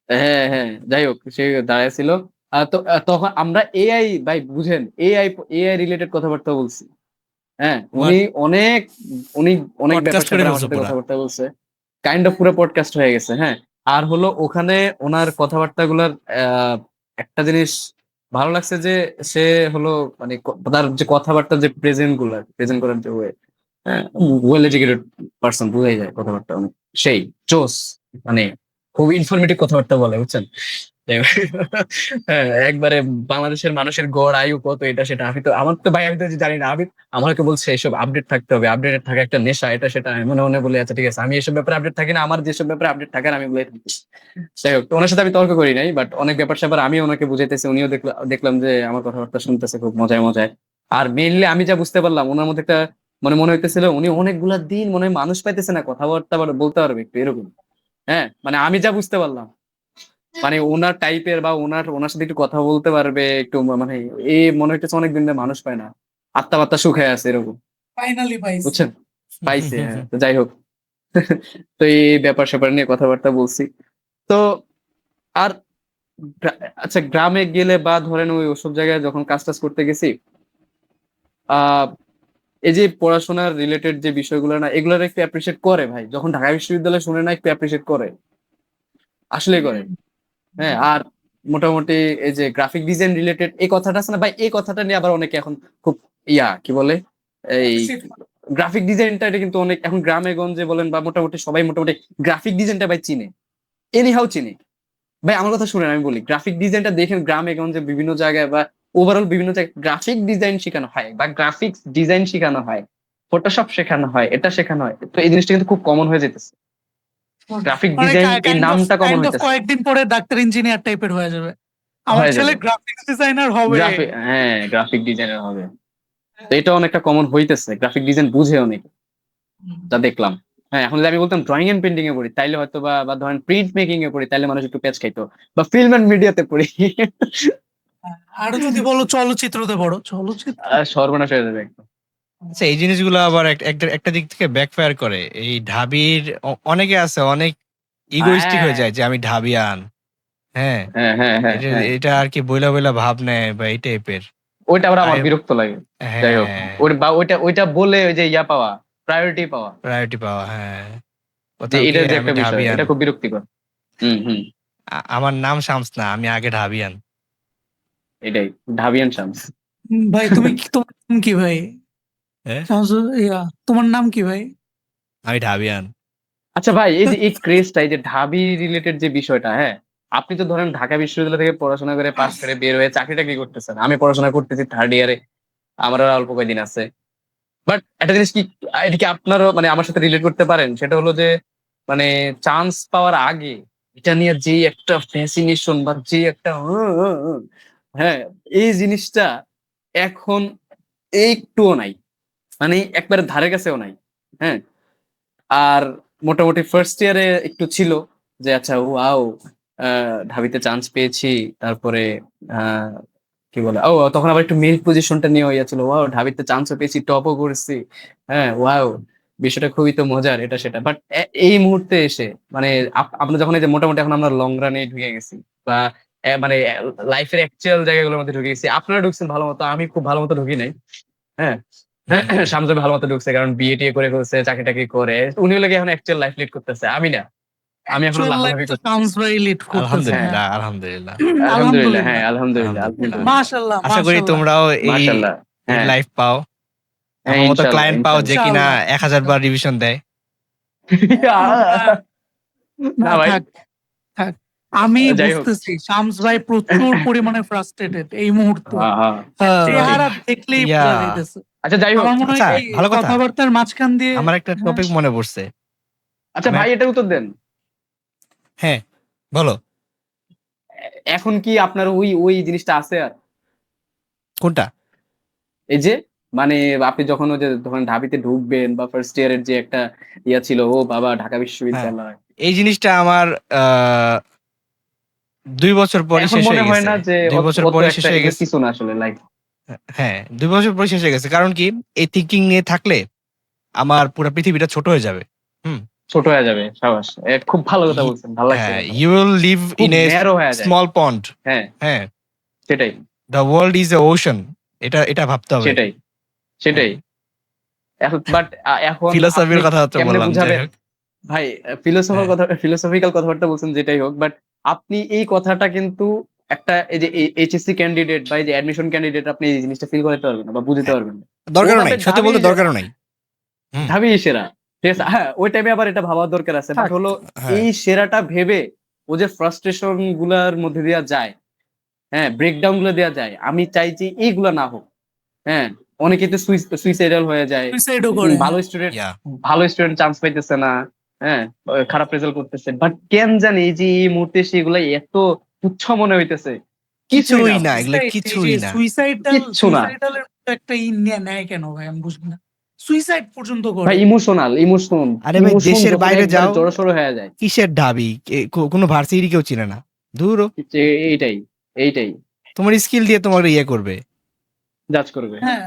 [SPEAKER 2] হ্যাঁ হ্যাঁ, যাই হোক, সে দাঁড়ায় ছিল। তো তখন আমরা এআই, ভাই বুঝেন, এআই এআই রিলেটেড কথাবার্তা বলছি। হ্যাঁ,
[SPEAKER 1] হোয়াট?
[SPEAKER 2] অনেক উনি অনেক ব্যাপার
[SPEAKER 1] পডকাস্ট করে
[SPEAKER 2] স্যাপার আমার
[SPEAKER 1] ফেলছো
[SPEAKER 2] সাথে
[SPEAKER 1] পুরা।
[SPEAKER 2] কথাবার্তা বলছে। কাইন্ড অফ পুরো পডকাস্ট হয়ে গেছে। হ্যাঁ, আর হলো ওখানে ওনার কথাবার্তা গুলার একটা জিনিস ভালো লাগছে যে সে হলো মানে তার যে কথাবার্তা, যে প্রেজেন্ট করার যে ওয়ে, হ্যাঁ, ওয়েল এডুকেটেড পার্সন, বোঝাই যায় কথাবার্তা অনেক সেই জোস, মানে খুব ইনফরমেটিভ কথাবার্তা বলে, বুঝছেন। যাই হোক। হ্যাঁ, একবারে বাংলাদেশের মানুষের গড় আয়ু কত এটা সেটা আমার তো ভাই আমি তো জানি না। আমাকে বলছে এসব আপডেট থাকতে হবে, আপডেটেড থাকা একটা নেশা, এটা সেটা। আমি মনে মনে বলি আচ্ছা ঠিক আছে, আমি এসব ব্যাপারে আপডেট থাকি না, আমার যেসব ব্যাপারে আপডেট থাকার আমি বলে থাকি। যাই হোক, তো ওনার সাথে আমি তর্ক করি নাই, বাট অনেক ব্যাপার স্যাপার আমি ওনাকে বুঝাইতেছি, উনিও দেখলাম যে আমার কথাবার্তা শুনতেছে খুব মজায় মজায়। আর মেইনলি আমি যা বুঝতে পারলাম ওনার মধ্যে একটা মনে হইতেছিল উনি অনেকগুলা দিন মনে হয় মানুষ পাইতেছে না, কথাবার্তা বলতে পারবে একটু এরকম। হ্যাঁ, মানে আমি যা বুঝতে পারলাম, মানে ওনার টাইপের বা ওনার সাথে একটু কথা বলতে পারবে একটু, মানে মনে হইতেছে অনেকদিন ধরে মানুষ পায় না, আত্মা বাত্মা শুকায় আছে এরকম,
[SPEAKER 3] ফাইনালি পাইছি।
[SPEAKER 2] বুঝছেন? পাইছে, হ্যাঁ। তো যাই হোক, তো এই ব্যাপার স্যাপার নিয়ে কথাবার্তা বলছি। তো আর আচ্ছা, গ্রামে গেলে বা ধরেন ওসব জায়গায় যখন কাজ টাজ করতে গেছি, আহ এই যে পড়াশোনার রিলেটেড যে বিষয়গুলো না, এগুলোর একটু অ্যাপ্রিসিয়েট করে ভাই, যখন ঢাকা বিশ্ববিদ্যালয়ে শুনে না একটু অ্যাপ্রিসিয়েট করে, আসলে করে। হ্যাঁ, আর মোটামুটি এই যে গ্রাফিক ডিজাইন রিলেটেড এই কথাটা আছে না ভাই, এই কথাটা নিয়ে আবার অনেকে এখন খুব কি বলে, এই গ্রাফিক ডিজাইনটা, এটা কিন্তু অনেক এখন গ্রামে গঞ্জে বলেন বা মোটামুটি সবাই মোটামুটি গ্রাফিক ডিজাইনটা ভাই চিনে, এনিহাও চিনে। ভাই আমার কথা শুনেন, আমি বলি গ্রাফিক ডিজাইনটা দেখেন গ্রামে গঞ্জে বিভিন্ন জায়গায় বা ওভারঅল বিভিন্ন জায়গায় গ্রাফিক ডিজাইন শেখানো হয় বা গ্রাফিক্স ডিজাইন শেখানো হয়, ফটোশপ শেখানো হয়, এটা শেখানো হয়। তো এই জিনিসটা কিন্তু খুব কমন হয়ে যেতেছে, গ্রাফিক
[SPEAKER 3] মানে
[SPEAKER 2] ডিজাইন এই নামটা কমন
[SPEAKER 3] কাইন্ড অফ
[SPEAKER 2] হইতেছে,
[SPEAKER 3] কয়েকদিন পরে ডাক্তার ইঞ্জিনিয়ার টাইপের হয়ে যাবে, আমার
[SPEAKER 2] হয়ে
[SPEAKER 3] ছেলে
[SPEAKER 2] যাবে।
[SPEAKER 3] গ্রাফিক্স ডিজাইনার হবে।
[SPEAKER 2] হ্যাঁ, গ্রাফিক ডিজাইনার হবে। তো এটা অনেকটা কমন হইতেছে, গ্রাফিক ডিজাইন বুঝে অনেক, যা দেখলাম। হ্যাঁ, এখন যদি আমি বলতাম ড্রয়িং এন্ড পেন্টিং এ পড়ি তাইলে হয়তো বা ধরেন প্রিন্ট মেকিং এ পড়ি তাইলে মানুষ একটু পেঁচ খাইতো, বা ফিল্ম এন্ড মিডিয়াতে পড়ি
[SPEAKER 3] আরো যদি বলো চলচ্চিত্রতে পড়ো, চলচ্চিত্র
[SPEAKER 2] সর্বনাশ হয়ে যাবে একদম।
[SPEAKER 1] আচ্ছা, এই জিনিসগুলো আবার একটা একটা দিক থেকে ব্যাকফায়ার করে। এই ঢাবির অনেকে আছে অনেক ইগোইস্টিক
[SPEAKER 2] হ্যাঁ
[SPEAKER 1] হয়ে যায় যে আমি ঢাবিয়ান। হ্যাঁ,
[SPEAKER 2] হ্যাঁ হ্যাঁ হ্যাঁ
[SPEAKER 1] এটা
[SPEAKER 2] হ্যাঁ,
[SPEAKER 1] এটা আর কি বইলা বইলা ভাব নেয় বা এই টাইপের।
[SPEAKER 2] ওইটা আবার আমার
[SPEAKER 1] আই
[SPEAKER 2] বিরক্ত লাগে। যাই হোক,
[SPEAKER 1] হ্যাঁ,
[SPEAKER 2] বা ওইটা ওইটা বলে ওই যে পাওয়া, প্রায়োরিটি পাওয়া,
[SPEAKER 1] প্রায়োরিটি পাওয়া, হ্যাঁ।
[SPEAKER 2] যে
[SPEAKER 1] কোথাও
[SPEAKER 2] এটা
[SPEAKER 1] গিয়ে
[SPEAKER 2] যে
[SPEAKER 1] আমি
[SPEAKER 2] একটা বিষয়,
[SPEAKER 1] ঢাবিয়ান।
[SPEAKER 2] এটা খুব বিরক্তিকর। হুম হুম,
[SPEAKER 1] আমার নাম শামস না, আমি আগে ঢাবিয়ান।
[SPEAKER 2] এটাই, ঢাবিয়ান শামস।
[SPEAKER 3] ভাই তোমার নাম কি ভাই?
[SPEAKER 1] হ্যাঁ,
[SPEAKER 3] তোমার নাম কি ভাই?
[SPEAKER 1] আমি ঢাবিয়ান।
[SPEAKER 2] আচ্ছা ভাই, এই যে এই ক্রেজটা, এই যে ঢাবি রিলেটেড যে বিষয়টা, হ্যাঁ, আপনি তো ধরেন ঢাকা বিশ্ববিদ্যালয় থেকে পড়াশোনা করে পাশ করে বের হয়ে চাকরি টাকরি করতেছেন, আমি পড়াশোনা করতেছি থার্ড ইয়ারে, আমার আর অল্প কয়েকদিন আছে। বাট একটা জিনিস কি, এটা কি আপনারও মানে আমার সাথে রিলেট করতে পারেন, সেটা হলো যে মানে চান্স পাওয়ার আগে এটা নিয়ে যে একটা ফ্যাসিনেশন বা যে একটা হ্যাঁ, এই জিনিসটা এখন একটুও নাই, মানে একবারে ধারে কাছেও নাই। হ্যাঁ, আর মোটামুটি ফার্স্ট ইয়ারে একটু ছিল যে আচ্ছা ওয়াও, ঢাবিতে চান্স পেয়েছি, তারপরে আহ কি বলে, তখন আবার একটু মেরিট পজিশনটা নিয়ে হইয়াছিল, ওয়াও ঢাবিতে চান্সও পেয়েছি, টপও করেছি। হ্যাঁ, ওয়াও, বিষয়টা খুবই তো মজার, এটা সেটা। বাট এই মুহূর্তে এসে মানে আমরা যখন এই যে মোটামুটি এখন আমরা লং রানে ঢুকে গেছি বা মানে লাইফের অ্যাকচুয়াল জায়গাগুলোর মধ্যে ঢুকে গেছি, আপনারা ঢুকছেন ভালো মতো, আমি খুব ভালো মতো ঢুকি নাই। হ্যাঁ, শামসুল ভালো মতো ঢুকছে কারণ বিয়ে টিয়ে করে ফেলছে, চাকরি টাকরি করে, উনি হলে এখন অ্যাকচুয়াল লাইফ লিড করতেছে, আমি না, আমি এখন
[SPEAKER 3] অ্যাকচুয়াল লাইফ
[SPEAKER 2] লাফালাফি
[SPEAKER 3] তো
[SPEAKER 2] করতেছি।
[SPEAKER 3] শামস ভাই লিড করতেছে। হ্যাঁ,
[SPEAKER 1] আলহামদুলিল্লাহ, আলহামদুলিল্লাহ,
[SPEAKER 2] আলহামদুলিল্লাহ, হ্যাঁ
[SPEAKER 3] আলহামদুলিল্লাহ,
[SPEAKER 2] আলহামদুলিল্লাহ
[SPEAKER 1] আলহামদুলিল্লাহ।
[SPEAKER 2] আলহামদুলিল্লাহ।
[SPEAKER 3] মাশাল্লাহ
[SPEAKER 1] আশা করি
[SPEAKER 3] মাশাল্লাহ।
[SPEAKER 1] তোমরাও এই
[SPEAKER 2] মাশাল্লাহ,
[SPEAKER 1] এই
[SPEAKER 2] হ্যাঁ
[SPEAKER 1] লাইফ পাও,
[SPEAKER 2] হ্যাঁ,
[SPEAKER 1] আমার মতো
[SPEAKER 2] ইনশাল্লাহ
[SPEAKER 1] ক্লায়েন্ট পাও যে
[SPEAKER 2] ইনশাল্লাহ।
[SPEAKER 1] কিনা
[SPEAKER 3] ইনশাআল্লাহ
[SPEAKER 1] 1000 বার রিভিশন দেয়।
[SPEAKER 2] না
[SPEAKER 3] না
[SPEAKER 2] ভাই,
[SPEAKER 3] থাক থাক, আমি
[SPEAKER 2] যাই হোক,
[SPEAKER 3] বুঝতেছি শামস ভাই প্রচুর পরিমাণে ফ্রাস্ট্রেটেড এই মুহূর্তে।
[SPEAKER 2] হ্যাঁ হ্যাঁ, ঠিক ঠিক।
[SPEAKER 3] চেহারা দেখলেই
[SPEAKER 1] ইয়া,
[SPEAKER 3] বোঝা যাইতেছে।
[SPEAKER 2] আচ্ছা যাই হোক,
[SPEAKER 3] আমার মনে হয়
[SPEAKER 1] আচ্ছা,
[SPEAKER 3] এই
[SPEAKER 1] ভালো কথা।
[SPEAKER 3] কথাবার্তার মাঝখান দিয়ে।
[SPEAKER 1] আমার একটা
[SPEAKER 3] হ্যাঁ,
[SPEAKER 1] টপিক মনে পড়ছে।
[SPEAKER 2] আচ্ছা
[SPEAKER 1] আমি
[SPEAKER 2] ভাই এটার উত্তর দেন।
[SPEAKER 1] হ্যাঁ, বলো।
[SPEAKER 2] এখন কি আপনার ওই ওই জিনিসটা আছে আর,
[SPEAKER 1] কোনটা?
[SPEAKER 2] এই যে মানে আপনি যখন ওই যে ধরেন ঢাবিতে ঢুকবেন বা ফার্স্ট ইয়ারের যে একটা ছিল, ও বাবা ঢাকা
[SPEAKER 1] হ্যাঁ,
[SPEAKER 2] বিশ্ববিদ্যালয়,
[SPEAKER 1] এই জিনিসটা আমার 2 বছর পরে
[SPEAKER 2] এখন
[SPEAKER 1] শেষ
[SPEAKER 2] মনে
[SPEAKER 1] হয়ে
[SPEAKER 2] হয়
[SPEAKER 1] গেছে।
[SPEAKER 2] না যে
[SPEAKER 1] 2 বছর
[SPEAKER 2] অত
[SPEAKER 1] পরে শেষ
[SPEAKER 2] একটা
[SPEAKER 1] হয়ে
[SPEAKER 2] এগুলো
[SPEAKER 1] গেছে।
[SPEAKER 2] কিছু না আসলে লাইফ।
[SPEAKER 1] হ্যাঁ, 2 বছর পরে শেষ হয়ে গেছে। কারণ কি, এই থিঙ্কিং নিয়ে থাকলে আমার পুরো পৃথিবীটা ছোট হয়ে যাবে। হুম।
[SPEAKER 2] ছোট হয়ে যাবে, সাবাস, খুব ভালো কথা বলছেন, ভালো লাগছে
[SPEAKER 1] হ্যাঁ,
[SPEAKER 2] কথাটা।
[SPEAKER 1] ইউ উইল লিভ
[SPEAKER 2] খুব
[SPEAKER 1] ইন এ
[SPEAKER 2] ন্যারো হয়ে যায়।
[SPEAKER 1] স্মল পন্ড।
[SPEAKER 2] হ্যাঁ,
[SPEAKER 1] হ্যাঁ,
[SPEAKER 2] সেটাই
[SPEAKER 1] the world is a ocean. এটা ভাবতে হবে।
[SPEAKER 2] সেটাই
[SPEAKER 1] হ্যাঁ,
[SPEAKER 2] সেটাই। এখন বাট এখন আপনি
[SPEAKER 1] ফিলোসফির কথাবার্তা
[SPEAKER 2] কেমনে
[SPEAKER 1] বললাম, যাই
[SPEAKER 2] বুঝাবেন
[SPEAKER 1] হোক।
[SPEAKER 2] ভাই,
[SPEAKER 1] হ্যাঁ,
[SPEAKER 2] ফিলোসফিক্যাল কথাবার্তা বলছেন যেটাই হোক, বাট আপনি এই কথাটা কিন্তু একটা এই যে এইচএসসি ক্যান্ডিডেট বা এই যে অ্যাডমিশন ক্যান্ডিডেট, আপনি এই জিনিসটা ফিল করতে পারবেন না বা বুঝতে
[SPEAKER 1] হ্যাঁ,
[SPEAKER 2] পারবেন না। ও
[SPEAKER 1] দরকারও নাই,
[SPEAKER 2] ভাবে
[SPEAKER 1] সত্যি
[SPEAKER 2] ঢাবি
[SPEAKER 1] বলতে
[SPEAKER 2] সেরা,
[SPEAKER 1] দরকারও নাই। হুম,
[SPEAKER 2] ঢাবি সেরা, ঠিক আছে। হ্যাঁ, ওই টাইমে আবার এটা ভাবার দরকার আছে, বাট
[SPEAKER 1] থাক।
[SPEAKER 2] হলো
[SPEAKER 1] হ্যাঁ,
[SPEAKER 2] এই সেরাটা ভেবে ও যে ফ্রাস্ট্রেশন গুলার মধ্যে দেওয়া যায়, হ্যাঁ, ব্রেকডাউন গুলো দেওয়া যায়, আমি চাই যে এইগুলা না হোক। হ্যাঁ, অনেকে তো সুইসাইডাল হয়ে যায়,
[SPEAKER 3] সুইসাইডও করে,
[SPEAKER 2] ভালো
[SPEAKER 3] হ্যাঁ।
[SPEAKER 2] স্টুডেন্ট
[SPEAKER 1] ইয়া
[SPEAKER 2] ভালো স্টুডেন্ট চান্স পাইতেছে না, হ্যাঁ, খারাপ রেজাল্ট করতেছে, বাট কেন জানি এই যে এই মুহূর্তে সেগুলা এত তুচ্ছ মনে হইতেছে, কিছুই
[SPEAKER 1] কিছুই
[SPEAKER 2] না
[SPEAKER 1] না,
[SPEAKER 2] ভাই,
[SPEAKER 1] এগুলো
[SPEAKER 3] Suicide, এই
[SPEAKER 1] কিছুই
[SPEAKER 3] যে
[SPEAKER 1] না।
[SPEAKER 2] কিচ্ছু না
[SPEAKER 3] সুইসাইডালের একটা নেয় কেন ভাই, আমি বুঝি না। সুইসাইড পর্যন্ত
[SPEAKER 2] ভাই।
[SPEAKER 3] করে।
[SPEAKER 2] ইমোশনাল ইমোশন
[SPEAKER 1] আরে ভাই,
[SPEAKER 2] ইমোশন
[SPEAKER 1] দেশের
[SPEAKER 2] যখন
[SPEAKER 1] বাইরে
[SPEAKER 2] একবার
[SPEAKER 1] যাও,
[SPEAKER 2] জড়সড় হয়ে যায়,
[SPEAKER 1] কিসের ঢাবি, কোনো ভার্সিটি কেউ চিনে না, দূর।
[SPEAKER 2] যে এইটাই এইটাই
[SPEAKER 1] তোমার স্কিল দিয়ে তোমার ইয়ে করবে।
[SPEAKER 2] জাজ করবে,
[SPEAKER 3] হ্যাঁ,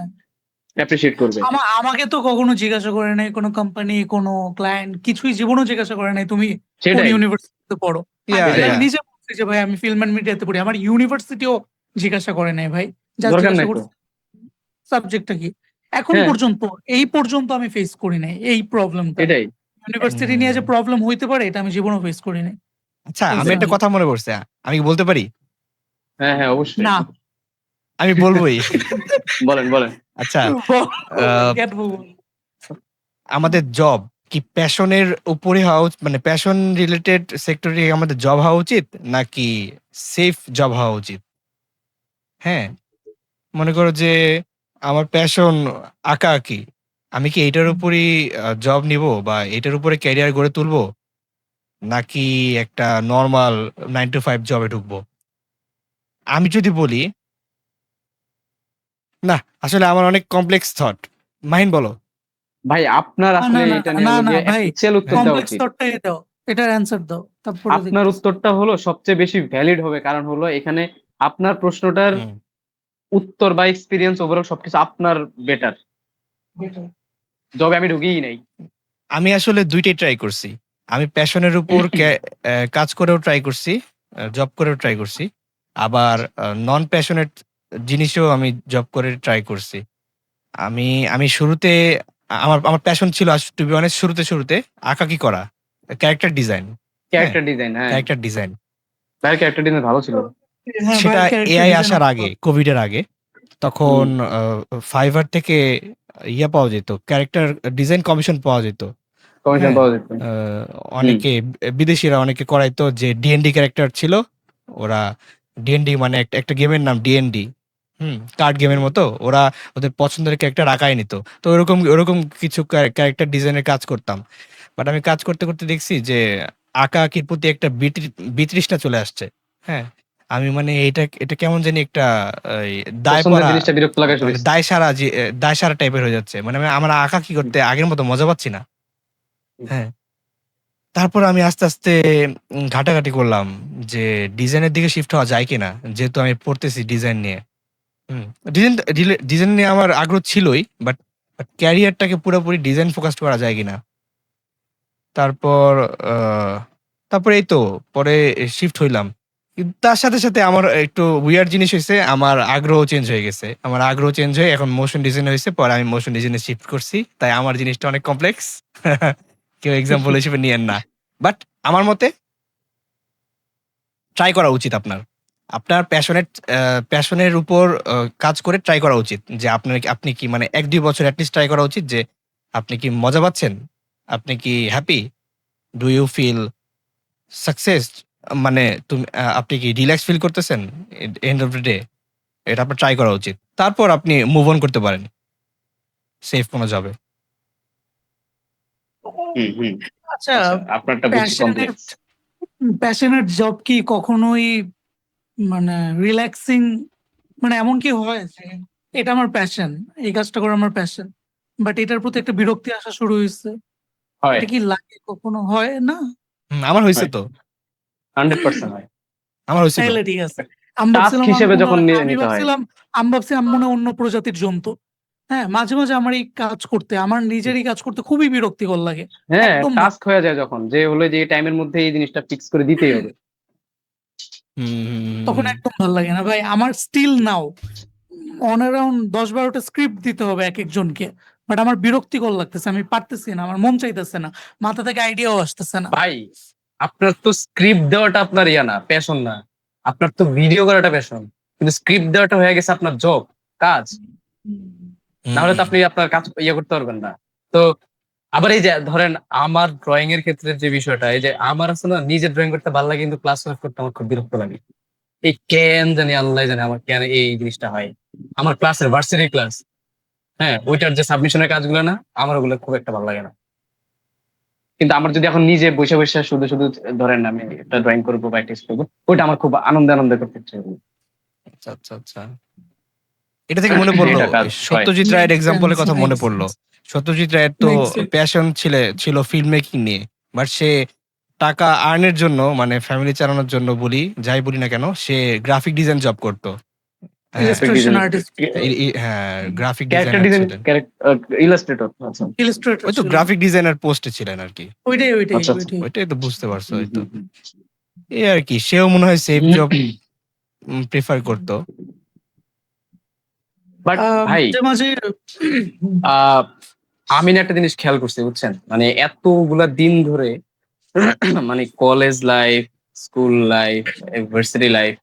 [SPEAKER 2] অ্যাপ্রিসিয়েট করবে।
[SPEAKER 3] আমাকে তো কখনো জিজ্ঞাসা করে নাই কোনো কোম্পানি, কোনো ক্লায়েন্ট, কিছুই জীবনেও জিজ্ঞাসা করে নাই তুমি কোন
[SPEAKER 2] সেটাই
[SPEAKER 3] ইউনিভার্সিটিতে পড়ো।
[SPEAKER 1] ইয়া
[SPEAKER 3] আমি
[SPEAKER 2] সেটাই
[SPEAKER 1] ইয়া
[SPEAKER 3] নিজে বলছি যে ভাই আমি ফিল্ম অ্যান্ড মিডিয়াতে পড়ি, আমার ইউনিভার্সিটিও জিজ্ঞাসা করে নাই ভাই, যা
[SPEAKER 2] দরকার
[SPEAKER 3] জিজ্ঞাসা
[SPEAKER 2] নাই তো।
[SPEAKER 3] করছে সাবজেক্টটা কি। এখন
[SPEAKER 2] হ্যাঁ,
[SPEAKER 3] পর্যন্ত, এই পর্যন্ত আমি ফেস করি নাই এই প্রবলেমটা।
[SPEAKER 2] এটাই।
[SPEAKER 3] ইউনিভার্সিটি নিয়ে যে
[SPEAKER 1] উম,
[SPEAKER 3] প্রবলেম হইতে পারে এটা আমি জীবনেও ফেস করি নাই।
[SPEAKER 1] আচ্ছা, আমি
[SPEAKER 3] বুঝছেন
[SPEAKER 1] একটা
[SPEAKER 3] কি?
[SPEAKER 1] কথা মনে পড়ছে, আমি কি বলতে পারি?
[SPEAKER 2] হ্যাঁ হ্যাঁ, অবশ্যই।
[SPEAKER 3] না।
[SPEAKER 1] আমি বলবোই।
[SPEAKER 2] বলেন বলেন।
[SPEAKER 1] আচ্ছা, আহ,
[SPEAKER 3] Get move on.
[SPEAKER 1] আমাদের জব কি প্যাশনের উপরে হওয়া মানে প্যাশন রিলেটেড সেক্টরে আমাদের জব হওয়া উচিত, নাকি সেফ জব হওয়া উচিত? হ্যাঁ, মনে করো যে আমার প্যাশন আঁকাআঁকি, আমি কি এইটার উপরই জব নিব বা এটার উপরে ক্যারিয়ার গড়ে তুলবো, নাকি একটা নর্মাল 9 to 5 জবে ঢুকবো? আমি যদি বলি, না, আসলে আমার অনেক কমপ্লেক্স থট। মাহিন বলো।
[SPEAKER 2] ভাই আপনার
[SPEAKER 3] না
[SPEAKER 2] আসলে
[SPEAKER 3] না না
[SPEAKER 2] এটা
[SPEAKER 3] না
[SPEAKER 2] নিয়ে
[SPEAKER 3] না
[SPEAKER 2] হলো
[SPEAKER 3] না
[SPEAKER 2] গিয়ে
[SPEAKER 3] ভাই,
[SPEAKER 2] অ্যাকচুয়াল উত্তর
[SPEAKER 1] হ্যাঁ,
[SPEAKER 2] দেওয়া
[SPEAKER 3] কমপ্লেক্স
[SPEAKER 2] উচিত।
[SPEAKER 3] থটটাই দাও, এটার অ্যান্সার দাও, তারপরে
[SPEAKER 2] আপনার
[SPEAKER 3] দেখতেছি।
[SPEAKER 2] উত্তরটা হলো সবচেয়ে বেশি ভ্যালিড হবে, কারণ হলো এখানে আপনার প্রশ্নটার
[SPEAKER 1] হুম,
[SPEAKER 2] উত্তর বা এক্সপিরিয়েন্স ওভারঅল সবকিছু আপনার বেটার। জবে আমি ঢুকিই নাই।
[SPEAKER 1] আমি আসলে দুইটাই ট্রাই করছি। আমি প্যাশনের উপর কাজ করেও ট্রাই করছি, জব করেও ট্রাই করছি। আবার নন প্যাশনেট জিনিসেও আমি জব করে ট্রাই করছি। আমি আমি শুরুতে আমার আমার প্যাশন ছিল, টু বি অনেস্ট, শুরুতে আঁকাকি করা, ক্যারেক্টার ডিজাইন। হ্যাঁ,
[SPEAKER 2] ক্যারেক্টার ডিজাইন, হ্যাঁ,
[SPEAKER 1] ক্যারেক্টার ডিজাইন।
[SPEAKER 2] ভাইয়ের ক্যারেক্টার ডিজাইন ভালো ছিল।
[SPEAKER 3] হ্যাঁ
[SPEAKER 1] সেটা
[SPEAKER 3] ভাইয়ের ক্যারেক্টার
[SPEAKER 1] এআই
[SPEAKER 3] ডিজাইন
[SPEAKER 1] আসার আগে, কোভিড এর আগে। তখন
[SPEAKER 2] হুম
[SPEAKER 1] ফাইবার থেকে ইয়ে পাওয়া যেত, ক্যারেক্টার ডিজাইন কমিশন পাওয়া যেত।
[SPEAKER 2] কমিশন
[SPEAKER 1] হ্যাঁ,
[SPEAKER 2] পাওয়া যেত।
[SPEAKER 1] আহ,
[SPEAKER 2] হুম
[SPEAKER 1] অনেকে বিদেশিরা অনেকে করাইতো, যে ডিএনডি ক্যারেক্টার ছিল ওরা। ডিএনডি মানে একটা একটা গেমের নাম ডিএনডি। কার্ড গেমের মতো ওরা ওদের পছন্দের ক্যারেক্টার আঁকায় নিত। তো ওরকম ওরকম কিছু ক্যারেক্টার ডিজাইনের কাজ করতাম। বাট আমি কাজ করতে করতে দেখছি যে আঁকা আঁকির প্রতি একটা বিতৃষ্ণা চলে আসছে। হ্যাঁ, আমি মানে এটা এটা কেমন জানি একটা এই, দায়
[SPEAKER 2] পছন্দের
[SPEAKER 1] পড়া,
[SPEAKER 2] জিনিসটা বিরক্ত লাগা শুরু
[SPEAKER 1] মানে
[SPEAKER 2] হয়েছে।
[SPEAKER 1] দায় সারা দায় সারা টাইপের হয়ে যাচ্ছে, মানে আমি আমার আঁকা কি করতে আগের মতো মজা পাচ্ছি না। হ্যাঁ, তারপর আমি আস্তে আস্তে ঘাটাঘাটি করলাম যে ডিজাইনের দিকে শিফট হওয়া যায় কিনা, যেহেতু আমি পড়তেছি ডিজাইন নিয়ে। ডিজাইন ডিজাইন নিয়ে আমার আগ্রহ ছিলই, বাট ক্যারিয়ারটাকে পুরোপুরি ডিজাইন ফোকাসড করা যায় কিনা। তারপর আহ, তারপর এই তো পরে শিফট হইলাম। কিন্তু তার সাথে সাথে আমার একটু উইয়ার্ড জিনিস হয়েছে, আমার আগ্রহ চেঞ্জ হয়ে গেছে। আমার আগ্রহ চেঞ্জ হয়ে এখন মোশন ডিজাইন হয়েছে, পরে আমি মোশন ডিজাইনে শিফট করছি, তাই আমার জিনিসটা অনেক কমপ্লেক্স। কেউ এক্সাম্পল হিসেবে নিয়েন না। বাট আমার মতে ট্রাই করা উচিত আপনার। আপনার প্যাশনের উপর কাজ করে ট্রাই করা উচিত, যে আপনি কি মানে 1-2 বছর অ্যাটলিস্ট ট্রাই করা উচিত, যে আপনি কি মজা পাচ্ছেন, আপনি কি happy, do you feel success, মানে তুমি আপনি কি রিল্যাক্স ফিল করতেছেন এন্ড অফ দ্য ডে। এটা আপনার ট্রাই করা উচিত, তারপর আপনি মুভ অন করতে পারেন সেফ কোনো জবে।
[SPEAKER 2] হুম হুম।
[SPEAKER 3] আচ্ছা,
[SPEAKER 2] আচ্ছা, আপনারটা বুঝছি
[SPEAKER 3] প্যাশনেট
[SPEAKER 2] কমপ্লেক্স।
[SPEAKER 3] প্যাশনেট জব কি কখনোই মানে রিল্যাক্সিং, মানে এমন কি হয় যে এটা আমার প্যাশন, এই কাজটা করা আমার প্যাশন, বাট এটার প্রতি একটা বিরক্তি আসা শুরু হয়েছে,
[SPEAKER 2] হয়
[SPEAKER 3] এটা কি লাগে, কখনো হয় না?
[SPEAKER 1] আমার হয়েছে
[SPEAKER 2] হয়,
[SPEAKER 1] তো,
[SPEAKER 2] 100% হয়।
[SPEAKER 1] আমার হয়েছিল।
[SPEAKER 3] তাইলে ঠিক আছে। আমি
[SPEAKER 2] টাস্ক
[SPEAKER 3] ভাবছিলাম
[SPEAKER 2] হিসেবে যখন নিতে হয়।
[SPEAKER 3] আমি ভাবছিলাম মনে হয় অন্য প্রজাতির জন্তু। হ্যাঁ, মাঝে মাঝে আমার এই কাজ করতে, আমার নিজেরই কাজ করতে খুবই বিরক্তিকর লাগে।
[SPEAKER 2] হ্যাঁ,
[SPEAKER 3] একদম
[SPEAKER 2] টাস্ক হয়ে যায় যখন, যে হলো যে এই টাইমের মধ্যে এই জিনিসটা ফিক্স করে দিতেই হবে।
[SPEAKER 3] তখন একদম ভালো লাগে না ভাই। আমার স্টিল নাও অন অ্যারাউন্ড 10-12টা স্ক্রিপ্ট দিতে হবে এক একজনকে, বাট আমার বিরক্তিকর লাগতেছে, আমি পারতেছি না, আমার মন চাইতেছে না, মাথা থেকে আইডিয়াও আসতেছে না।
[SPEAKER 2] ভাই আপনার তো স্ক্রিপ্ট দেওয়াটা আপনার ইয়া না, প্যাশন না। আপনার তো ভিডিও করাটা প্যাশন, কিন্তু স্ক্রিপ্ট দেওয়াটা হয়ে গেছে আপনার জব, কাজ। না হলে তো আপনি আপনার কাজ ইয়ে করতে পারবেন না। তো আবার এই যে ধরেন আমার ড্রয়িং এর ক্ষেত্রে যে বিষয়টা, এই যে আমার আছে না নিজের ড্রয়িং করতে ভালো লাগে, কিন্তু ক্লাস ওয়ার্ক করতে আমার খুব বিরক্ত লাগে। এই কেন জানি, আল্লাহ জানে আমার কেন এই জিনিসটা হয়। আমার ক্লাসের ভার্সিটি ক্লাস, হ্যাঁ, ওইটার যে সাবমিশনের কাজগুলো না, আমার ওগুলো খুব একটা ভালো লাগে না। কিন্তু আমার যদি এখন নিজে বসে বসে শুধু শুধু ধরেন আমি একটা ড্রয়িং করবো বা টেস্ট করবো, ওইটা আমার খুব আনন্দে আনন্দে করতে ইচ্ছে করে।
[SPEAKER 1] আচ্ছা আচ্ছা আচ্ছা। এটা থেকে মনে পড়লো,
[SPEAKER 2] এটা কাজ হয়।
[SPEAKER 1] সত্যজিৎ রায়ের
[SPEAKER 3] Makes
[SPEAKER 1] এক্সাম্পলের
[SPEAKER 3] sense,
[SPEAKER 1] কথা মনে
[SPEAKER 3] makes
[SPEAKER 1] পড়লো।
[SPEAKER 3] sense,
[SPEAKER 1] সত্যজিৎ রায়ের তো
[SPEAKER 3] makes sense.
[SPEAKER 1] প্যাশন ছিল ফিল্ম মেকিং নিয়ে, বাট সে টাকা আর্নের জন্য, মানে ফ্যামিলি চালানোর জন্য বলি, যাই বলি না কেন, সে গ্রাফিক ডিজাইন জব করতো। হ্যাঁ,
[SPEAKER 3] Illustration artist,
[SPEAKER 1] হ্যাঁ, গ্রাফিক
[SPEAKER 2] ক্যারেক্টার
[SPEAKER 1] ডিজাইনার
[SPEAKER 2] ডিজাইন,
[SPEAKER 1] ছিলেন।
[SPEAKER 2] ইলাস্ট্রেটর। আচ্ছা
[SPEAKER 3] illustrator
[SPEAKER 1] ওই তো
[SPEAKER 3] ছিল।
[SPEAKER 1] গ্রাফিক ডিজাইনার পোস্টে ছিলেন আর কি।
[SPEAKER 3] ওইটাই
[SPEAKER 2] আচ্ছা আচ্ছা।
[SPEAKER 1] ওইটাই তো বুঝতে পারছো, ওই তো এই আর কি। সেও মনে হয় সেফ জব প্রেফার করতো।
[SPEAKER 2] বাট ভাই
[SPEAKER 3] মাঝে মাঝে
[SPEAKER 2] আহ আমি না একটা জিনিস খেয়াল করছি বুঝছেন, মানে এতগুলা দিন ধরে মানে college life, school life, university life,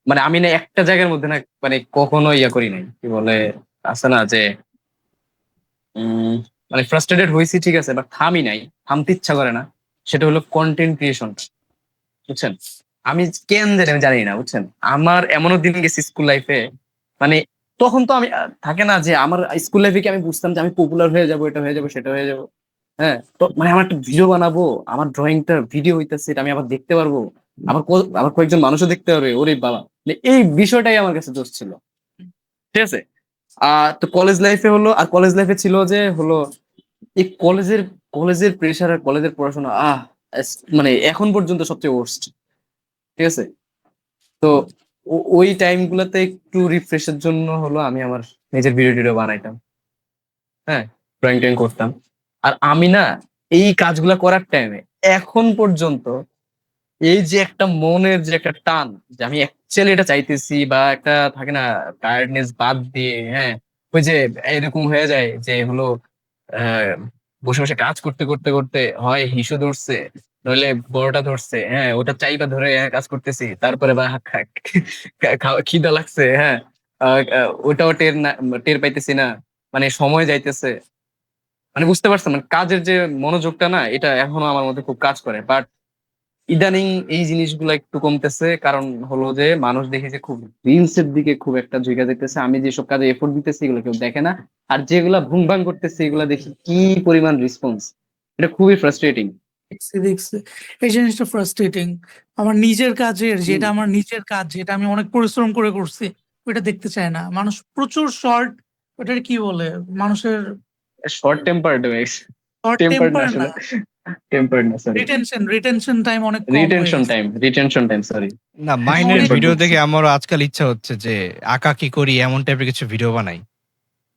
[SPEAKER 2] মানে আমি না একটা জায়গার মধ্যে না মানে কখনো ইয়া করি নাই, কি বলে আছে না যে উম মানে ফ্রাস্ট্রেটেড হয়েছি ঠিক আছে, বাট থামি নাই, থামতে ইচ্ছা করে না। সেটা হলো কন্টেন্ট ক্রিয়েশন, বুঝছেন। আমি কেন জানি, আমি জানি না বুঝছেন। আমার এমনও দিন গেছে স্কুল লাইফে, মানে তখন তো আমি থাকে না যে আমার স্কুল লাইফে কি আমি বুঝতাম যে আমি পপুলার হয়ে যাব, এটা হয়ে যাব, সেটা হয়ে যাব। হ্যাঁ, তো মানে আমার একটা ভিডিও বানাবো, আমার ড্রয়িংটা ভিডিও হইতেছে, এটা আমি আবার দেখতে পারবো, আবার কয়েকজন মানুষও দেখতে পারবে, ওরে বাবা। মানে এই বিষয়টাই আমার কাছে জোশ ছিল, ঠিক আছে। তো কলেজ লাইফে হলো, আর কলেজ লাইফে ছিল যে হলো এই কলেজের প্রেশার আর কলেজের পড়াশোনা, মানে এখন পর্যন্ত সবচেয়ে ওর্স্ট, ঠিক আছে। তো ওই টাইম গুলাতে একটু রিফ্রেশের জন্য হলো আমি আমার নিজের ভিডিও টিডিও বানাইতাম, হ্যাঁ, ড্রয়িং টয়িং করতাম। আর আমি না এই কাজগুলা করার টাইমে এখন পর্যন্ত এই যে একটা মনের যে একটা টান, যে আমি অ্যাকচুয়ালি এটা চাইতেছি, বা একটা থাকে না টায়ার্ডনেস বাদ দিয়ে, হ্যাঁ, ওই যে এরকম হয়ে যায় যে হলো আহ বসে বসে কাজ করতে করতে করতে হয় হিসু ধরছে, নইলে বড়টা ধরছে, হ্যাঁ, ওটা চাইবা ধরে কাজ করতেছি, তারপরে বা খিদা লাগছে, হ্যাঁ, ওটাও টের পাইতেছি না, মানে সময় যাইতেছে, মানে বুঝতে পারছেন, মানে কাজের যে মনোযোগটা না, এটা এখনো আমার মধ্যে খুব কাজ করে। বাট ইদানিং এই জিনিসগুলো একটু কমতেছে, কারণ হলো যে মানুষ দেখি যে খুব রিলস এর দিকে খুব একটা ঝুঁকে দেখতেছে। আমি যেসব কাজে এফোর্ট দিতেছি এগুলো কেউ দেখে না, আর যেগুলা ভুং ভাং করতেছে এগুলা দেখি কি পরিমাণ রেসপন্স। এটা খুবই ফ্রাস্ট্রেটিং।
[SPEAKER 3] দেখছি দেখছি, এই জিনিসটা ফ্রাস্ট্রেটিং। আমার নিজের কাজের, যেটা আমার নিজের কাজ, যেটা আমি অনেক পরিশ্রম করে করছি, ওইটা দেখতে চায় না মানুষ। প্রচুর শর্ট, ওটার কি বলে মানুষের,
[SPEAKER 2] শর্ট টেম্পার্ড,
[SPEAKER 3] শর্ট
[SPEAKER 2] টেম্পার্ড না
[SPEAKER 3] টেম্পার
[SPEAKER 2] আসলে,
[SPEAKER 3] না,
[SPEAKER 2] টেম্পার্ড না, সরি,
[SPEAKER 3] রিটেনশন টাইম অনেক কম হয়ে গেছে।
[SPEAKER 2] Retention time, sorry.
[SPEAKER 1] না, মাইনের
[SPEAKER 3] অনেক
[SPEAKER 1] ভিডিও
[SPEAKER 2] Tempered
[SPEAKER 1] দেখে আমারও আজকাল ইচ্ছা হচ্ছে যে আঁকা কি করি এমন টাইপের কিছু ভিডিও বানাই,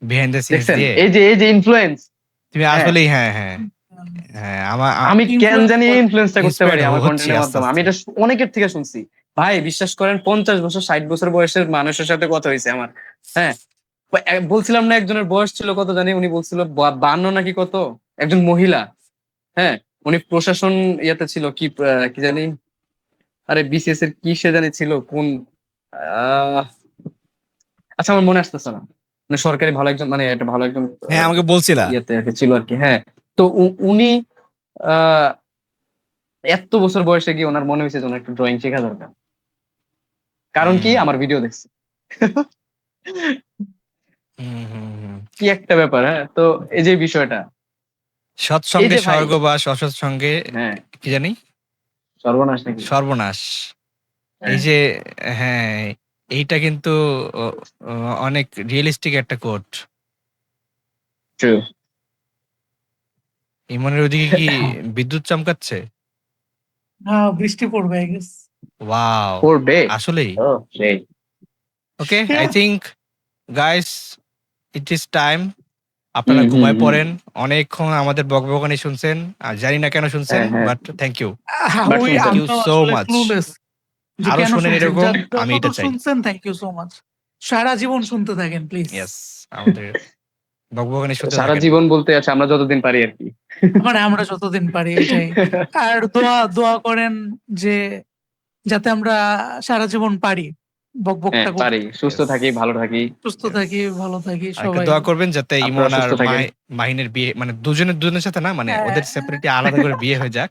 [SPEAKER 1] বিহাইন্ড দ্য সিনস
[SPEAKER 2] দেখছেন,
[SPEAKER 1] দিয়ে।
[SPEAKER 2] এই যে ইনফ্লুয়েন্স।
[SPEAKER 1] তুমি
[SPEAKER 2] হ্যাঁ,
[SPEAKER 1] আসলেই, হ্যাঁ হ্যাঁ হ্যাঁ, আমার
[SPEAKER 2] আমি কেন
[SPEAKER 3] Influence
[SPEAKER 2] জানি
[SPEAKER 3] করে।
[SPEAKER 2] ইনফ্লুয়েন্সটা করতে
[SPEAKER 1] ইন্সপায়ার্ড
[SPEAKER 2] পারি আমার
[SPEAKER 1] হচ্ছি
[SPEAKER 2] কন্টেন্টের
[SPEAKER 1] আস্তে
[SPEAKER 2] মাধ্যমে। আমি
[SPEAKER 1] আস্তে।
[SPEAKER 2] এটা অনেকের থেকে শুনছি। ভাই বিশ্বাস করেন, 50 বছর 60 বছর বয়সের মানুষের সাথে কথা হয়েছে আমার, হ্যাঁ। বলছিলাম না একজনের বয়স ছিল কত জানি, উনি বলছিল 52 নাকি কত, একজন মহিলা, হ্যাঁ, উনি প্রশাসন ইয়াতে ছিল, কি জানি, আরে বিসিএস এর কি সে জানি ছিল, কোন আহ আচ্ছা আমার মনে আসতেছে না, মানে সরকারি ভালো একজন, মানে একটা ভালো একজন
[SPEAKER 1] হ্যাঁ, আমাকে বলছিলা।
[SPEAKER 2] ইয়াতে আর কি ছিল আর কি, হ্যাঁ। তো উনি আহ এত বছর বয়সে গিয়ে ওনার মনে হয়েছে যে ওনার একটু ড্রয়িং শেখা দরকার। কারণ কি,
[SPEAKER 1] হুম
[SPEAKER 2] আমার ভিডিও দেখছে।
[SPEAKER 1] হুম হুম হুম।
[SPEAKER 2] কি একটা ব্যাপার, হ্যাঁ। তো এই যে বিষয়টা, এই
[SPEAKER 1] সৎসঙ্গে
[SPEAKER 2] যে ভাই,
[SPEAKER 1] স্বর্গবাস, অসৎ সঙ্গে
[SPEAKER 2] হ্যাঁ,
[SPEAKER 1] কি জানি
[SPEAKER 2] সর্বনাশ নাকি,
[SPEAKER 1] সর্বনাশ। এই
[SPEAKER 2] হ্যাঁ,
[SPEAKER 1] যে, হ্যাঁ, এইটা কিন্তু ও, ও, অনেক রিয়েলিস্টিক একটা কোট।
[SPEAKER 2] ট্রু।
[SPEAKER 1] ইমনের ওদিকে কি বিদ্যুৎ চমকাচ্ছে?
[SPEAKER 3] বৃষ্টি পড়বে আই গেস।
[SPEAKER 1] ওয়াও,
[SPEAKER 2] পড়বে,
[SPEAKER 1] আসলেই।
[SPEAKER 2] ও সেই।
[SPEAKER 1] Okay, I think guys it is time. আপনারা
[SPEAKER 2] হুম হুম
[SPEAKER 1] ঘুমায়
[SPEAKER 2] হুম,
[SPEAKER 1] পড়েন। অনেকক্ষণ আমাদের বকবকানি শুনছেন, আর জানি না কেন শুনছেন,
[SPEAKER 2] হ্যাঁ হ্যাঁ,
[SPEAKER 1] বাট থ্যাংক ইউ।
[SPEAKER 2] বাট
[SPEAKER 3] ওই
[SPEAKER 2] শুনছেন।
[SPEAKER 1] থ্যাংক ইউ
[SPEAKER 3] আমরাও
[SPEAKER 1] সো
[SPEAKER 3] আসলে
[SPEAKER 1] মাচ।
[SPEAKER 3] ক্লুলেস যে
[SPEAKER 1] আরো
[SPEAKER 3] কেন
[SPEAKER 1] শুনেন
[SPEAKER 3] শুনছেন।
[SPEAKER 1] এরকম, আমি এটা
[SPEAKER 3] যতদূর
[SPEAKER 1] চাই।
[SPEAKER 3] শুনছেন, থ্যাংক ইউ সো মাচ। সারা জীবন শুনতে থাকেন প্লিজ।
[SPEAKER 1] ইয়েস, আমাদের বকবকানি শুনতে
[SPEAKER 2] সারা
[SPEAKER 1] থাকেন।
[SPEAKER 2] জীবন বলতে আছে আমরা যতদিন পারি আর কি।
[SPEAKER 3] মানে আমরা যতদিন পারি এটাই। আর দোয়া দোয়া করেন যে যাতে আমরা সারা জীবন পারি, বকবকটা করতে।
[SPEAKER 2] পারি। সুস্থ থাকি, ভালো থাকি।
[SPEAKER 3] সুস্থ থাকি, ভালো থাকি
[SPEAKER 1] আর একটা
[SPEAKER 3] সবাই।
[SPEAKER 1] দোয়া করবেন যাতে ইমন
[SPEAKER 2] আপনারা
[SPEAKER 1] আর
[SPEAKER 2] সুস্থ থাকেন।
[SPEAKER 1] মাহিনের বিয়ে মানে দুজনের সাথে না, মানে
[SPEAKER 3] হ্যাঁ।
[SPEAKER 1] ওদের সেপারেটলি আলাদা করে বিয়ে হয়ে যাক।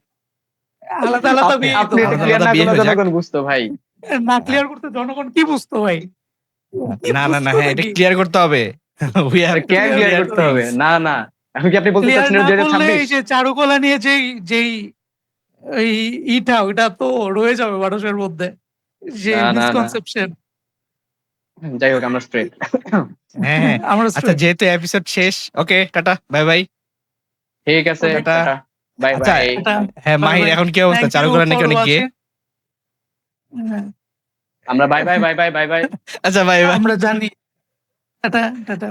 [SPEAKER 3] আলাদা আলাদা বিয়ে তো
[SPEAKER 2] আপনি
[SPEAKER 3] হয়।
[SPEAKER 1] আলাদা
[SPEAKER 2] ক্লিয়ার
[SPEAKER 1] আলাদা
[SPEAKER 2] না
[SPEAKER 1] বিয়ে
[SPEAKER 2] করলে
[SPEAKER 1] হয়ে যাক।
[SPEAKER 2] জনগণ বুঝতো ভাই।
[SPEAKER 3] না ক্লিয়ার করতে জনগণ কি বুঝতো ভাই? কি
[SPEAKER 1] না
[SPEAKER 3] বুঝতো
[SPEAKER 1] হ্যাঁ, এটা
[SPEAKER 3] নাকি?
[SPEAKER 1] ক্লিয়ার করতে হবে। We have to
[SPEAKER 2] clear
[SPEAKER 3] Clear
[SPEAKER 2] করতে
[SPEAKER 3] করতে
[SPEAKER 2] হবে। না। এখন কি আপনি বলতে
[SPEAKER 3] ক্লিয়ার
[SPEAKER 2] চাচ্ছেন
[SPEAKER 3] না করলে
[SPEAKER 2] 2026?
[SPEAKER 3] এই যে চারুকলা নিয়ে যেই এই ওইটা তো রয়ে যাবে মানুষের মধ্যে, যে
[SPEAKER 2] না।
[SPEAKER 3] মিসকনসেপশন।
[SPEAKER 2] যাই হোক আমরা স্ট্রেট।
[SPEAKER 1] হ্যাঁ।
[SPEAKER 3] আমরা
[SPEAKER 1] আচ্ছা
[SPEAKER 3] straight।
[SPEAKER 1] যেহেতু এপিসোড শেষ, ওকে টাটা বাই বাই।
[SPEAKER 2] ঠিক আছে,
[SPEAKER 3] Okay,
[SPEAKER 1] টাটা।
[SPEAKER 2] টাটা। বাই
[SPEAKER 1] আচ্ছা
[SPEAKER 2] বাই।
[SPEAKER 3] এটা
[SPEAKER 1] হ্যাঁ
[SPEAKER 3] বাই
[SPEAKER 1] মাহির
[SPEAKER 3] বাই।
[SPEAKER 1] এখন কি অবস্থা?
[SPEAKER 3] থ্যাংক ইউ
[SPEAKER 1] চারুকলা নাকি
[SPEAKER 3] ফর
[SPEAKER 1] অনেক গিয়ে?
[SPEAKER 3] ওয়াচিং।
[SPEAKER 2] আমরা বাই বাই।
[SPEAKER 1] আচ্ছা বাই বাই।
[SPEAKER 3] আমরা জানি। Tata tata.